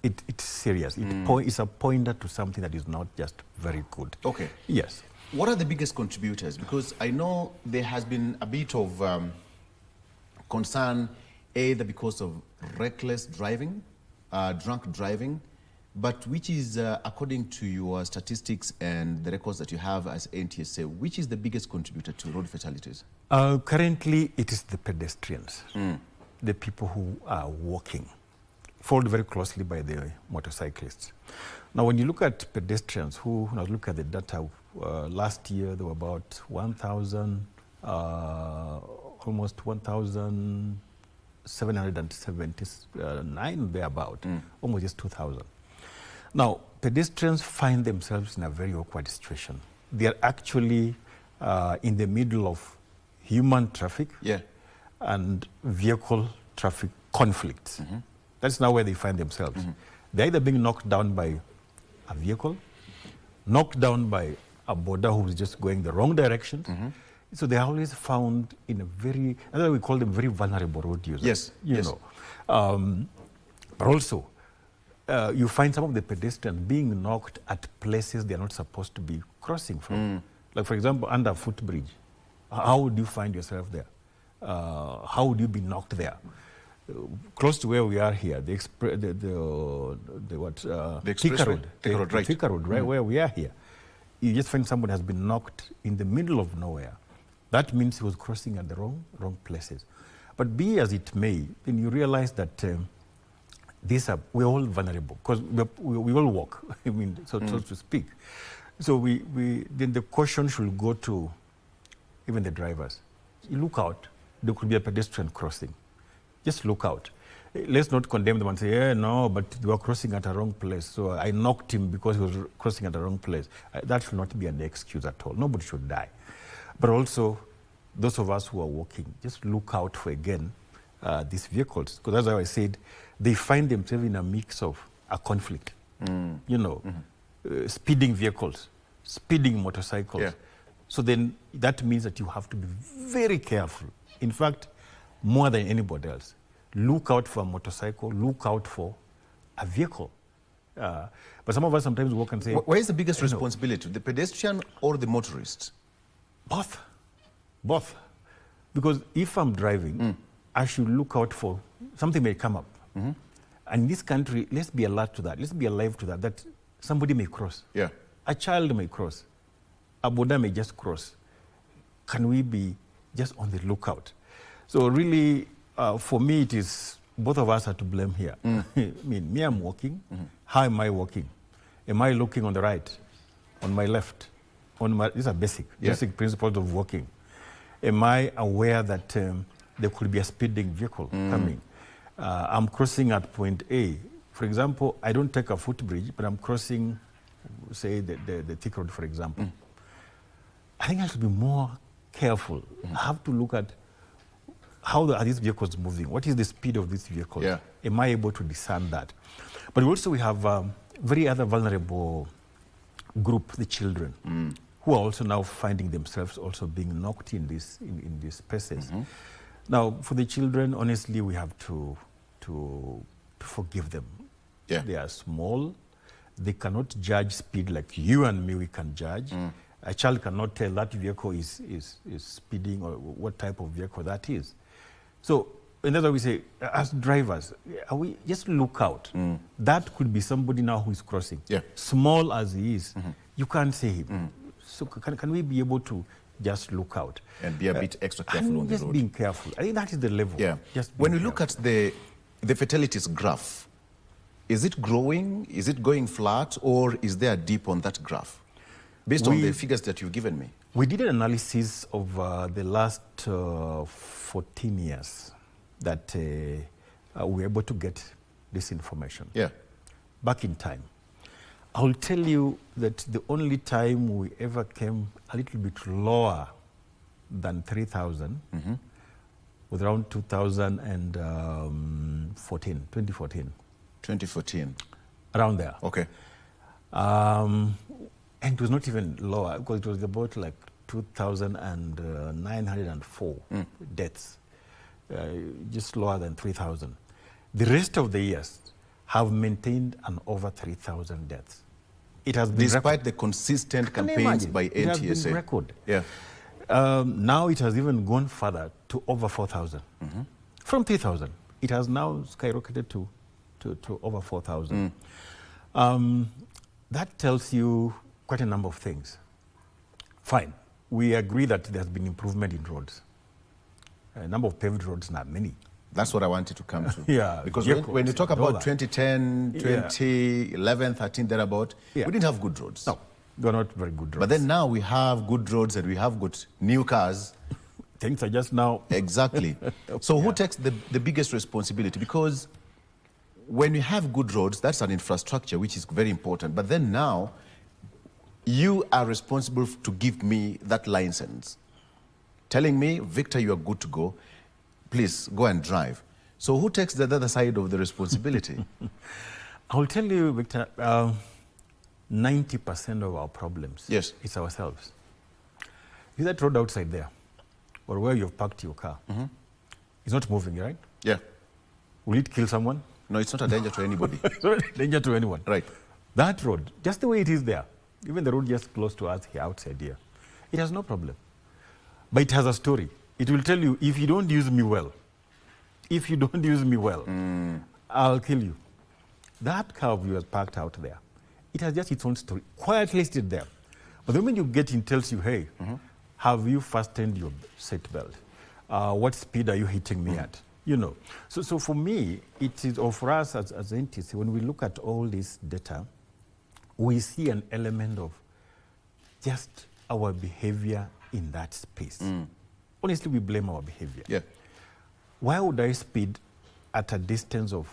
it's serious. It's a pointer to something that is not just very good. Okay. Yes. What are the biggest contributors? Because I know there has been a bit of concern, either because of reckless driving, drunk driving, but which is, according to your statistics and the records that you have as NTSA, which is the biggest contributor to road fatalities? Currently, it is the pedestrians, the people who are walking, followed very closely by the motorcyclists. Now, when you look at pedestrians, when I look at the data, last year there were about 1,000, almost 1,779 thereabout, almost just 2,000. Now, pedestrians find themselves in a very awkward situation. They are actually in the middle of human traffic and vehicle traffic conflicts. That's now where they find themselves. They're either being knocked down by a vehicle, knocked down by a border who's just going the wrong direction. So they are always found in a very, that's why we call them very vulnerable road users. Yes. You know. But also, you find some of the pedestrians being knocked at places they're not supposed to be crossing from. Like, for example, under a footbridge. How would you find yourself there? How would you be knocked there? Close to where we are here, the Thika Road, right where we are here. You just find somebody has been knocked in the middle of nowhere. That means he was crossing at the wrong places. But be as it may, then you realize that we're all vulnerable because we all walk. I mean, so to speak. So then the caution should go to even the drivers. You look out. There could be a pedestrian crossing. Just look out. Let's not condemn them and say, yeah, no, but they were crossing at a wrong place. So I knocked him because he was crossing at the wrong place. That should not be an excuse at all. Nobody should die. But also, those of us who are walking, just look out for, again, these vehicles. Because as I said, they find themselves in a mix of a conflict. You know, speeding vehicles, speeding motorcycles. So then that means that you have to be very careful. In fact, more than anybody else. Look out for a motorcycle, look out for a vehicle. But some of us sometimes walk and say... Where is the biggest responsibility, the pedestrian or the motorist? Both. Both. Because if I'm driving, I should look out for... Something may come up. And in this country, let's be alert to that. Let's be alive to that, that somebody may cross. A child may cross. A border may just cross. Can we be just on the lookout? So really, for me, it is both of us are to blame here. I mean, me, I'm walking. How am I walking? Am I looking on the right, on my left? These are basic principles of walking. Am I aware that there could be a speeding vehicle coming? I'm crossing at point A. For example, I don't take a footbridge, but I'm crossing, say, the Thika Road, for example. I think I should be more careful. I have to look at how are these vehicles moving? What is the speed of this vehicle? Am I able to discern that? But also we have very other vulnerable group, the children, who are also now finding themselves also being knocked in these spaces. Now, for the children, honestly, we have to forgive them. They are small. They cannot judge speed like you and me, we can judge. A child cannot tell that vehicle is speeding or what type of vehicle that is. So, and that's why we say, as drivers, we just look out. That could be somebody now who is crossing. Small as he is, you can't see him. So can we be able to just look out? And be a bit extra careful on the road. Just being careful. I think that is the level. When you look at the fatalities graph, is it growing? Is it going flat? Or is there a dip on that graph? Based on the figures that you've given me. We did an analysis of the last 14 years that we were able to get this information. Yeah. Back in time. I'll tell you that the only time we ever came a little bit lower than 3,000 was around 2014. 2014. Around there. Okay. And it was not even lower because it was about like 2,904 deaths, just lower than 3,000. The rest of the years have maintained an over 3,000 deaths. It has been despite the consistent campaigns by NTSA. It has been record. Yeah. Now it has even gone further to over 4,000. From 3,000, it has now skyrocketed to over 4,000. That tells you quite a number of things. Fine, we agree that there's been improvement in roads. A number of paved roads now, many. That's what I wanted to come to. Yeah. Because when you talk about 2010, 2011, 13, thereabout, we didn't have good roads. No, they were not very good roads. But then now we have good roads and we have got new cars. Things are just now. Exactly. So who takes the biggest responsibility? Because when you have good roads, that's an infrastructure which is very important. But then now, you are responsible to give me that license, telling me, Victor, you are good to go. Please go and drive. So who takes the other side of the responsibility? I will tell you, Victor, 90% of our problems is ourselves. See that road outside there, or where you've parked your car, it's not moving, right? Yeah. Will it kill someone? No, it's not a danger to anybody. It's not a danger to anyone. Right. That road, just the way it is there, even the road just close to us here, outside here, it has no problem. But it has a story. It will tell you, if you don't use me well, I'll kill you. That car of yours parked out there, it has just its own story, quietly stood there. But the moment you get in, tells you, hey, have you fastened your seatbelt? What speed are you hitting me at? You know. So for me, it is, or for us as NTC, when we look at all this data, we see an element of just our behavior in that space. Honestly, we blame our behavior. Yeah. Why would I speed at a distance of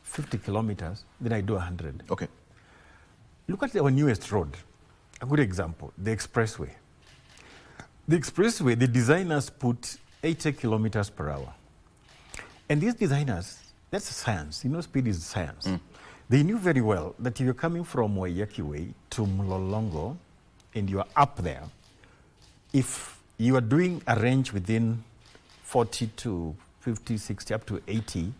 50 kilometers, then I do 100? Okay. Look at our newest road. A good example, the expressway. The expressway, the designers put 80 kilometers per hour. And these designers, that's science. You know, speed is science. They knew very well that if you're coming from Waiyaki Way to Mlolongo and you're up there, if you are doing a range within 40 to 50, 60, up to 80,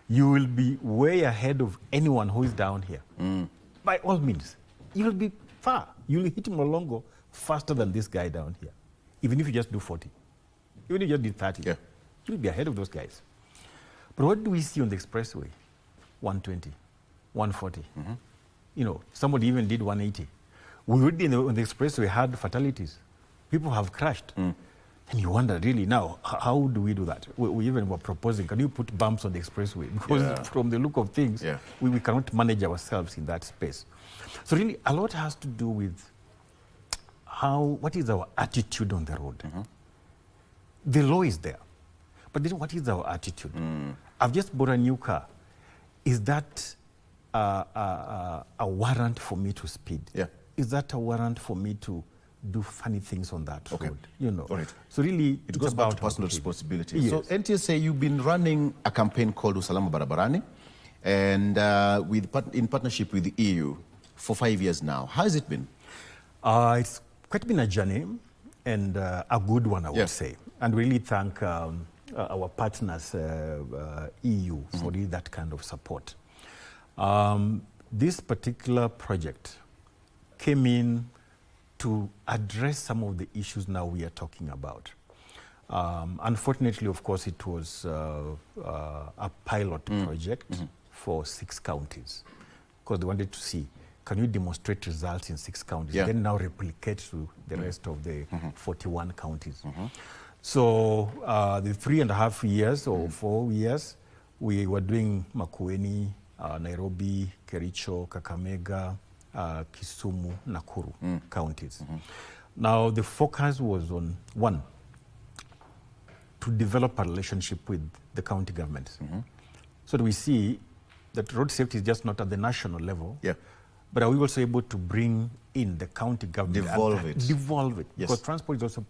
you will be way ahead of anyone who is down here. By all means, you will be far. You will hit Mlolongo faster than this guy down here, even if you just do 40. Even if you just did 30, you'll be ahead of those guys. But what do we see on the expressway? 120, 140. You know, somebody even did 180. We already on the expressway had fatalities. People have crashed. And you wonder, really, now, how do we do that? We even were proposing, can you put bumps on the expressway? Because from the look of things, we cannot manage ourselves in that space. So really, a lot has to do with what is our attitude on the road? The law is there. But then what is our attitude? I've just bought a new car. Is that a warrant for me to speed? Is that a warrant for me to do funny things on that road? You know. All right. So really, it goes back to personal responsibility. Yes. So NTSA, you've been running a campaign called Usalama Barabarani, and in partnership with the EU for 5 years now. How has it been? It's quite been a journey and a good one, I would say. And really thank our partners, EU, for that kind of support. This particular project came in to address some of the issues now we are talking about. Unfortunately, of course, it was a pilot project for 6 counties, because they wanted to see, can you demonstrate results in 6 counties, then now replicate to the rest of the 41 counties. So the 3.5 years or 4 years, we were doing Makueni, Nairobi, Kericho, Kakamega, Kisumu, Nakuru counties. Now, the focus was on, one, to develop a relationship with the county governments. So that we see that road safety is just not at the national level, but are we also able to bring in the county government? Devolve it. Yes. Because transport is also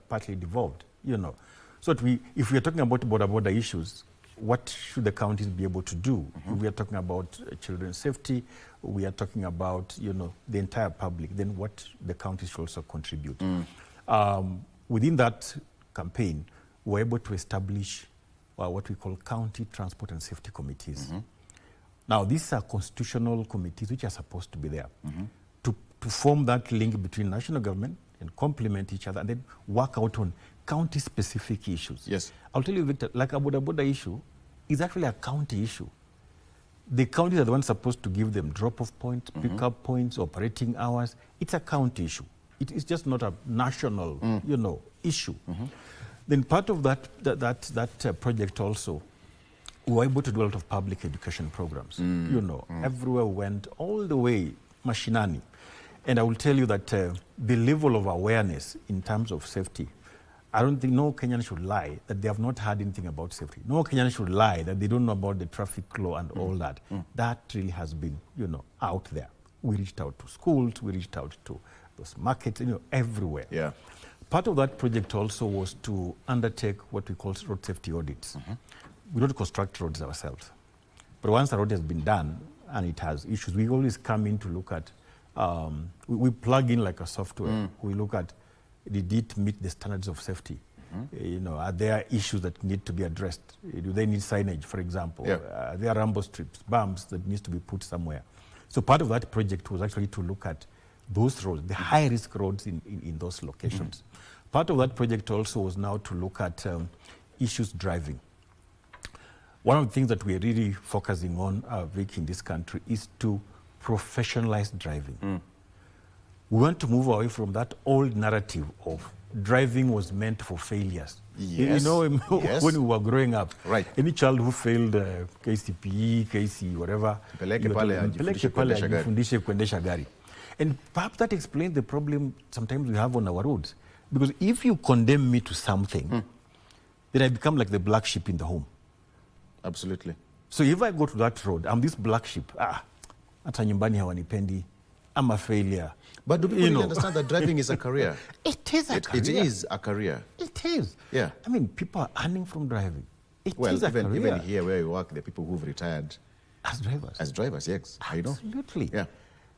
partly devolved, you know. So that if we are talking about border issues, what should the counties be able to do? We are talking about children's safety, we are talking about, you know, the entire public, then what the counties should also contribute. Within that campaign, we're able to establish what we call county transport and safety committees. Now, these are constitutional committees which are supposed to be there to form that link between national government and complement each other and then work out on county-specific issues. Yes. I'll tell you, Victor, like a border issue is actually a county issue. The counties are the ones supposed to give them drop-off points, pick-up points, operating hours. It's a county issue. It's just not a national, you know, issue. Then part of that project also, we were able to do a lot of public education programs. You know, everywhere we went, all the way mashinani. And I will tell you that the level of awareness in terms of safety, I don't think no Kenyan should lie that they have not heard anything about safety. No Kenyan should lie that they don't know about the traffic law and all that. That really has been, you know, out there. We reached out to schools, we reached out to those markets, you know, everywhere. Yeah. Part of that project also was to undertake what we call road safety audits. We don't construct roads ourselves. But once a road has been done and it has issues, we always come in to look at, we plug in like a software. We look at, did it meet the standards of safety? You know, are there issues that need to be addressed? Do they need signage, for example? Are there rumble strips, bumps that needs to be put somewhere? So part of that project was actually to look at those roads, the high-risk roads in those locations. Part of that project also was now to look at issues driving. One of the things that we're really focusing on, Vic, in this country is to professionalize driving. We want to move away from that old narrative of driving was meant for failures. Yes. You know, Yes. when we were growing up, Right. any child who failed KCPE, KC, whatever, Peleke pale ajifundishe kuendesha gari. And perhaps that explains the problem sometimes we have on our roads. Because if you condemn me to something, then I become like the black sheep in the home. Absolutely. So if I go to that road, I'm this black sheep. Hata nyumbani hawanipendi. I'm a failure. But do people really understand that driving is a career? It is a career. It is a career. It is. Yeah. I mean, people are earning from driving. It is a even, career. even here where you work, there are people who've retired as drivers. As drivers, yes. Absolutely. Yeah.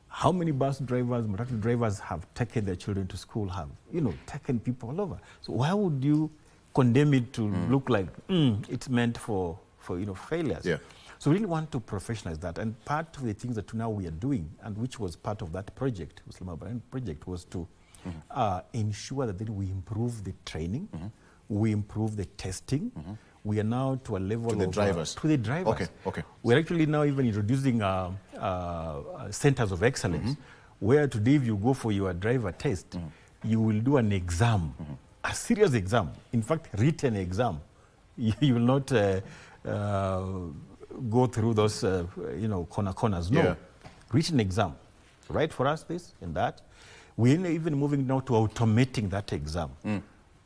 How many bus drivers, matatu drivers have taken their children to school, have, you know, taken people all over. So why would you condemn it to look like it's meant for you know, failures? Yeah. So we really want to professionalize that. And part of the things that now we are doing, and which was part of that project, Muslim Brand project, was to ensure that then we improve the training, we improve the testing. We are now to a level to the of drivers. To the drivers. Okay, okay. We're actually now even introducing centers of excellence, where today if you go for your driver test, you will do an exam, a serious exam, in fact, written exam. You will not go through those, you know, corners. No, written exam. Write for us this and that. We're even moving now to automating that exam.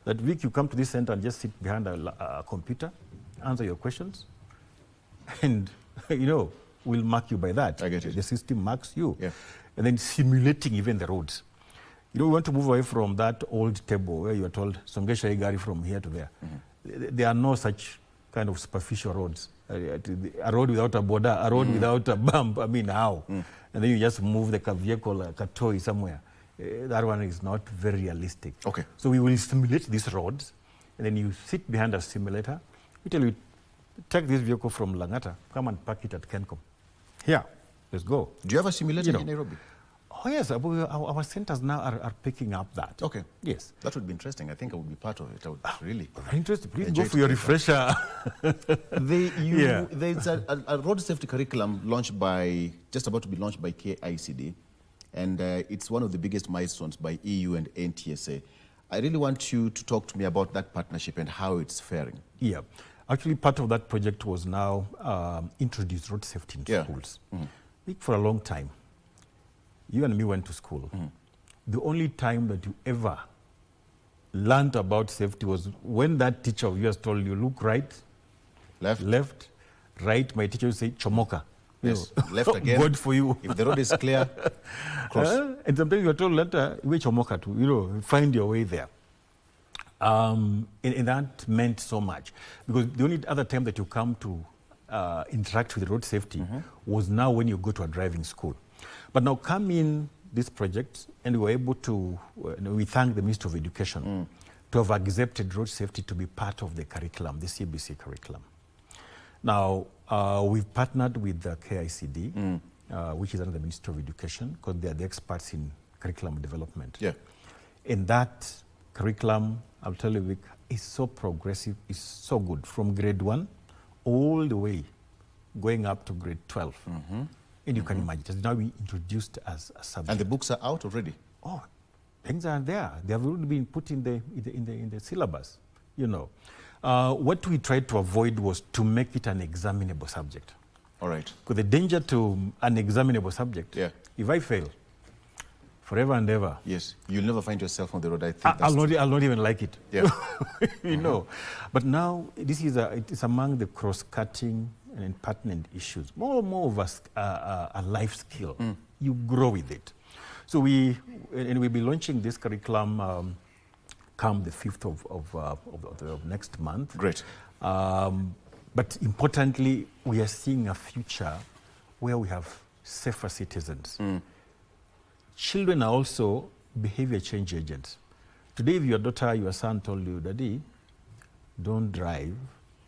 That week you come to this center and just sit behind a computer, answer your questions, and, you know, we'll mark you by that. I get it. The system marks you. Yeah. And then simulating even the roads. You know, we want to move away from that old table where you are told, songesha hii gari from here to there. There are no such kind of superficial roads. A road without a border, a road without a bump, I mean, how? And then you just move the vehicle, like a toy somewhere. That one is not very realistic. Okay. So we will simulate these roads, and then you sit behind a simulator. We tell you, take this vehicle from Langata, come and park it at Kencom. Here, let's go. Do you have a simulator in Nairobi? Oh yes, our centers now are picking up that. Okay. Yes. That would be interesting. I think I would be part of it. I would really. Interesting. Please go for your refresher. There's a road safety curriculum launched by, just about to be launched by KICD. And it's one of the biggest milestones by EU and NTSA. I really want you to talk to me about that partnership and how it's faring. Yeah. Actually, part of that project was now introduce road safety in schools. For a long time, you and me went to school. The only time that you ever learned about safety was when that teacher of yours told you, look right, left, right. My teacher would say, chomoka. Yes, left again. God for you. If the road is clear, cross. And sometimes you are told later, we chomoka to, find your way there. And that meant so much. Because the only other time that you come to interact with road safety was now when you go to a driving school. But now come in this project, and we were able to, we thank the Ministry of Education to have accepted road safety to be part of the curriculum, the KBC curriculum. Now, we've partnered with the KICD, which is under the Ministry of Education, because they are the experts in curriculum development. Yeah. And that curriculum, I'll tell you, Vic, is so progressive, is so good, from grade 1 all the way going up to grade 12. And you can imagine, it has now been introduced as a subject. And the books are out already? Oh, things are there. They have already been put in the syllabus, What we tried to avoid was to make it an examinable subject. All right. Because the danger to an examinable subject, if I fail, forever and ever. Yes, you'll never find yourself on the road. I think I'll not even like it. Yeah. But now this is it's among the cross-cutting and pertinent issues. More of us a life skill. You grow with it. So we'll be launching this curriculum come the 5th of next month. Great. But importantly, we are seeing a future where we have safer citizens. Children are also behavior change agents. Today, if your daughter, your son told you, Daddy, don't drive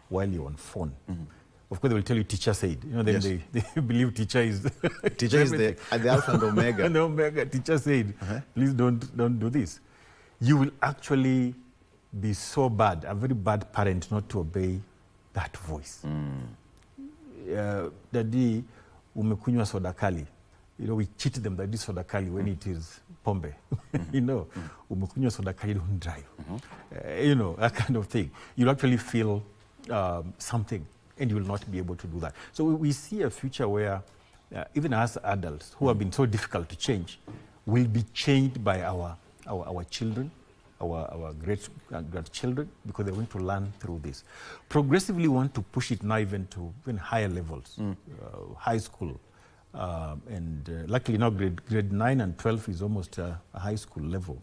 while you're on phone. Of course, they will tell you teacher said. They believe teacher is teacher is the alpha and omega. And omega. Teacher said, please don't do this. You will actually be so bad, a very bad parent, not to obey that voice. Daddy, umekunywa soda kali. We cheat them that this soda kali when it is pombe. Umekunywa soda kali, don't drive. That kind of thing. You'll actually feel something, and you will not be able to do that. So we see a future where even as adults who have been so difficult to change will be changed by our children, our grandchildren, because they're going to learn through this. Progressively want to push it now even to even higher levels, high school. And luckily now grade 9 and 12 is almost a high school level.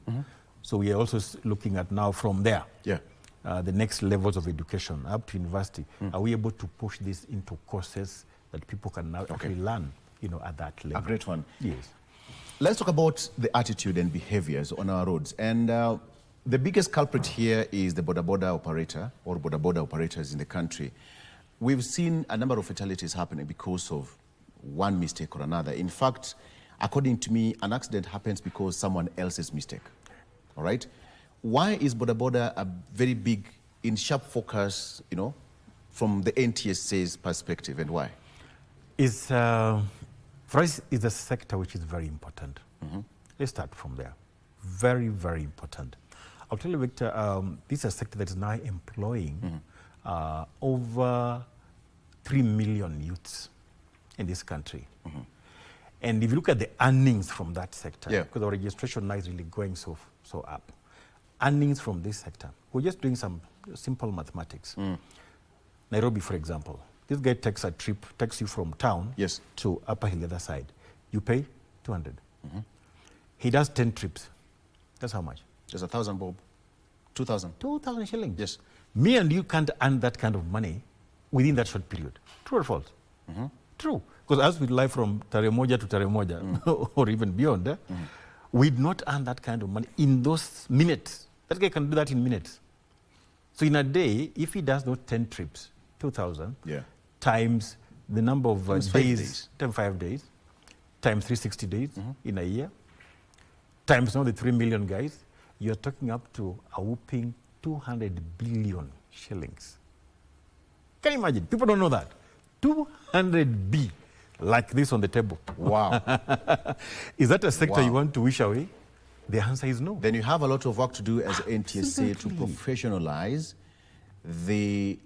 So we are also looking at now from there, the next levels of education up to university. Are we able to push this into courses that people can now actually learn, at that level? A great one. Yes. Let's talk about the attitude and behaviors on our roads. And the biggest culprit here is the boda operator or boda operators in the country. We've seen a number of fatalities happening because of one mistake or another. In fact, according to me, an accident happens because someone else's mistake. All right? Why is boda a very big, in sharp focus, from the NTSA's perspective, and why? For us, it's a sector which is very important. Let's start from there. Very, very important. I'll tell you, Victor, this is a sector that is now employing over 3 million youths in this country. And if you look at the earnings from that sector, because our registration now is really going so up, earnings from this sector, we're just doing some simple mathematics. Nairobi, for example, this guy takes you from town to Upper Hill, the other side. You pay 200. He does 10 trips. That's how much? There's 1,000 bob. 2,000. 2,000 shillings. Yes. Me and you can't earn that kind of money within that short period. True or false? True. Because as we live from Taremoja to Taremoja, or even beyond, we'd not earn that kind of money in those minutes. That guy can do that in minutes. So in a day, if he does those 10 trips, 2,000, times the number of days, 5 days, times 360 days in a year, times now the 3 million guys, you're talking up to a whooping 200 billion shillings. Can you imagine? People don't know that. 200 B, like this on the table. Wow. Is that a sector you want to wish away? The answer is no. Then you have a lot of work to do as NTSA to professionalize the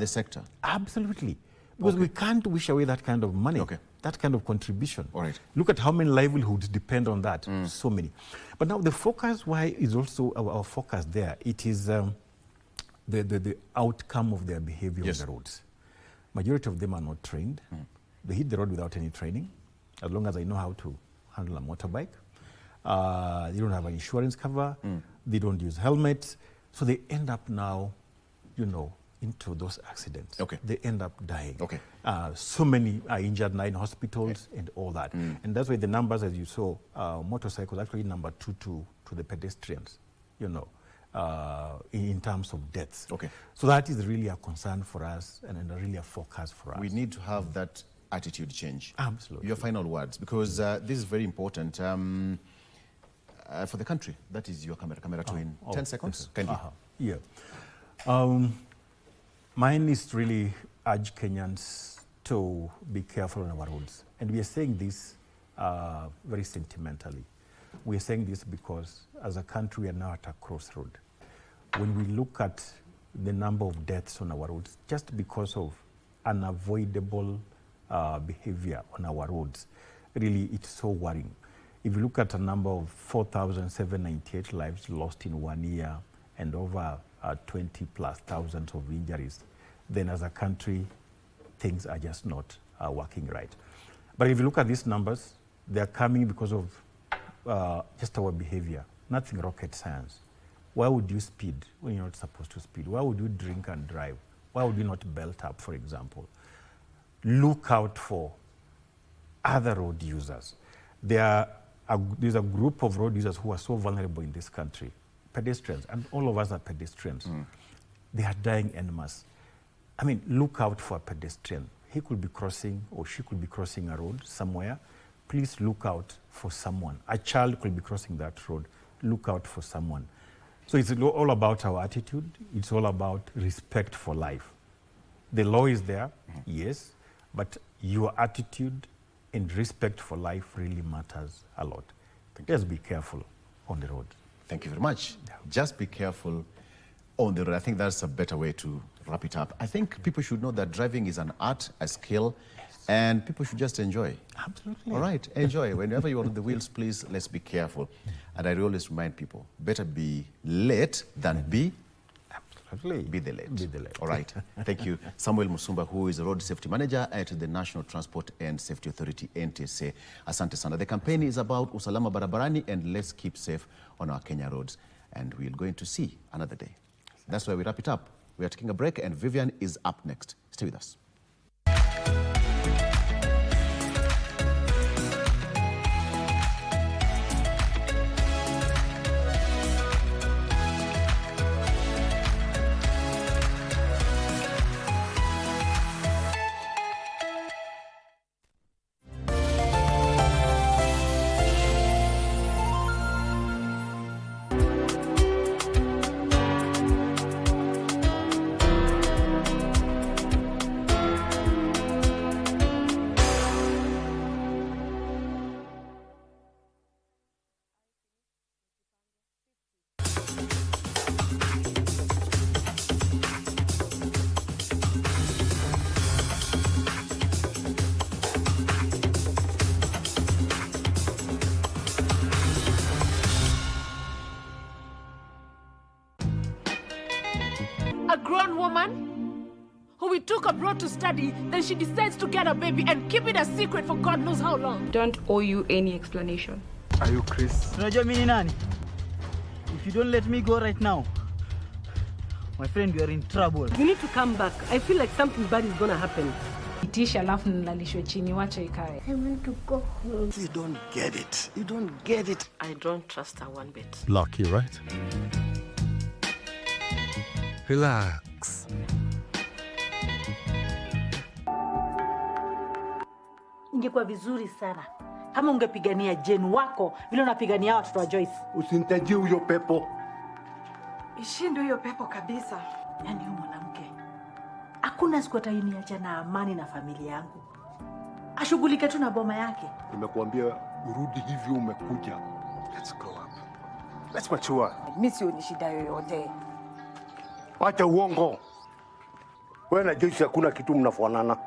sector. Absolutely. Because we can't wish away that kind of money. that kind of contribution. All right. Look at how many livelihoods depend on that. So many. But now the focus, why is also our focus there? It is the outcome of their behavior on the roads. Majority of them are not trained. They hit the road without any training. As long as I know how to handle a motorbike. They don't have an insurance cover. They don't use helmets. So they end up now, you know, into those accidents. Okay. They end up dying. Okay. So many are injured now in hospitals and all that. And that's why the numbers, as you saw, motorcycles actually number 2 to the pedestrians, you know, in terms of deaths. Okay. So that is really a concern for us and really a focus for us. We need to have that attitude change. Absolutely. Your final words, because this is very important for the country. That is your camera to in 10 seconds. Can you? Yeah. Mine is really urge Kenyans to be careful on our roads. And we are saying this very sentimentally. We are saying this because as a country we are now at a crossroad. When we look at the number of deaths on our roads, just because of unavoidable behavior on our roads, really it's so worrying. If you look at a number of 4,798 lives lost in 1 year and over 20+ thousands of injuries, then as a country, things are just not working right. But if you look at these numbers, they're coming because of just our behavior, nothing rocket science. Why would you speed when you're not supposed to speed? Why would you drink and drive? Why would you not belt up, for example? Look out for other road users. There's a group of road users who are so vulnerable in this country, pedestrians, and all of us are pedestrians. They are dying en masse. I mean, look out for a pedestrian. He could be crossing or she could be crossing a road somewhere. Please look out for someone. A child could be crossing that road. Look out for someone. So it's all about our attitude. It's all about respect for life. The law is there, yes, but your attitude and respect for life really matters a lot. Just be careful on the road. Thank you very much. Just be careful on the road. I think that's a better way to wrap it up. I think people should know that driving is an art, a skill, and people should just enjoy. Absolutely. All right, enjoy. Whenever you're on the wheels, please, let's be careful. And I always remind people, better be late than be Absolutely. Be the late. Be the late. All right. Thank you, Samuel Musumba, who is a road safety manager at the National Transport and Safety Authority, NTSA. Asante sana. The campaign is about usalama barabarani and let's keep safe on our Kenya roads. And we're going to see another day. That's why we wrap it up. We are taking a break and Vivian is up next. Stay with us. A grown woman who we took abroad to study, then she decides to get a baby and keep it a secret for God knows how long. Don't owe you any explanation. Are you Chris? Unajua mimi ni nani? If you don't let me go right now, my friend, you are in trouble. You need to come back. I feel like something bad is gonna happen. Itisha alafu nilalishwe chini, wacha ikae. I want to go home. You don't get it. You don't get it. I don't trust her one bit. Lucky, right? Relax. Ingekuwa vizuri sana kama ungepigania Jane wako vile unapigania watoto wa Joyce. Usinitajie huyo pepo. Ishinde hiyo pepo kabisa. Yaani huyu mwanamke hakuna siku ataniacha na amani na familia yangu. Ashughulike tu na boma yake. Nimekuambia urudi hivi umekuja. Let's grow up. Let's mature. Mimi sioni shida yoyote. Acha uongo. Wewe na Joyce hakuna kitu mnafanana.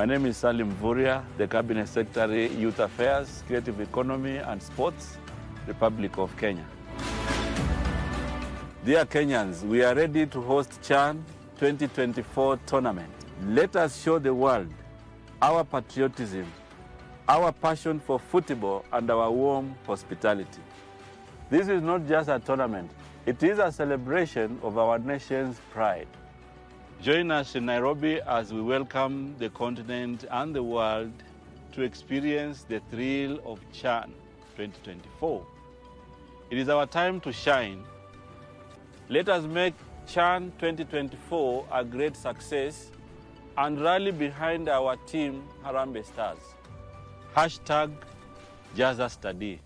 name is Salim Vuria, the Cabinet Secretary, Youth Affairs, Creative Economy and Sports, Republic of Kenya. Dear Kenyans, we are ready to host CHAN 2024 tournament. Let us show the world our patriotism, our passion for football, and our warm hospitality. This is not just a tournament, it is a celebration of our nation's pride. Join us in Nairobi as we welcome the continent and the world to experience the thrill of CHAN 2024. It is our time to shine. Let us make CHAN 2024 a great success and rally behind our team, Harambee Stars. Hashtag Jaza Study.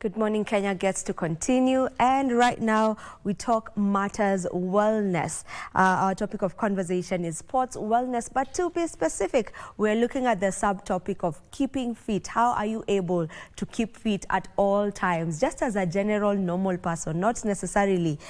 Good morning, Kenya gets to continue, and right now we talk matters wellness. Our topic of conversation is sports wellness, but to be specific, we're looking at the subtopic of keeping fit. How are you able to keep fit at all times, just as a general normal person, not necessarily.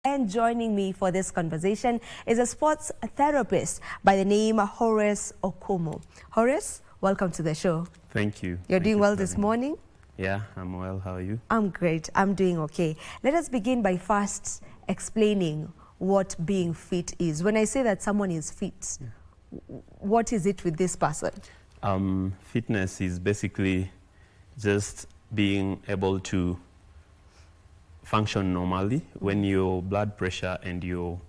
And joining me for this conversation is a sports therapist by the name Horace Okumu. Horace, welcome to the show. Thank you. You're doing well this morning? Yeah, I'm well. How are you? I'm great. I'm doing okay. Let us begin by first explaining what being fit is. When I say that someone is fit, what is it with this person? Fitness is basically just being able to function normally when your blood pressure and your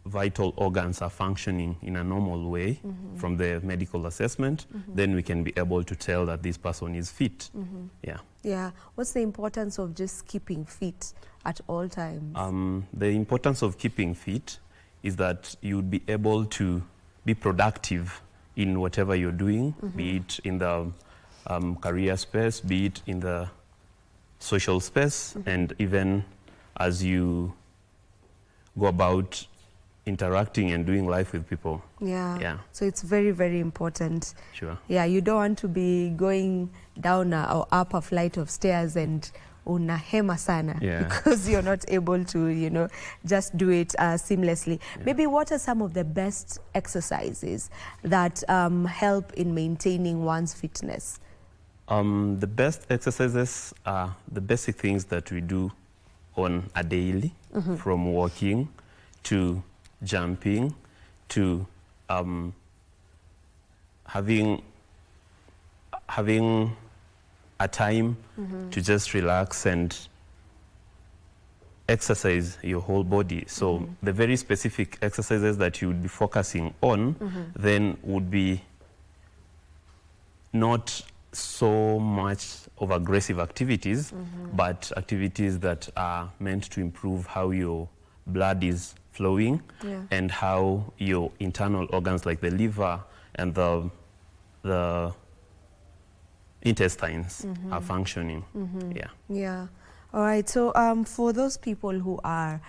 vital organs are functioning in a normal way from the medical assessment, then we can be able to tell that this person is fit. Yeah. Yeah. What's the importance of just keeping fit at all times? The importance of keeping fit is that you would be able to be productive in whatever you're doing, be it in the career space, be it in the social space, and even as you go about interacting and doing life with people. Yeah. So it's very, very important. Sure. Yeah, you don't want to be going down or up a flight of stairs and unahema sana because you're not able to, you know, just do it seamlessly. Maybe what are some of the best exercises that help in maintaining one's fitness? The best exercises are the basic things that we do on a daily, from walking to jumping to having a time to just relax and exercise your whole body. So the very specific exercises that you would be focusing on then would be not so much of aggressive activities, but activities that are meant to improve how your blood is flowing and how your internal organs like the liver and the intestines are functioning. Yeah. All right. So for those people who are,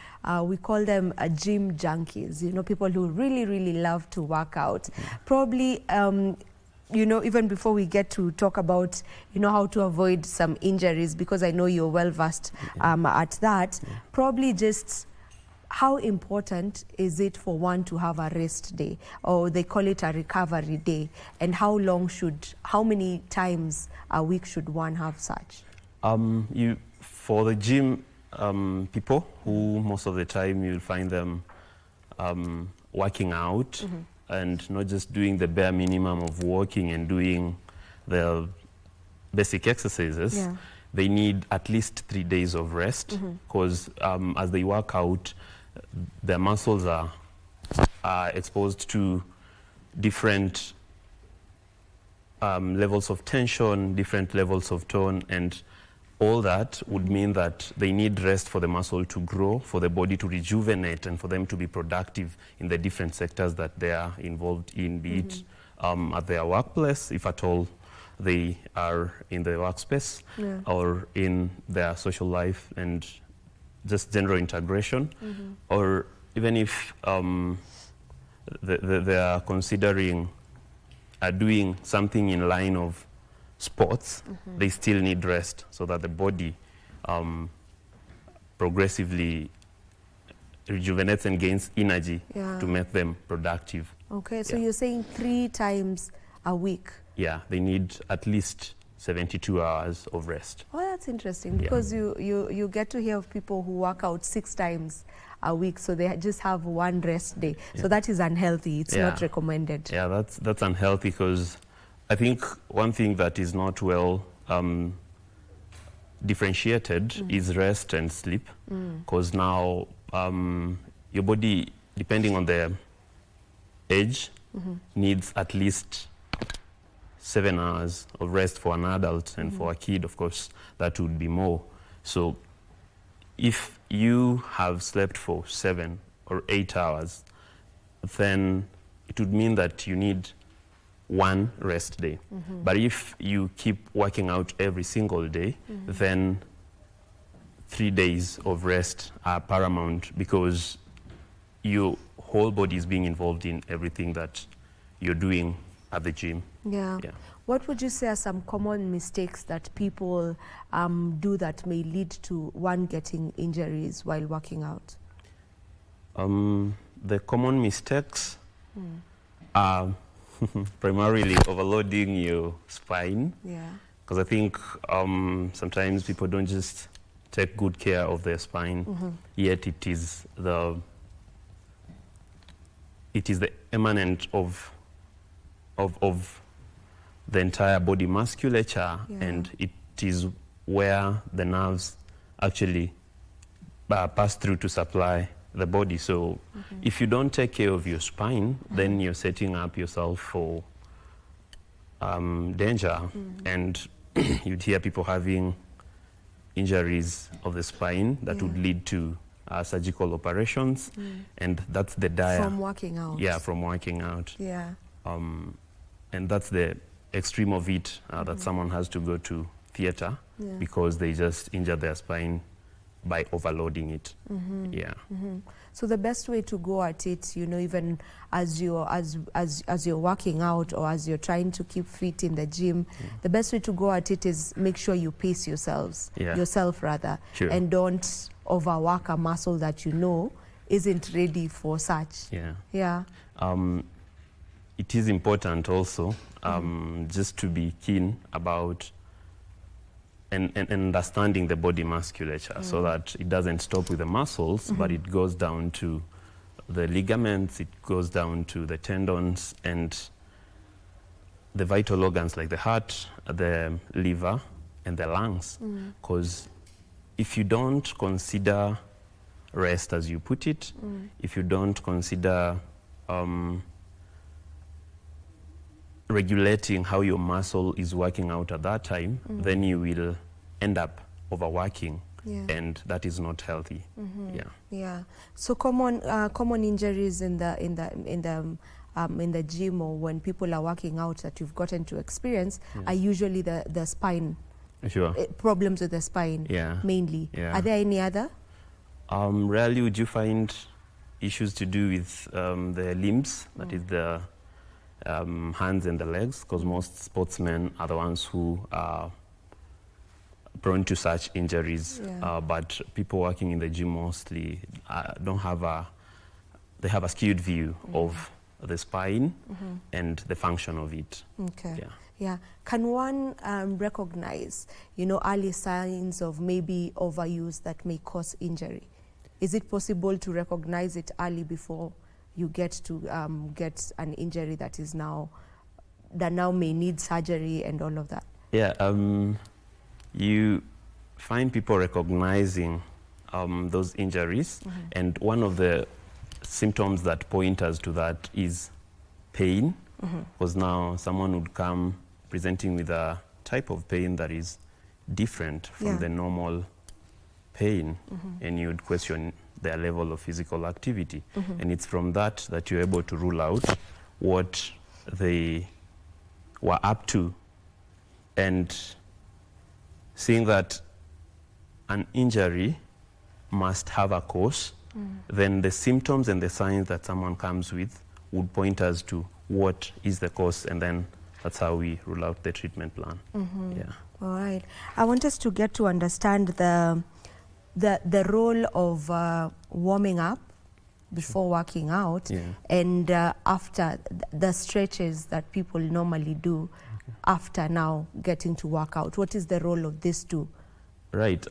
we call them gym junkies, you know, people who really, really love to work out, probably, you know, even before we get to talk about, you know, how to avoid some injuries, because I know you're well versed at that, probably just how important is it for one to have a rest day, or they call it a recovery day, and how many times a week should one have such? For the gym people who most of the time you'll find them working out and not just doing the bare minimum of walking and doing the basic exercises, they need at least 3 days of rest, because as they work out, their muscles are exposed to different levels of tension, different levels of tone, and all that would mean that they need rest for the muscle to grow, for the body to rejuvenate, and for them to be productive in the different sectors that they are involved in, be it at their workplace, if at all they are in the workspace, or in their social life and just general integration, or even if they are considering doing something in line of sports, they still need rest so that the body progressively rejuvenates and gains energy to make them productive. Okay, so you're saying 3 times a week? Yeah, they need at least 72 hours of rest. Oh, that's interesting, because you get to hear of people who work out 6 times a week, so they just have 1 rest day. So that is unhealthy. It's not recommended. Yeah, that's unhealthy, because I think one thing that is not well differentiated is rest and sleep, because now your body, depending on the age, needs at least 7 hours of rest for an adult, and for a kid, of course, that would be more. So if you have slept for 7 or 8 hours, then it would mean that you need 1 rest day. But if you keep working out every single day, then 3 days of rest are paramount, because your whole body is being involved in everything that you're doing at the gym. Yeah. What would you say are some common mistakes that people do that may lead to one getting injuries while working out? The common mistakes are primarily overloading your spine. Yeah. Because I think sometimes people don't just take good care of their spine, yet it is the emanent of the entire body musculature, and it is where the nerves actually pass through to supply the body. So if you don't take care of your spine, then you're setting up yourself for danger, and you'd hear people having injuries of the spine that would lead to surgical operations, and that's the dire... From working out. Yeah, from working out. Yeah. And that's the extreme of it, that someone has to go to theater because they just injure their spine by overloading it. So the best way to go at it, you know, even as you're working out or as you're trying to keep fit in the gym, the best way to go at it is make sure you pace yourself and don't overwork a muscle that you know isn't ready for such. It is important also just to be keen about and understanding the body musculature, so that it doesn't stop with the muscles, but it goes down to the ligaments, it goes down to the tendons and the vital organs like the heart, the liver, and the lungs. Because if you don't consider rest, as you put it, if you don't consider regulating how your muscle is working out at that time, then you will end up overworking, and that is not healthy. So common injuries in the gym or when people are working out that you've gotten to experience are usually the spine problems with the spine mainly. Are there any other? Rarely would you find issues to do with the limbs, that is the hands and the legs, because most sportsmen are the ones who are prone to such injuries. But people working in the gym mostly they have a skewed view of the spine and the function of it. Can one recognize, you know, early signs of maybe overuse that may cause injury? Is it possible to recognize it early before you get to get an injury that now may need surgery and all of that? You find people recognizing those injuries, and one of the symptoms that point us to that is pain, because now someone would come presenting with a type of pain that is different from the normal pain, and you'd question their level of physical activity. And it's from that that you're able to rule out what they were up to, and seeing that an injury must have a cause, then the symptoms and the signs that someone comes with would point us to what is the cause, and then that's how we rule out the treatment plan. Yeah. All right. I want us to get to understand the role of warming up before working out, and after the stretches that people normally do after now getting to work out. What is the role of these two? Right.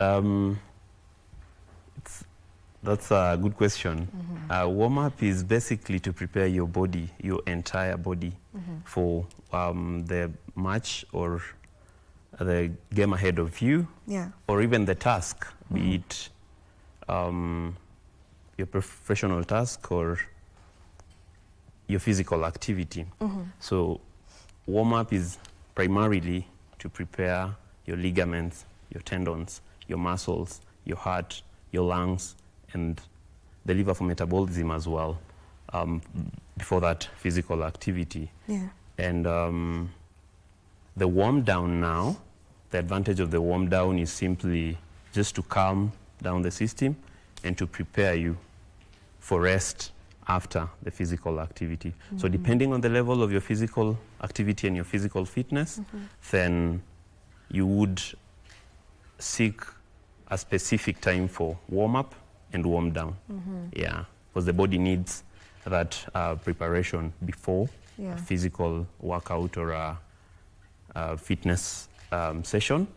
That's a good question. Warm-up is basically to prepare your body, your entire body, for the match or the game ahead of you, or even the task, be it your professional task or your physical activity. So warm-up is primarily to prepare your ligaments, your tendons, your muscles, your heart, your lungs, and the liver for metabolism as well, before that physical activity. And the warm down now, the advantage of the warm down is simply just to calm down the system and to prepare you for rest after the physical activity. So depending on the level of your physical activity and your physical fitness, then you would seek a specific time for warm up and warm down. Yeah, because the body needs that preparation before a physical workout or a fitness session.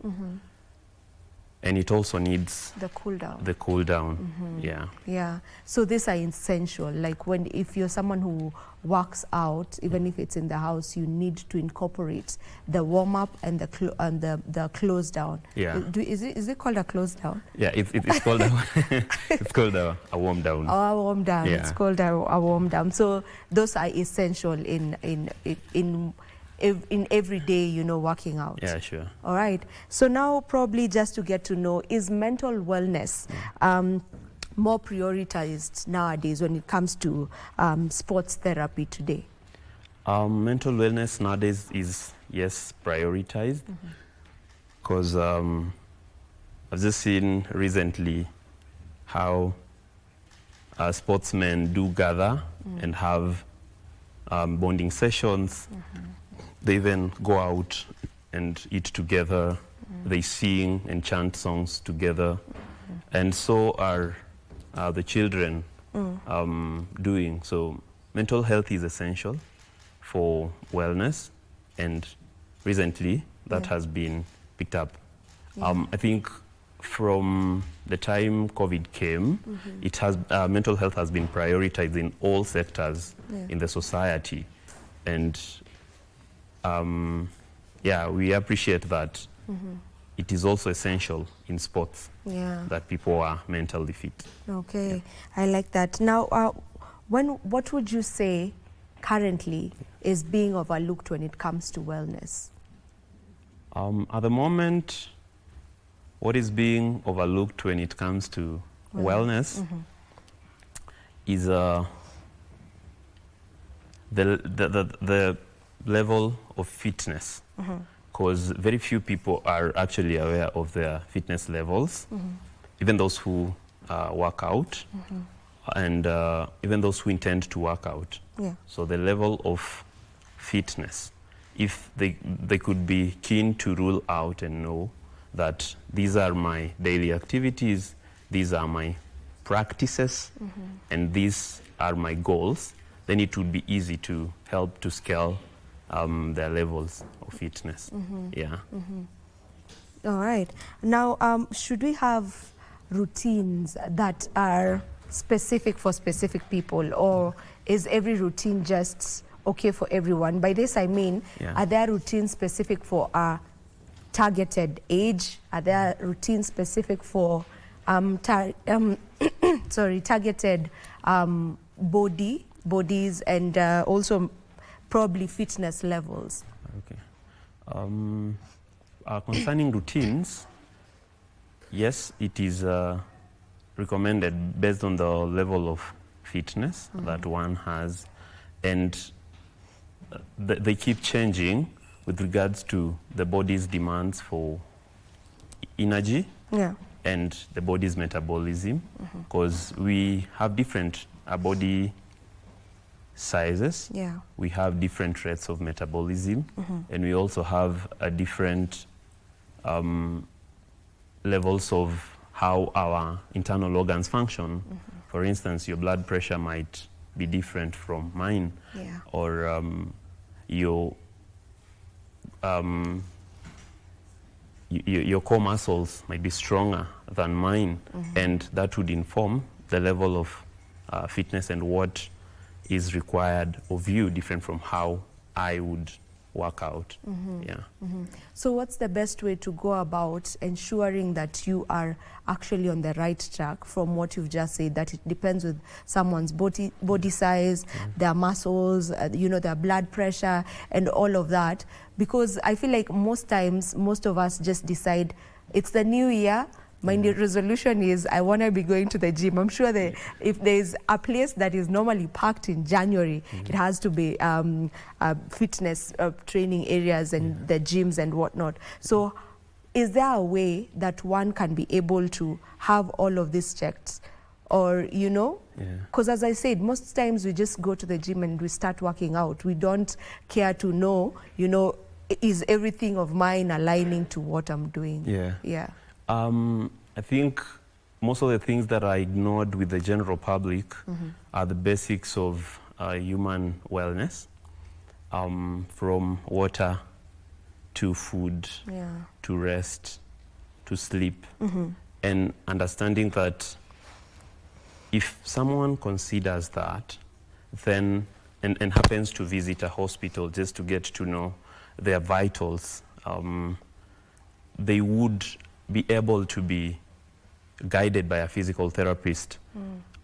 And it also needs the cool down. The cool down, Yeah. So these are essential. Like if you're someone who works out, even if it's in the house, you need to incorporate the warm up and the close down. Yeah. Is it called a close down? Yeah, it's called it's called a warm down. Oh, a warm down. Yeah. It's called a warm down. So those are essential in every day, working out. Yeah, sure. All right. So now probably just to get to know, is mental wellness more prioritized nowadays when it comes to sports therapy today? Mental wellness nowadays is, yes, prioritized, because I've just seen recently how sportsmen do gather and have bonding sessions. They even go out and eat together. They sing and chant songs together. And so are the children doing. So mental health is essential for wellness, and recently that has been picked up. I think from the time COVID came, it has mental health has been prioritized in all sectors in the society. And we appreciate that it is also essential in sports that people are mentally fit. Okay, I like that. Now, what would you say currently is being overlooked when it comes to wellness? At the moment, what is being overlooked when it comes to wellness is the level of fitness, because very few people are actually aware of their fitness levels, even those who work out and even those who intend to work out. So the level of fitness, if they could be keen to rule out and know that these are my daily activities, these are my practices, and these are my goals, then it would be easy to help to scale their levels of fitness. All right. Now, should we have routines that are specific for specific people, or is every routine just okay for everyone? By this I mean, are there routines specific for a targeted age? Are there routines specific for targeted bodies, and also probably fitness levels? Okay. Concerning routines, yes, it is recommended based on the level of fitness that one has, and they keep changing with regards to the body's demands for energy and the body's metabolism, because we have different body sizes, we have different rates of metabolism, and we also have a different levels of how our internal organs function. For instance, your blood pressure might be different from mine, or your core muscles might be stronger than mine, and that would inform the level of fitness and what is required of you, different from how I would work out. So what's the best way to go about ensuring that you are actually on the right track? From what you've just said, that it depends with someone's body size, their muscles, you know, their blood pressure and all of that, because I feel like most times most of us just decide it's the new year, my new resolution is I want to be going to the gym. I'm sure that if there's a place that is normally packed in January, it has to be fitness training areas and the gyms and whatnot. So is there a way that one can be able to have all of this checked? Or, you know, because as I said, most times we just go to the gym and we start working out. We don't care to know, you know, is everything of mine aligning to what I'm doing? I think most of the things that are ignored with the general public are the basics of human wellness, from water to food to rest to sleep, and understanding that if someone considers that, then and happens to visit a hospital just to get to know their vitals, they would be able to be guided by a physical therapist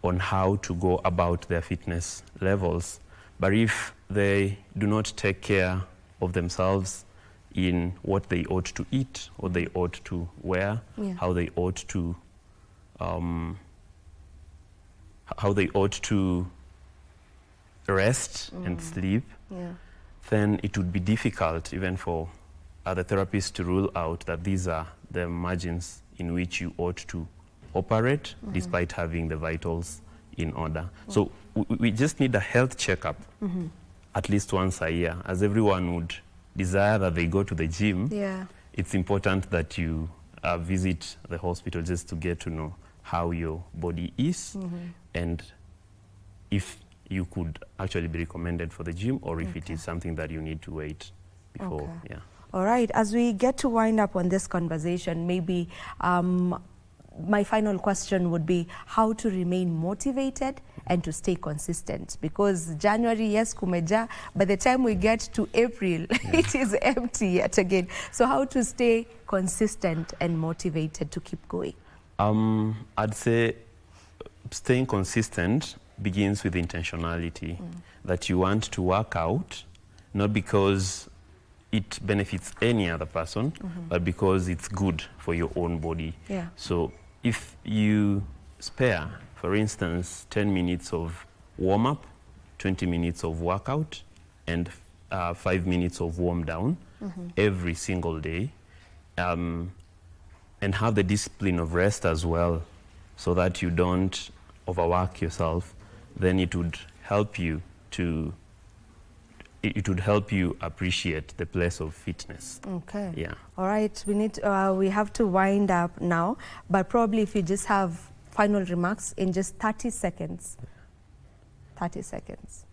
on how to go about their fitness levels. But if they do not take care of themselves in what they ought to eat, what they ought to wear, how they ought to rest and sleep, then it would be difficult even for other therapists to rule out that these are the margins in which you ought to operate despite having the vitals in order. So we just need a health checkup at least once a year. As everyone would desire that they go to the gym, it's important that you visit the hospital just to get to know how your body is and if you could actually be recommended for the gym or if it is something that you need to wait before. All right, as we get to wind up on this conversation, maybe my final question would be how to remain motivated and to stay consistent, because January, yes, kumeja, by the time we get to April, it is empty yet again. So how to stay consistent and motivated to keep going? I'd say staying consistent begins with intentionality, that you want to work out, not because it benefits any other person, but because it's good for your own body. So if you spare, for instance, 10 minutes of warm-up, 20 minutes of workout, and 5 minutes of warm-down every single day, and have the discipline of rest as well, so that you don't overwork yourself, then it would help you to appreciate the place of fitness. All right, we have to wind up now, but probably if you just have final remarks in just 30 seconds. 30 seconds.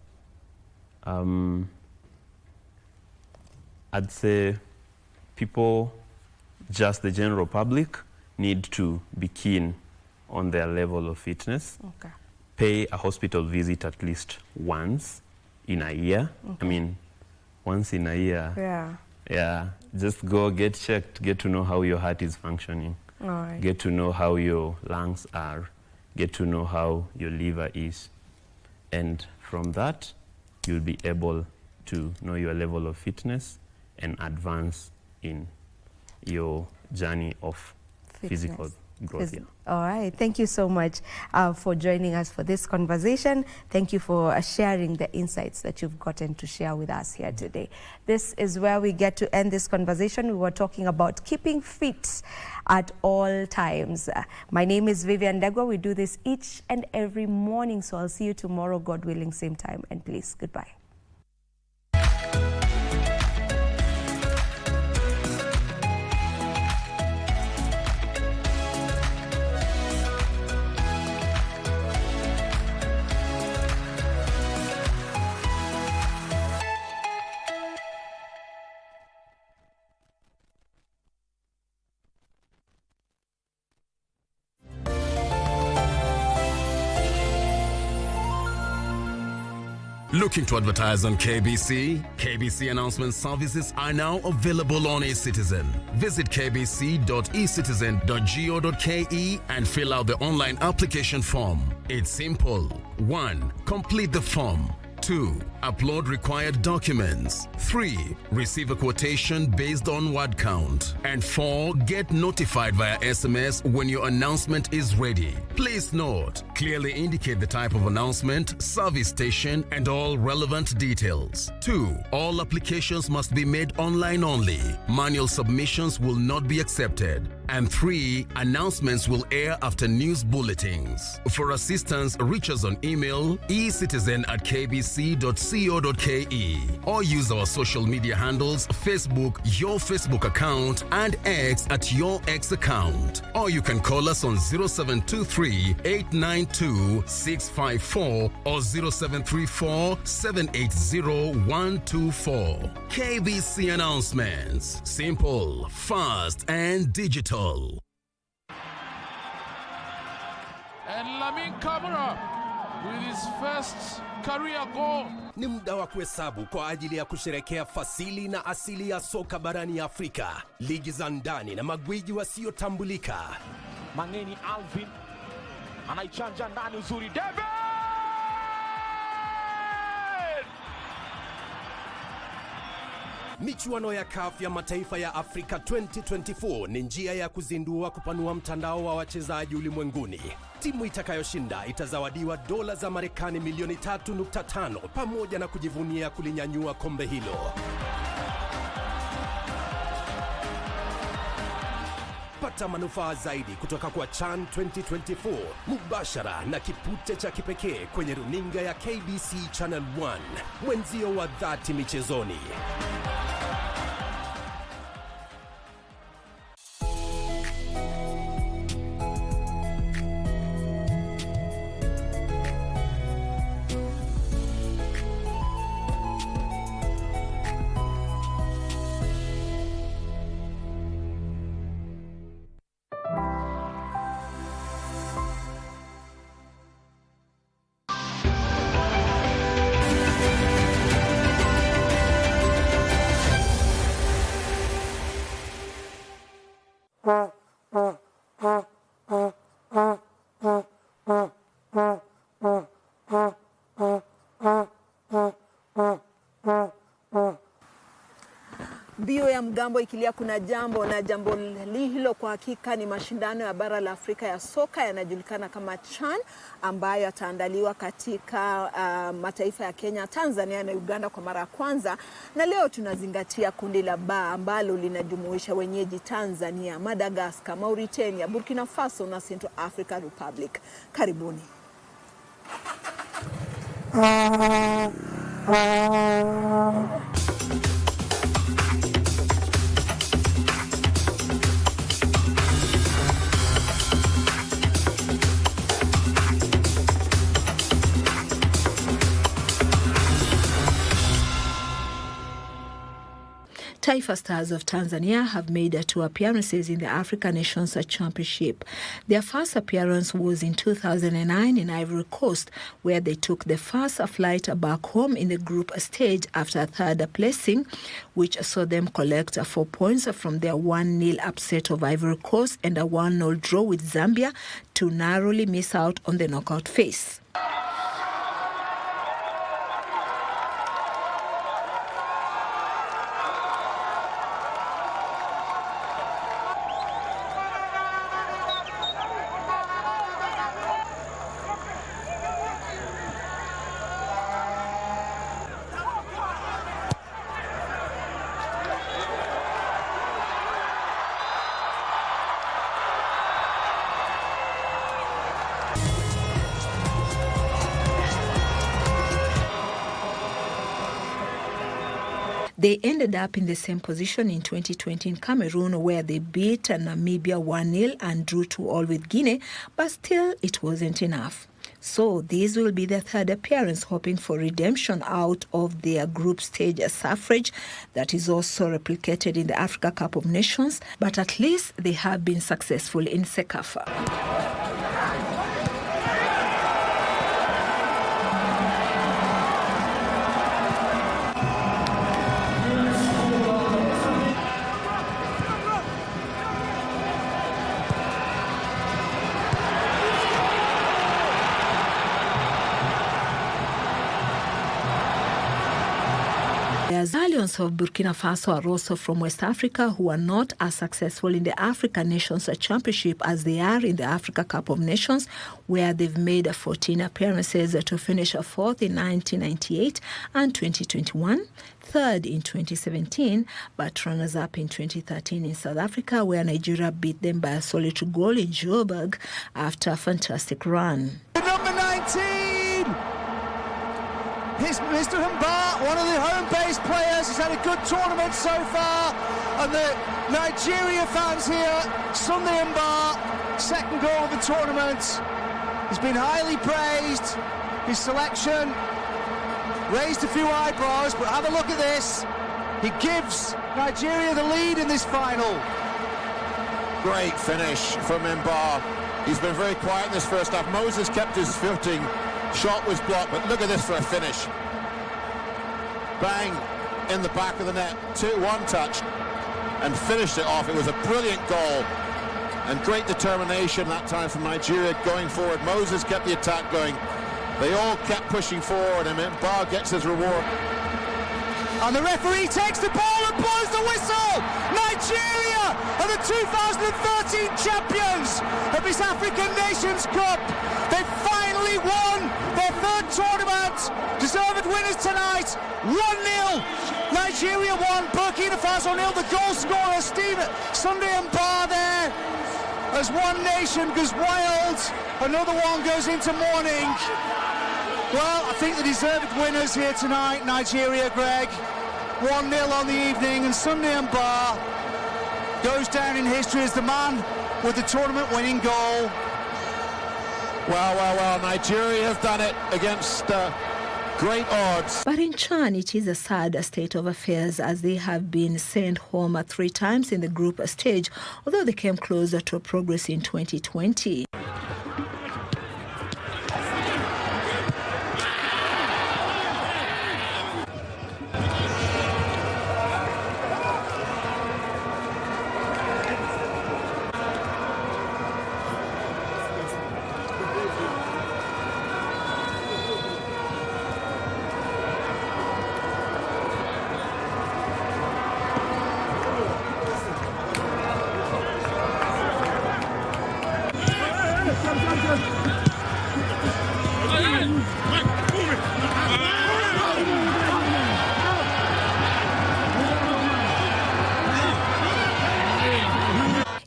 I'd say people, just the general public, need to be keen on their level of fitness. Pay a hospital visit at least once in a year. I mean, once in a year. Just go get checked, get to know how your heart is functioning. Get to know how your lungs are. Get to know how your liver is. And from that, you'll be able to know your level of fitness and advance in your journey of physical growth. All right. Thank you so much for joining us for this conversation. Thank you for sharing the insights that you've gotten to share with us here today. This is where we get to end this conversation. We were talking about keeping fit at all times. My name is Vivian Degwa. We do this each and every morning. So I'll see you tomorrow, God willing, same time and place. Goodbye. Looking to advertise on KBC? KBC announcement services are now available on eCitizen. Visit kbc.ecitizen.go.ke and fill out the online application form. It's simple. 1. Complete the form. 2. Upload required documents. 3. Receive a quotation based on word count. And 4. Get notified via SMS when your announcement is ready. Please note, clearly indicate the type of announcement, service station, and all relevant details. 2. All applications must be made online only. Manual submissions will not be accepted. And 3. Announcements will air after news bulletins. For assistance, reach us on email ecitizen@kbc.co.ke or use our social media handles, Facebook, your Facebook account, and X at your X account. Or you can call us on 0723-892-654 or 0734-780-124. KBC announcements. Simple, fast, and digital. And Lamin Camara with his first career goal. Ni muda wa kuhesabu kwa ajili ya kusherekea fasili na asili ya soka barani Afrika, ligi za ndani na magwiji wasiotambulika. Mangeni Alvin anaichanja ndani uzuri, David! Michuano ya CAF ya mataifa ya Afrika 2024 ni njia ya kuzindua kupanua mtandao wa wachezaji ulimwenguni. Timu itakayoshinda itazawadiwa dola za Marekani milioni 3.5 pamoja na kujivunia kulinyanyua kombe hilo. Pata manufaa zaidi kutoka kwa CHAN 2024 mubashara na kipute cha kipekee kwenye runinga ya KBC Channel 1, mwenzio wa dhati michezoni. Mbio ya mgambo ikilia kuna jambo, na jambo hilo kwa hakika ni mashindano ya bara la Afrika ya soka yanajulikana kama CHAN, ambayo yataandaliwa katika mataifa ya Kenya, Tanzania na Uganda kwa mara ya kwanza. Na leo tunazingatia kundi la ba ambalo linajumuisha wenyeji Tanzania, Madagascar, Mauritania, Burkina Faso na Central African Republic. Karibuni. Taifa Stars of Tanzania have made 2 appearances in the African Nations Championship. Their first appearance was in 2009 in Ivory Coast, where they took the first flight back home in the group stage after 3rd placing, which saw them collect 4 points from their 1-0 upset of Ivory Coast and a 1-0 draw with Zambia to narrowly miss out on the knockout phase. They ended up in the same position in 2020 in Cameroon, where they beat Namibia 1-0 and drew 2-2 with Guinea, but still it wasn't enough. So this will be their third appearance, hoping for redemption out of their group stage suffrage that is also replicated in the Africa Cup of Nations, but at least they have been successful in Sekafa. The Lions of Burkina Faso are also from West Africa, who are not as successful in the African Nations Championship as they are in the Africa Cup of Nations, where they've made 14 appearances to finish fourth in 1998 and 2021, third in 2017, but runners-up in 2013 in South Africa, where Nigeria beat them by a solid goal in Joburg after a fantastic run. Number 19! Here's Mr. Mba, one of the home-based players. He's had a good tournament so far. And the Nigeria fans here, Sunday Mba, second goal of the tournament. He's been highly praised. His selection raised a few eyebrows, but have a look at this. He gives Nigeria the lead in this final. Great finish from Mba. He's been very quiet in this first half. Moses kept his footing. Shot was blocked, but look at this for a finish. Bang in the back of the net, 2-1 touch, and finished it off. It was a brilliant goal, and great determination that time from Nigeria going forward. Moses kept the attack going. They all kept pushing forward, and Mba gets his reward. And the referee takes the ball and blows the whistle. Nigeria are the 2013 champions of this African Nations Cup. They finally won their third tournament. Deserved winners tonight. 1-0. Nigeria won. Burkina Faso 0. The goal scorer, Sunday Mba there. As one nation goes wild, another one goes into mourning. Well, I think the deserved winners here tonight, Nigeria, Greg. 1-0 on the evening, and Sunday Mba goes down in history as the man with the tournament-winning goal. Well, Nigeria have done it against great odds. But in Chan, it is a sad state of affairs, as they have been sent home 3 times in the group stage, although they came closer to progress in 2020.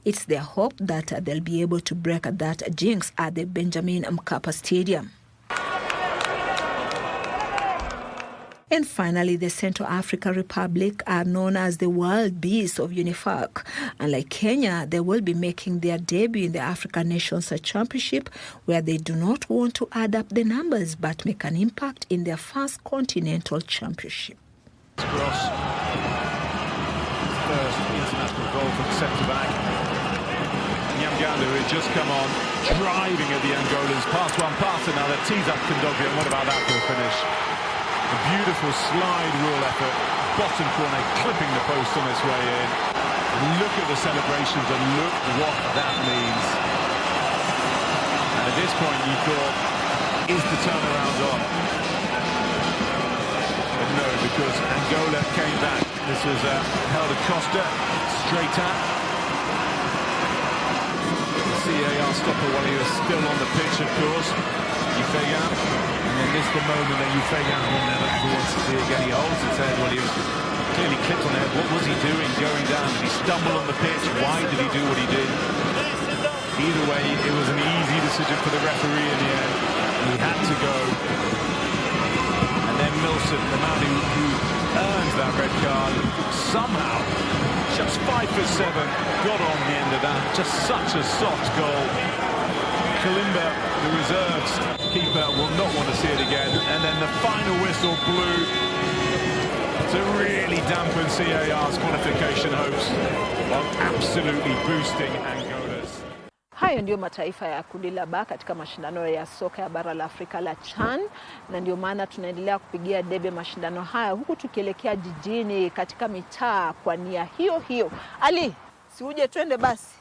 It's their hope that they'll be able to break that jinx at the Benjamin Mkapa Stadium. And finally, the Central African Republic are known as the wild beasts of UNIFAC. Unlike Kenya, they will be making their debut in the African Nations Championship, where they do not want to add up the numbers but make an impact in their first continental championship. Cross. First international goal from centre-back. Nyamganda, who had just come on, driving at the Angolans. Pass one, pass another, tees up Kondogbia, and what about that for a finish? A beautiful slide rule effort, bottom corner, clipping the post on its way in. Look at the celebrations and look what that means. And at this point you thought, is the turnaround on? But no, because Angola came back. This was Helder Costa, straight at. CAR stopper while he was still on the pitch, of course. Ufegan, and then missed the moment that Ufegan will never wants to see again. He holds his head while he was clearly clipped on the head. What was he doing going down? Did he stumble on the pitch? Why did he do what he did? Either way, it was an easy decision for the referee in the end. He had to go. And then Milson, the man who earned that red card. Somehow, just 5 for 7, got on the end of that. Just such a soft goal. Kalimba, the reserves keeper, will not want to see it again. And then the final whistle blew to really dampen CAR's qualification hopes while absolutely boosting Angola's. Hayo ndio mataifa ya kundi la B katika mashindano ya soka ya bara la Afrika la CHAN, na ndio maana tunaendelea kupigia debe mashindano haya huku tukielekea jijini katika mitaa kwa nia hiyo hiyo. Ali, si uje twende basi.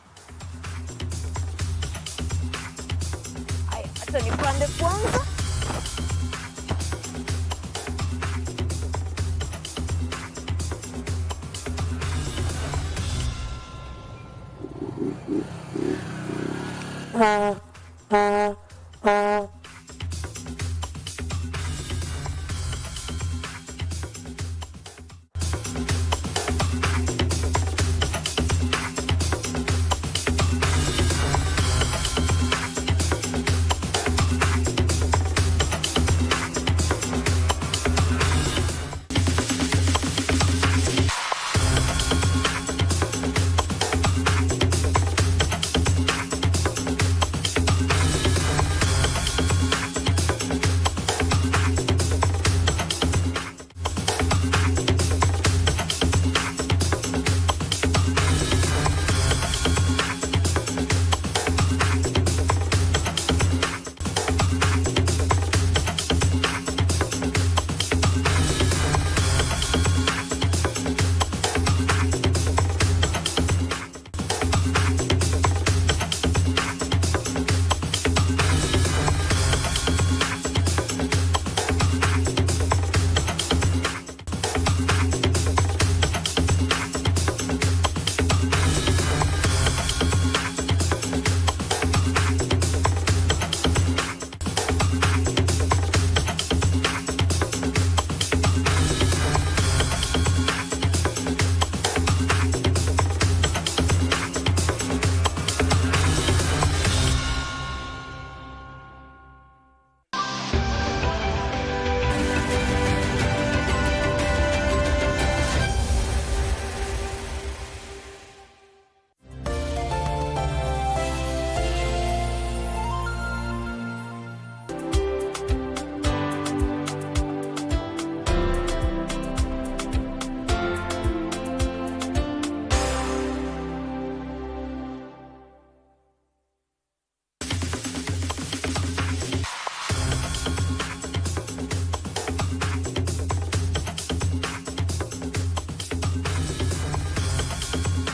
Haya, hata nipande kwanza.